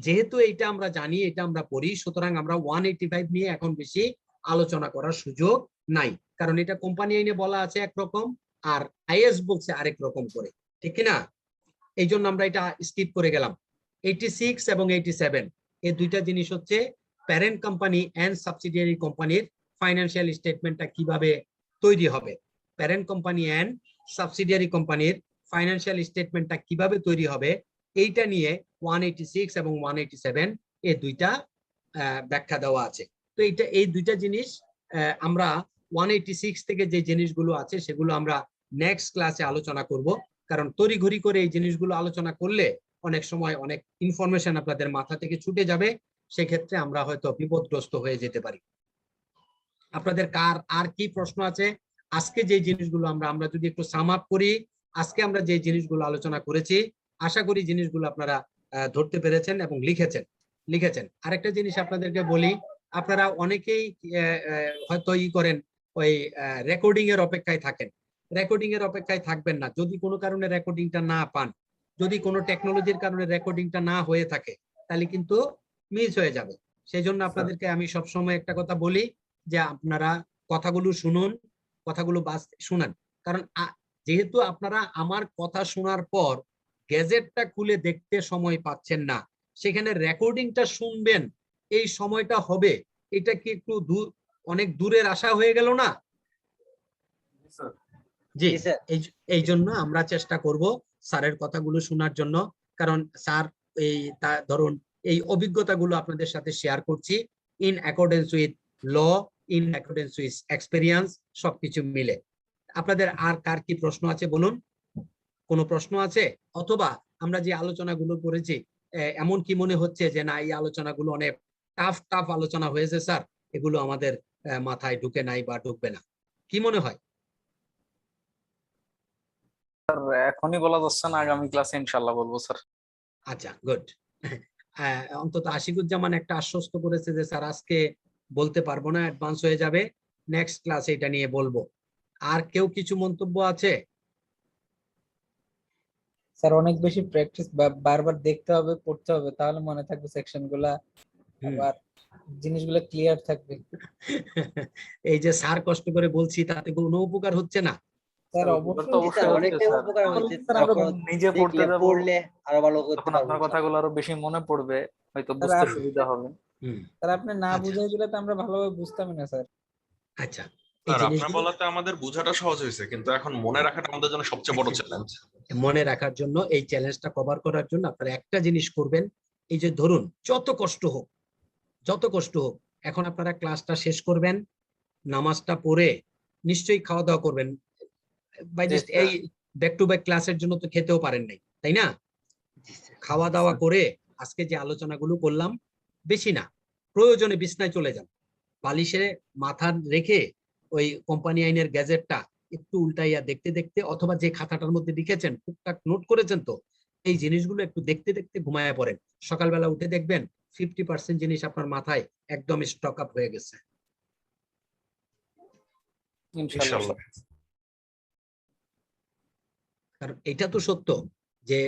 যেহেতু এইটা আমরা জানি, এটা আমরা পড়ি, সুতরাং আমরা 185 নিয়ে এখন বেশি আলোচনা করার সুযোগ নাই, কারণ এটা কোম্পানি আইনে বলা আছে একরকম আর IAS বলছে আরেক রকম করে, ঠিক কি না? এই জন্য আমরা এটা স্কিপ করে গেলাম। 86 এবং 87 এই দুইটা জিনিস হচ্ছে প্যারেন্ট কোম্পানি এন্ড সাবসিডিয়ারি কোম্পানির ফাইন্যান্সিয়াল স্টেটমেন্টটা কিভাবে তৈরি হবে, প্যারেন্ট কোম্পানি এন্ড সাবসিডিয়ারি কোম্পানির ফাইন্যান্সিয়াল স্টেটমেন্টটা কিভাবে তৈরি হবে, এইটা নিয়ে 186 এবং 187 এই দুইটা ব্যাখ্যা দেওয়া আছে। তো এই দুইটা জিনিস আমরা 186 থেকে যে জিনিসগুলো আছে সেগুলো আমরা নেক্সট ক্লাসে আলোচনা করব, কারণ তড়িঘড়ি করে এই জিনিসগুলো আলোচনা করলে অনেক সময় অনেক ইনফরমেশন আপনাদের মাথা থেকে ছুটে যাবে, সেক্ষেত্রে আমরা হয়তো বিপদগ্রস্ত হয়ে যেতে পারি। আপনাদের কার আর কি প্রশ্ন আছে? আজকে যে জিনিসগুলো আমরা যদি একটু সাম আপ করি, আজকে আমরা যে জিনিসগুলো আলোচনা করেছি, আশা করি জিনিসগুলো আপনারা ধরতে পেরেছেন এবং লিখেছেন। আরেকটা জিনিস আপনাদেরকে বলি, আপনারা অনেকেই হয়তো করেন, ওই রেকর্ডিং এর অপেক্ষায় থাকেন। রেকর্ডিং এর অপেক্ষায় থাকবেন না। যদি কোনো কারণে রেকর্ডিংটা না পান, যদি কোনো টেকনোলজির কারণে রেকর্ডিংটা না হয়ে থাকে, তাহলে কিন্তু মিস হয়ে যাবে। সেই জন্য আপনাদেরকে আমি সবসময় একটা কথা বলি যে আপনারা কথাগুলো শুনুন, কথাগুলো শুনান। কারণ যেহেতু আপনারা আমার কথা শোনার পর গ্যাজেটটা খুলে দেখতে সময় পাচ্ছেন না, সেখানে রেকর্ডিংটা শুনবেন, এই সময়টা হবে, এটা কি একটু অনেক দূরের আশা হয়ে গেল না? জি, এই জন্য আমরা চেষ্টা করব স্যারের কথাগুলো শোনার জন্য, কারণ স্যার ধরুন এই অভিজ্ঞতাগুলো আপনাদের সাথে শেয়ার করছি in accordance with law, in accordance with experience, সবকিছু মিলে। আপনাদের আর কার কি প্রশ্ন আছে বলুন? কোনো প্রশ্ন আছে? অথবা আমরা যে আলোচনাগুলো করেছি, এমন কি মনে হচ্ছে যে না, এই আলোচনাগুলো অনেক টাফ আলোচনা হয়েছে স্যার, এগুলো আমাদের মাথায় ঢুকে নাই বা ঢুকবে না, কি মনে হয়? এখনই বলা যাচ্ছে না, আগামী ক্লাসে ইনশাআল্লাহ বলবো স্যার। আচ্ছা, গুড। অন্তত আশিকুজ্জামান একটা আশ্বস্ত করেছে যে স্যার আজকে বলতে পারবো না, অ্যাডভান্স হয়ে যাবে, নেক্সট ক্লাসে এটা নিয়ে বলবো। আর কেউ কিছু মন্তব্য আছে? স্যার অনেক বেশি প্র্যাকটিস, বারবার দেখতে হবে, পড়তে হবে, তাহলে মনে থাকবে সেকশন গুলা, আবার জিনিসগুলো ক্লিয়ার থাকবে। এই যে স্যার কষ্ট করে বলছি, তাতে কোনো উপকার হচ্ছে না? স্যার অবশ্যই অনেকটাই উপকার হচ্ছে, নিজে পড়তে যাবো, পড়লে আরো ভালো করতে তখন পারবো। আপনার কথাগুলো আরো বেশি মনে পড়বে, হয়তো বুঝতে সুবিধা হবে। স্যার আপনি না বুঝাই দিলে তো আমরা ভালোভাবে বুঝতামই না স্যার। আচ্ছা, স্যার আপনার বলাতে আমাদের বোঝাটা সহজ হয়েছে, কিন্তু এখন মনে রাখাটা আমাদের জন্য সবচেয়ে বড় চ্যালেঞ্জ। মনে রাখার জন্য, এই চ্যালেঞ্জটা কভার করার জন্য আপনারা একটা জিনিস করবেন, এই যে ধরুন যত কষ্ট হোক, এখন আপনারা ক্লাসটা শেষ করবেন, নামাজটা পড়ে নিশ্চয়ই খাওয়া দাওয়া করবেন। বাই জাস্ট এই ব্যাক টু ব্যাক ক্লাসের জন্য তো খেতেও পারেন নাই, তাই না? খাওয়া দাওয়া করে আজকে যে আলোচনাগুলো করলাম, বেশি না, প্রয়োজনে বিছনায় চলে যান, বালিশে মাথা রেখে ওই কোম্পানি আইনের গ্যাজেটটা একটু উল্টাইয়া দেখতে দেখতে, অথবা যে খাতাটার মধ্যে লিখেছেন টুকটাক নোট করেছেন, তো এই জিনিসগুলো একটু দেখতে দেখতে ঘুমায়া পড়েন। সকালবেলা উঠে দেখবেন 50% জিনিস আপনার মাথায় একদম স্টক আপ হয়ে গেছে। ইনশাআল্লাহ। কারণ এটা তো সত্য যে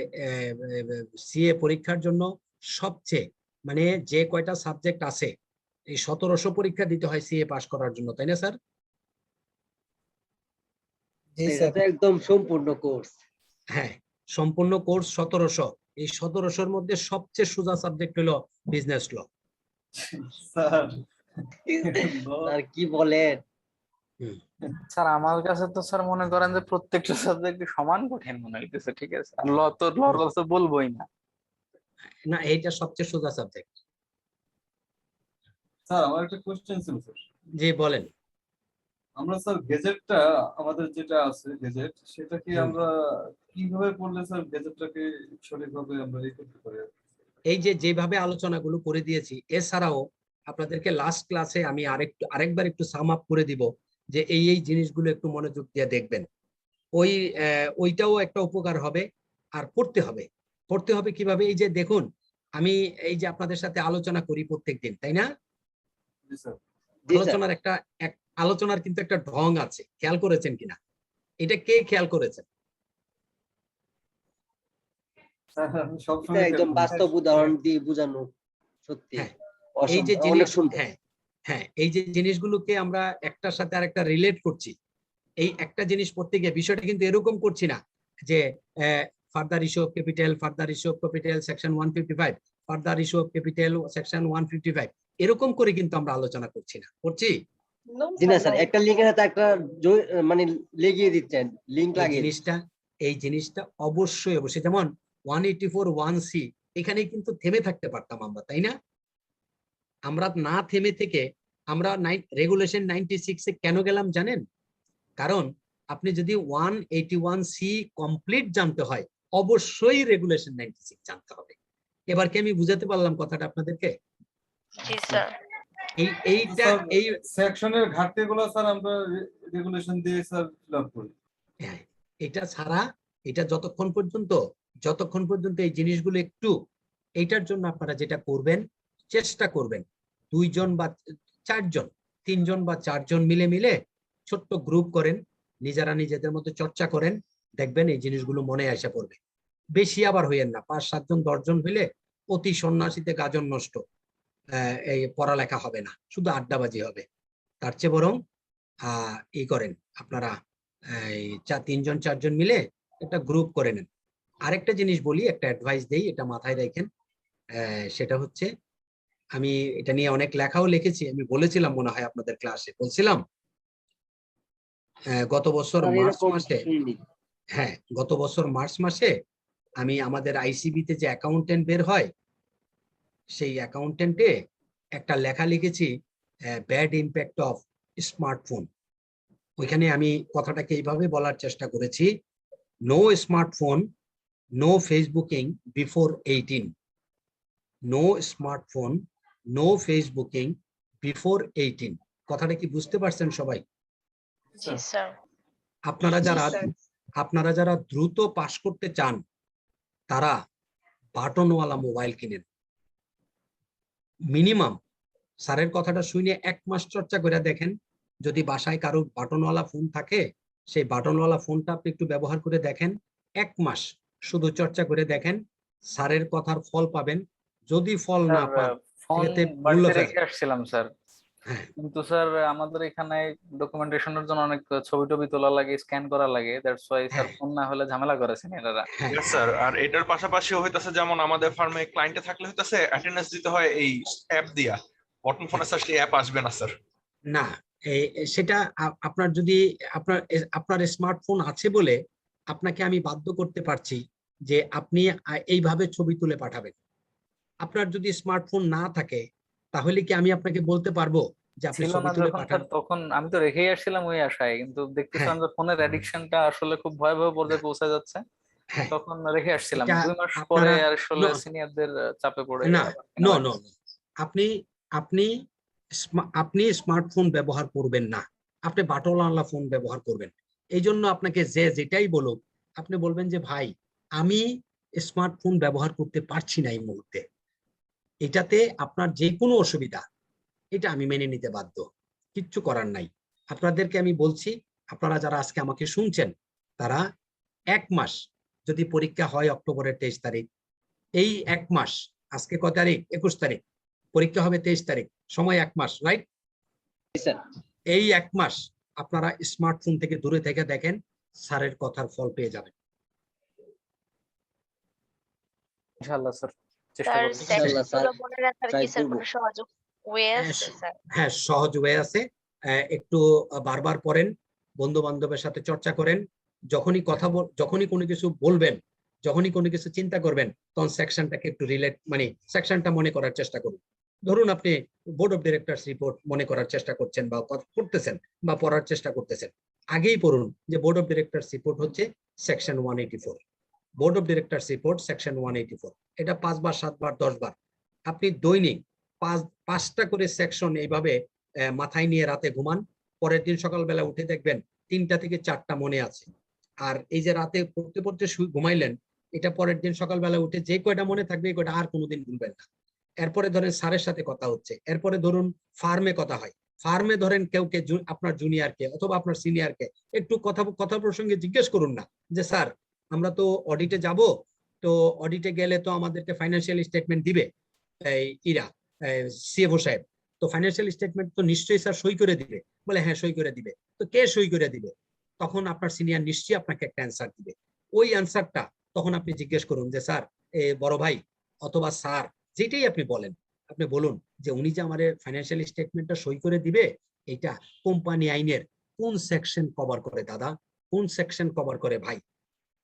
সিএ পরীক্ষার জন্য সবচেয়ে মানে যে কয়টা সাবজেক্ট আছে, এই 1700 পরীক্ষা দিতে হয় সিএ পাস করার জন্য, তাই না স্যার? একদম সম্পূর্ণ কোর্স। হ্যাঁ, সম্পূর্ণ কোর্স 1700। এই 1700-র মধ্যে সবচেয়ে সোজা সাবজেক্ট হলো বিজনেস ল। আর কি বলেন স্যার, আমার কাছে তো স্যার মনে করেন যে প্রত্যেকটা সাবজেক্ট সমান কঠিন মনে হইতেছে। ঠিক আছে, আর ল তো লর কথা তো বলবোই না। না, এইটা সবচেয়ে সোজা সাবজেক্ট। স্যার আমার একটা কোশ্চেন ছিল স্যার। জি বলেন। আমরা স্যার গেজেটটা আমাদের যেটা আছে গেজেট, সেটা কি আমরা কিভাবে পড়লে স্যার গেজেটটাকে সঠিকভাবে আমরা এই করতে পারি? এই যে যেভাবে আলোচনাগুলো করে দিয়েছি, এছাড়াও আপনাদেরকে লাস্ট ক্লাসে আমি আরেকবার একটু সাম আপ করে দিব যে এই জিনিসগুলো একটু মনোযোগ দিয়ে দেখবেন। ওইটাও একটা উপকার হবে। আর পড়তে হবে কিভাবে? এই যে দেখুন, আমি এই যে আপনাদের সাথে আলোচনা করি প্রত্যেকদিন, তাই না? আলোচনার কিন্তু একটা ঢং আছে, খেয়াল করেছেন কিনা? এটা কে খেয়াল করেছেন? একদম বাস্তব উদাহরণ দিয়ে বোঝানো, সত্যি এই যে এই যে জিনিসগুলোকে আমরা একটার সাথে আরেকটা রিলেট করছি, এই একটা জিনিস পড়তে গিয়ে বিষয়টা কিন্তু এরকম করছি না যে further issue of capital section 155, further issue of capital section 155, এরকম করে কিন্তু আমরা আলোচনা করছি না, করছি? জি না স্যার, একটা লিংকের সাথে একটা মানে লাগিয়ে দিচ্ছেন, লিংক লাগিয়ে। এই জিনিসটা অবশ্যই যেমন 184(1)(c) এখানে কিন্তু থেমে থাকতে পারতাম আমরা, তাই না? আমরা না থেমে থেকে আমরা রেগুলেশন 96 কেন গেলাম জানেন? কারণ আপনি যদি 181C কমপ্লিট জানতে হয় অবশ্যই রেগুলেশন 96 জানতে হবে। এবার কি আমি বুঝাতে পারলাম কথাটা আপনাদেরকে? জি স্যার। এইটা এই সেকশনের ঘাটতিগুলো স্যার আমরা রেগুলেশন দিয়ে স্যার ফিল আপ করি। হ্যাঁ, এটা ছাড়া এটা যতক্ষণ পর্যন্ত এই জিনিসগুলো একটু, এইটার জন্য আপনারা যেটা করবেন, চেষ্টা করবেন 2 জন বা 4 জন, 3 জন বা 4 জন মিলে ছোট্ট গ্রুপ করেন, নিজেরা নিজেদের মধ্যে চর্চা করেন, দেখবেন এই জিনিসগুলো মনে আসা পড়বে। বেশি আবার হইয়েন না, 5-7 জন 10 জন হইলে অতি সন্ন্যাসীতে গাজন নষ্ট, এই পড়ালেখা হবে না, শুধু আড্ডাবাজি হবে। তার চেয়ে বরং ই করেন আপনারা, 3 জন 4 জন মিলে একটা গ্রুপ করে নেন। আরেকটা জিনিস বলি, একটা অ্যাডভাইস দেই, এটা মাথায় রাখেন। সেটা হচ্ছে, আমি এটা নিয়ে অনেক লেখাও লিখেছি, আমি বলেছিলাম মনে হয় আপনাদের ক্লাসে বলছিলাম, গত বছর মার্চ মাসে, হ্যাঁ গত বছর মার্চ মাসে আমি আমাদের আইসিবি-তে যে অ্যাকাউন্টেন্ট বের হয়, সেই অ্যাকাউন্টেন্টে একটা লেখা লিখেছি, ব্যাড ইম্প্যাক্ট অফ স্মার্টফোন। ওইখানে আমি কথাটাকে এইভাবে বলার চেষ্টা করেছি, no smartphone, no facebooking before 18। No smartphone, no facebooking before 18। কথাটা কি বুঝতে পারছেন সবাই? জি স্যার। আপনারা যারা দ্রুত পাস করতে চান, তারা বাটনওয়ালা মোবাইল কিনেন। মিনিমাম স্যারের কথাটা শুনে 1 মাস চর্চা করে দেখেন, যদি বাসায় কারো বাটনওয়ালা ফোন থাকে, সেই বাটনওয়ালা ফোনটা আপনি একটু ব্যবহার করে দেখেন, 1 মাস শুধু চর্চা করে দেখেন, স্যারের কথার ফল পাবেন। যদি ফল না পান, ফোন এতে বাড়িতে রেখে আসছিলাম স্যার, হ্যাঁ কিন্তু স্যার আমাদের এখানে ডকুমেন্টেশনের জন্য অনেক ছবি টবি তোলা লাগে, স্ক্যান করা লাগে, দ্যাটস ওয়াই স্যার ফোন না হলে ঝামেলা করেছেন এনারা। হ্যাঁ Yes, স্যার। আর এটার পাশাপাশি হইতাছে, যেমন আমাদের ফার্মে ক্লায়েন্টে থাকলে হইতাছে অ্যাটেন্ডেন্স দিতে হয় এই অ্যাপ দিয়া, বটন ফোনে স্যার সেই অ্যাপ আসবে না স্যার। না, সেটা আপনার যদি আপনার স্মার্টফোন আছে বলে আপনাকে আমি বাধ্য করতে পারছি যে আপনি এইভাবে ছবি তুলে পাঠাবেন। আপনার যদি স্মার্টফোন না থাকে, তাহলে কি আমি আপনাকে বলতে পারবো যে আপনি ছিল ছবি না তুলে যখন পাঠান? স্যার, তখন আমি তো রেখেই আসছিলাম ওই আশায়, কিন্তু দেখতেছিলাম যে ফোনের অ্যাডিকশনটা আসলে খুব ভয়াবহ পর্যায়ে পৌঁছে যাচ্ছে, হ্যাঁ, তখন রেখে আসছিলাম। এটা 2 মাস পরে আপনারা আসলে সিনিয়রদের চাপে পড়ে না, আবার কেনা নো নো, লাগছে। আপনি আপনি আপনি স্মার্টফোন ব্যবহার করবেন না, আপনি বাটনওয়ালা ফোন ব্যবহার করবেন। এই জন্য আপনাকে যেটাই বলুক, আপনি বলবেন যে ভাই, আমি স্মার্টফোন ব্যবহার করতে পারছি না এই মুহূর্তে, এটাতে আপনার যে কোনো অসুবিধা, এটা আমি মেনে নিতে বাধ্য, কিচ্ছু করার নাই। আপনাদেরকে আমি বলছি, আপনারা যারা আজকে আমাকে শুনছেন, তারা 1 মাস, যদি পরীক্ষা হয় অক্টোবরের 23 তারিখ, এই 1 মাস, আজকে কত তারিখ? 21 তারিখ, পরীক্ষা হবে 23 তারিখ, সময় 1 মাস, রাইট? এই 1 মাস আপনারা স্মার্টফোন থেকে দূরে থেকে দেখেন, স্যারের কথার ফল পেয়ে যাবেন। ইনশাআল্লাহ স্যার, চেষ্টা স্যার করব। ইনশাআল্লাহ স্যার, সেকশনগুলো মনে রাখার ট্রাই কি স্যার করব। কোনো সহযোগ ওয়ে আছে স্যার? হ্যাঁ, সহজ হয়ে আছে। একটু বারবার পড়েন, বন্ধু বান্ধবের সাথে চর্চা করেন, যখনই কোনো কিছু বলবেন, যখনই কোনো কিছু চিন্তা করবেন, তখন সেকশনটাকে একটু মানে সেকশনটা মনে করার চেষ্টা করুন। ধরুন আপনি বোর্ড অফ ডিরেক্টরস রিপোর্ট মনে করার চেষ্টা করছেন বা পড়তেছেন বা পড়ার চেষ্টা করতেছেন, আগেই পড়ুন যে বোর্ড অফ ডিরেক্টরস রিপোর্ট হচ্ছে section 184, board of directors report section 184। এটা 5 বার 7 বার 10 বার আপনি দৈনিক 5টা করে সেকশন এইভাবে মাথায় নিয়ে রাতে ঘুমান, পরের দিন সকালবেলা উঠে দেখবেন 3টা থেকে 4টা মনে আছে। আর এই যে রাতে পড়তে পড়তে ঘুমাইলেন, এটা পরের দিন সকালবেলা উঠে যে কয়টা মনে থাকবে, এই কয়টা আর কোনোদিন ভুলবেন না। এরপরে ধরেন স্যারের সাথে কথা হচ্ছে, এরপরে ধরুন ফার্মে কথা হয়, ফার্মে ধরেন কেউকে, আপনার জুনিয়রকে অথবা আপনার সিনিয়রকে একটু কথা প্রসঙ্গে জিজ্ঞেস করুন না যে স্যার, আমরা তো অডিটে যাব, তো অডিটে গেলে তো আমাদেরকে ফাইন্যান্সিয়াল স্টেটমেন্ট দিবে সিএফও সাহেব, তো ফাইন্যান্সিয়াল স্টেটমেন্ট তো নিশ্চয়ই স্যার সই করে দিবে। বলে হ্যাঁ সই করে দিবে। তো কে সই করে দিবে? তখন আপনার সিনিয়র নিশ্চয়ই আপনাকে একটা অ্যান্সার দিবে। ওই অ্যান্সারটা তখন আপনি জিজ্ঞেস করুন যে স্যার, বড় ভাই অথবা স্যার, যেটাই আপনি বলেন, আপনি বলুন যে উনি যে আমাদের ফাইন্যান্সিয়াল স্টেটমেন্টটা সই করে দিবে, এটা কোম্পানি আইনের কোন সেকশন কভার করে দাদা, কোন সেকশন কভার করে ভাই?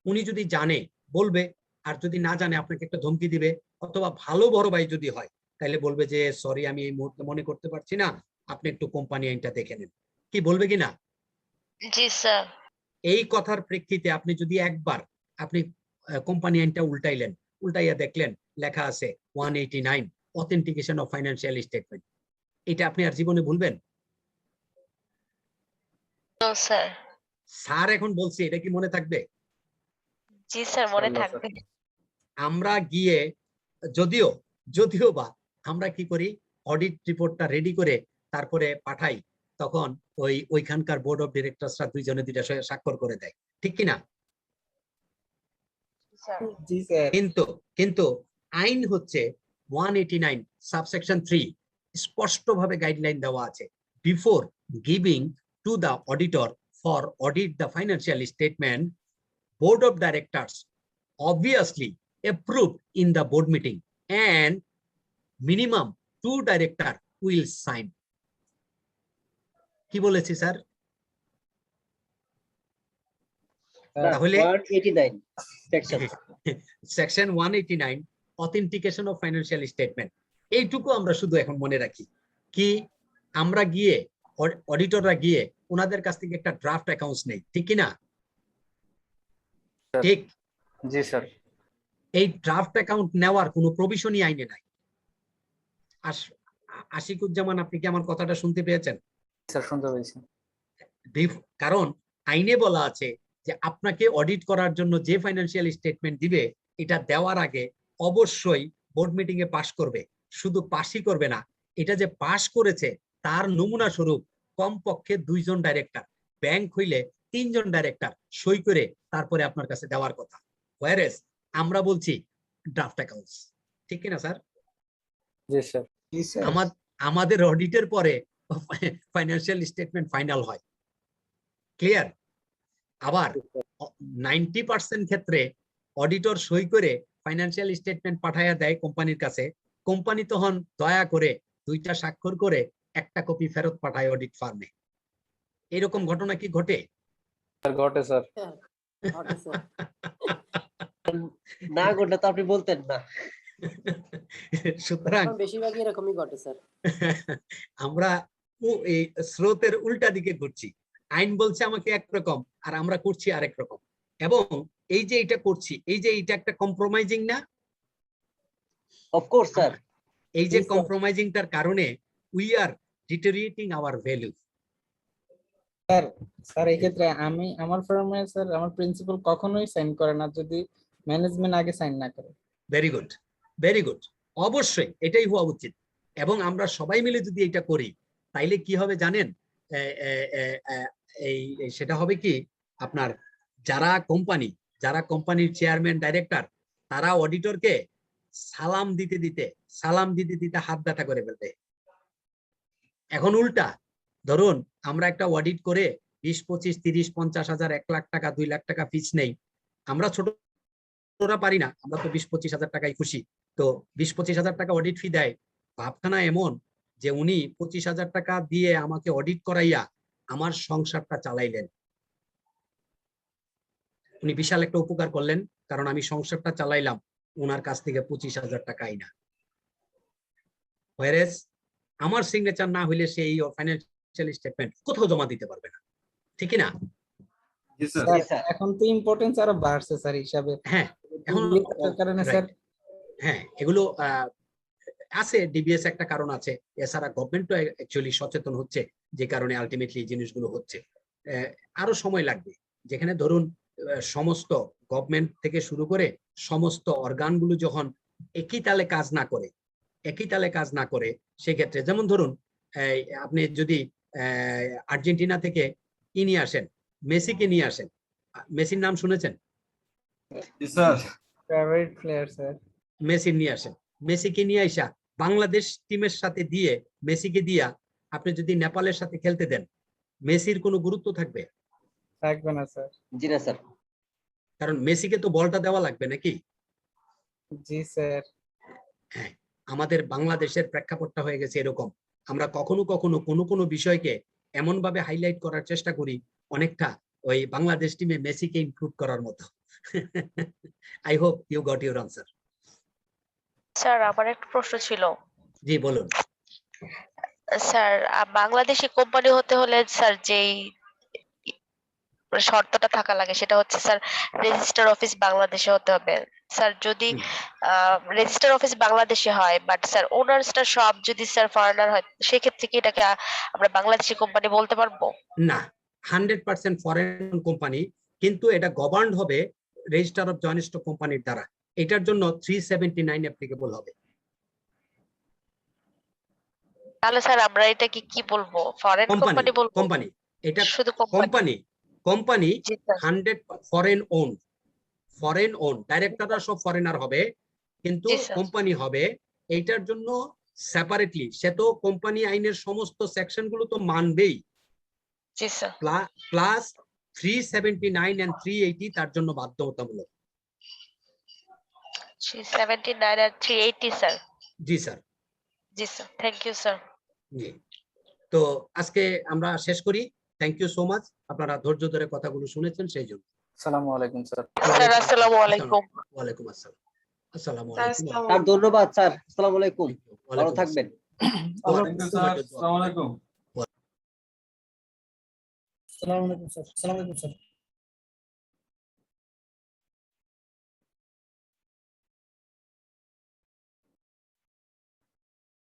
উনি যদি জানে বলবে, আর যদি না জানে আপনাকে একটা ধমকি দিবে, অথবা ভালো বড় ভাই যদি হয় তাহলে বলবে যে সরি, আমি এই মুহূর্তে মনে করতে পারছি না, আপনি একটু কোম্পানি আইনটা দেখে নেন, কি বলবে কিনা? জি স্যার। এই কথার প্রেক্ষিতে আপনি যদি একবার আপনি কোম্পানি আইনটা উল্টাইয়া দেখলেন লেখা আছে 189 অথেন্টিকেশন অফ ফাইন্যান্সিয়াল স্টেটমেন্ট, এটা আপনি আর জীবনে ভুলবেন? No sir. স্যার এখন বলছি, এটা কি মনে থাকবে? জি স্যার, মনে আল্লাহ থাকবে। আমরা গিয়ে যদিও বা আমরা কি করি, অডিট রিপোর্টটা রেডি করে তারপরে পাঠাই, তখন ওইখানকার বোর্ড অফ ডিরেক্টরসরা দুইজনে দুইটা স্বাক্ষর করে দেয়, ঠিক কিনা? স্যার। জি স্যার। কিন্তু আইন হচ্ছে 189 সাবসেকশন 3 স্পষ্টভাবে গাইডলাইন দেওয়া আছে, before giving to the auditor for audit the financial statement, board of directors obviously approved in the board meeting and minimum 2 director will sign. কি বলেছি স্যার? তাহলে 189 section section 189 authentication of financial statement, এইটুকু আমরা শুধু এখন মনে রাখি, কি আমরা গিয়ে অডিটররা গিয়ে ওনাদের কাছ থেকে একটা ড্রাফট অ্যাকাউন্টস নেই, ঠিক কিনা? ঠিক। জি স্যার। এই ড্রাফট অ্যাকাউন্ট নেওয়ার কোনো প্রভিশনই আইনে নাই। আশিকুজ্জামান, আপনি কি আমার কথাটা শুনতে পেয়েছেন? স্যার শুনতে পেয়েছি। কারণ আইনে বলা আছে যে আপনাকে অডিট করার জন্য যে ফাইন্যান্সিয়াল স্টেটমেন্ট দিবে, এটা দেওয়ার আগে অবশ্যই বোর্ড মিটিং এ পাশ করবে। শুধু পাশই করবে না, এটা যে পাশ করেছে তার নমুনা স্বরূপ কমপক্ষে 2 জন ডাইরেক্টর, ব্যাংক হইলে 3 জন ডাইরেক্টর সই করে তারপরে আপনার কাছে দেওয়ার কথা। হোয়ারেস আমরা বলছি ড্রাফট অ্যাকাউন্টস, ঠিক কিনা স্যার? জি স্যার। জি স্যার। আমাদের অডিটের পরে ফাইন্যান্সিয়াল স্টেটমেন্ট ফাইনাল হয়, ক্লিয়ার? আবার 90% ক্ষেত্রে অডিটর সই করে ফাইন্যান্সিয়াল স্টেটমেন্ট পাঠায়া দেয় কোম্পানির কাছে, কোম্পানি তখন দয়া করে 2টা স্বাক্ষর করে একটা কপি ফেরত পাঠায় অডিট ফার্মে। এরকম ঘটনা কি ঘটে? ঘটে স্যার। না ঘটলে তো আপনি বলতেন না। সুতরাং বেশিরভাগই এরকমই ঘটে স্যার। আমরা এই স্রোতের উল্টা দিকে ঘুরছি, আইন বলছে আমাকে একরকম আর আমরা করছি আরেক রকম, এবং এই যে এটা করছি, এই যে এটা একটা কম্প্রোমাইজিং না? Of course sir. এই যে কম্প্রোমাইজিংটার কারণে we are deteriorating our value. Sir এই ক্ষেত্রে আমি আমার ফার্মে স্যার আমার প্রিন্সিপাল কখনোই সাইন করে না যদি ম্যানেজমেন্ট আগে সাইন না করে। ভেরি গুড, ভেরি গুড, অবশ্যই এটাই হওয়া উচিত। এবং আমরা সবাই মিলে যদি এটা করি তাইলে কি হবে জানেন? সেটা হবে কি, আপনার যারা কোম্পানির চেয়ারম্যান ডাইরেক্টর, তারা অডিটরকে সালাম দিতে দিতে হাত ব্যথা করে ফেলবে। এখন উল্টা, ধরুন আমরা একটা অডিট করে 20, 25, 30, 50 হাজার, 1 লাখ টাকা, 2 লাখ টাকা ফিস নেই। আমরা ছোটরা পারি না, আমরা তো 20-25 হাজার টাকায় খুশি। তো 20-25 হাজার টাকা অডিট ফি দেয়, ভাবখানা এমন যে উনি 25 হাজার টাকা দিয়ে আমাকে অডিট করাইয়া আমার সংসারটা চালাইলেন। উনি বিশাল একটা উপকার করলেন, কারণ আমি সংসারটা চালাইলাম ওনার কাছ থেকে 25 হাজার টাকা আইনা। হোয়ারেস আমার সিগনেচার না হইলে সেই ফাইন্যান্সিয়াল স্টেটমেন্ট কোথাও জমা দিতে পারবে না, ঠিক না? জি স্যার। এখন তো ইম্পর্টেন্স আরো বাড়ছে স্যার হিসাবে। হ্যাঁ, এখন কারণে স্যার হ্যাঁ এগুলো আছে, ডিবিএস একটা কারণ আছে, এছাড়া গভর্নমেন্টও অ্যাকচুয়ালি সচেতন হচ্ছে, যে কারণে আলটিমেটলি এই জিনিসগুলো হচ্ছে। আরো সময় লাগবে, যেখানে ধরুন সমস্ত গভর্নমেন্ট থেকে শুরু করে সমস্ত অর্গানগুলো যখন একই তালে কাজ না করে সেক্ষেত্রে, যেমন ধরুন আপনি যদি আর্জেন্টিনা থেকে নিয়ে আসেন, মেসিকে নিয়ে আসেন, মেসির নাম শুনেছেন? জি sir. Favourite player sir. Messi নিয়ে আসেন, মেসিকে নিয়ে আইসা বাংলাদেশ টিমের সাথে দিয়ে মেসিকে দিয়া আপনি যদি নেপালের সাথে খেলতে দেন, মেসির কোনো গুরুত্ব থাকবে? থাকবে না স্যার। জি না স্যার। কারণ মেসিকে তো বলটা দেওয়া লাগবে নাকি? জি স্যার। হ্যাঁ, আমাদের বাংলাদেশের প্রেক্ষাপটটা হয়ে গেছে এরকম, আমরা কখনো কোনো বিষয়কে এমন ভাবে হাইলাইট করার চেষ্টা করি অনেকটা ওই বাংলাদেশ টিমে মেসিকে ইনক্লুড করার মতো। I hope you got your answer. Sir আমার একটা প্রশ্ন ছিল। জি বলুন। স্যার বাংলাদেশি কোম্পানি হতে হলে স্যার যেই শর্তটা থাকা লাগে সেটা হচ্ছে স্যার রেজিস্টার অফিস বাংলাদেশে হতে হবে স্যার। যদি রেজিস্টার অফিস বাংলাদেশে হয় বাট স্যার ওনার্সটা সব যদি স্যার ফরেনার হয় সেক্ষেত্রে কি এটাকে আমরা বাংলাদেশি কোম্পানি বলতে পারবো? না, 100% ফরেন কোম্পানি, কিন্তু এটা গভর্নড হবে রেজিস্টার অফ জয়েন্ট স্টক কোম্পানির দ্বারা। এটার জন্য 379 অ্যাপ্লিকেবল হবে। তাহলে স্যার আমরা এটা কি বলবো, ফরেন কোম্পানি বলবো? কোম্পানি, এটা শুধু কোম্পানি 100 ফরেন ওন, ডাইরেক্টররা সব ফরেনার হবে, কিন্তু জি, স্যার। কোম্পানি হবে। এইটার জন্য সেপারেটলি সে তো কোম্পানি আইনের সমস্ত সেকশন গুলো তো মানবেই, জি স্যার। প্লাস 379 and 380 তার জন্য বাধ্যতামূলক। 379 আর 380 স্যার। জি স্যার। জি স্যার, থ্যাংক ইউ স্যার। জি, তো আজকে আমরা শেষ করি। থ্যাংক ইউ সো মাচ, আপনারা ধৈর্য ধরে কথাগুলো শুনেছেন সেই জন্য। আসসালামু আলাইকুম স্যার। স্যার আসসালামু আলাইকুম। ওয়ালাইকুম আসসালাম। আসসালামু স্যার, আলাইকুম। স্যার ধন্যবাদ স্যার, আসসালামু আলাইকুম, ভালো ওয়ালাইকুম থাকবেন। থ্যাংক ইউ স্যার, আসসালামু আলাইকুম। আসসালামু আলাইকুম স্যার। আসসালামু আলাইকুম স্যার।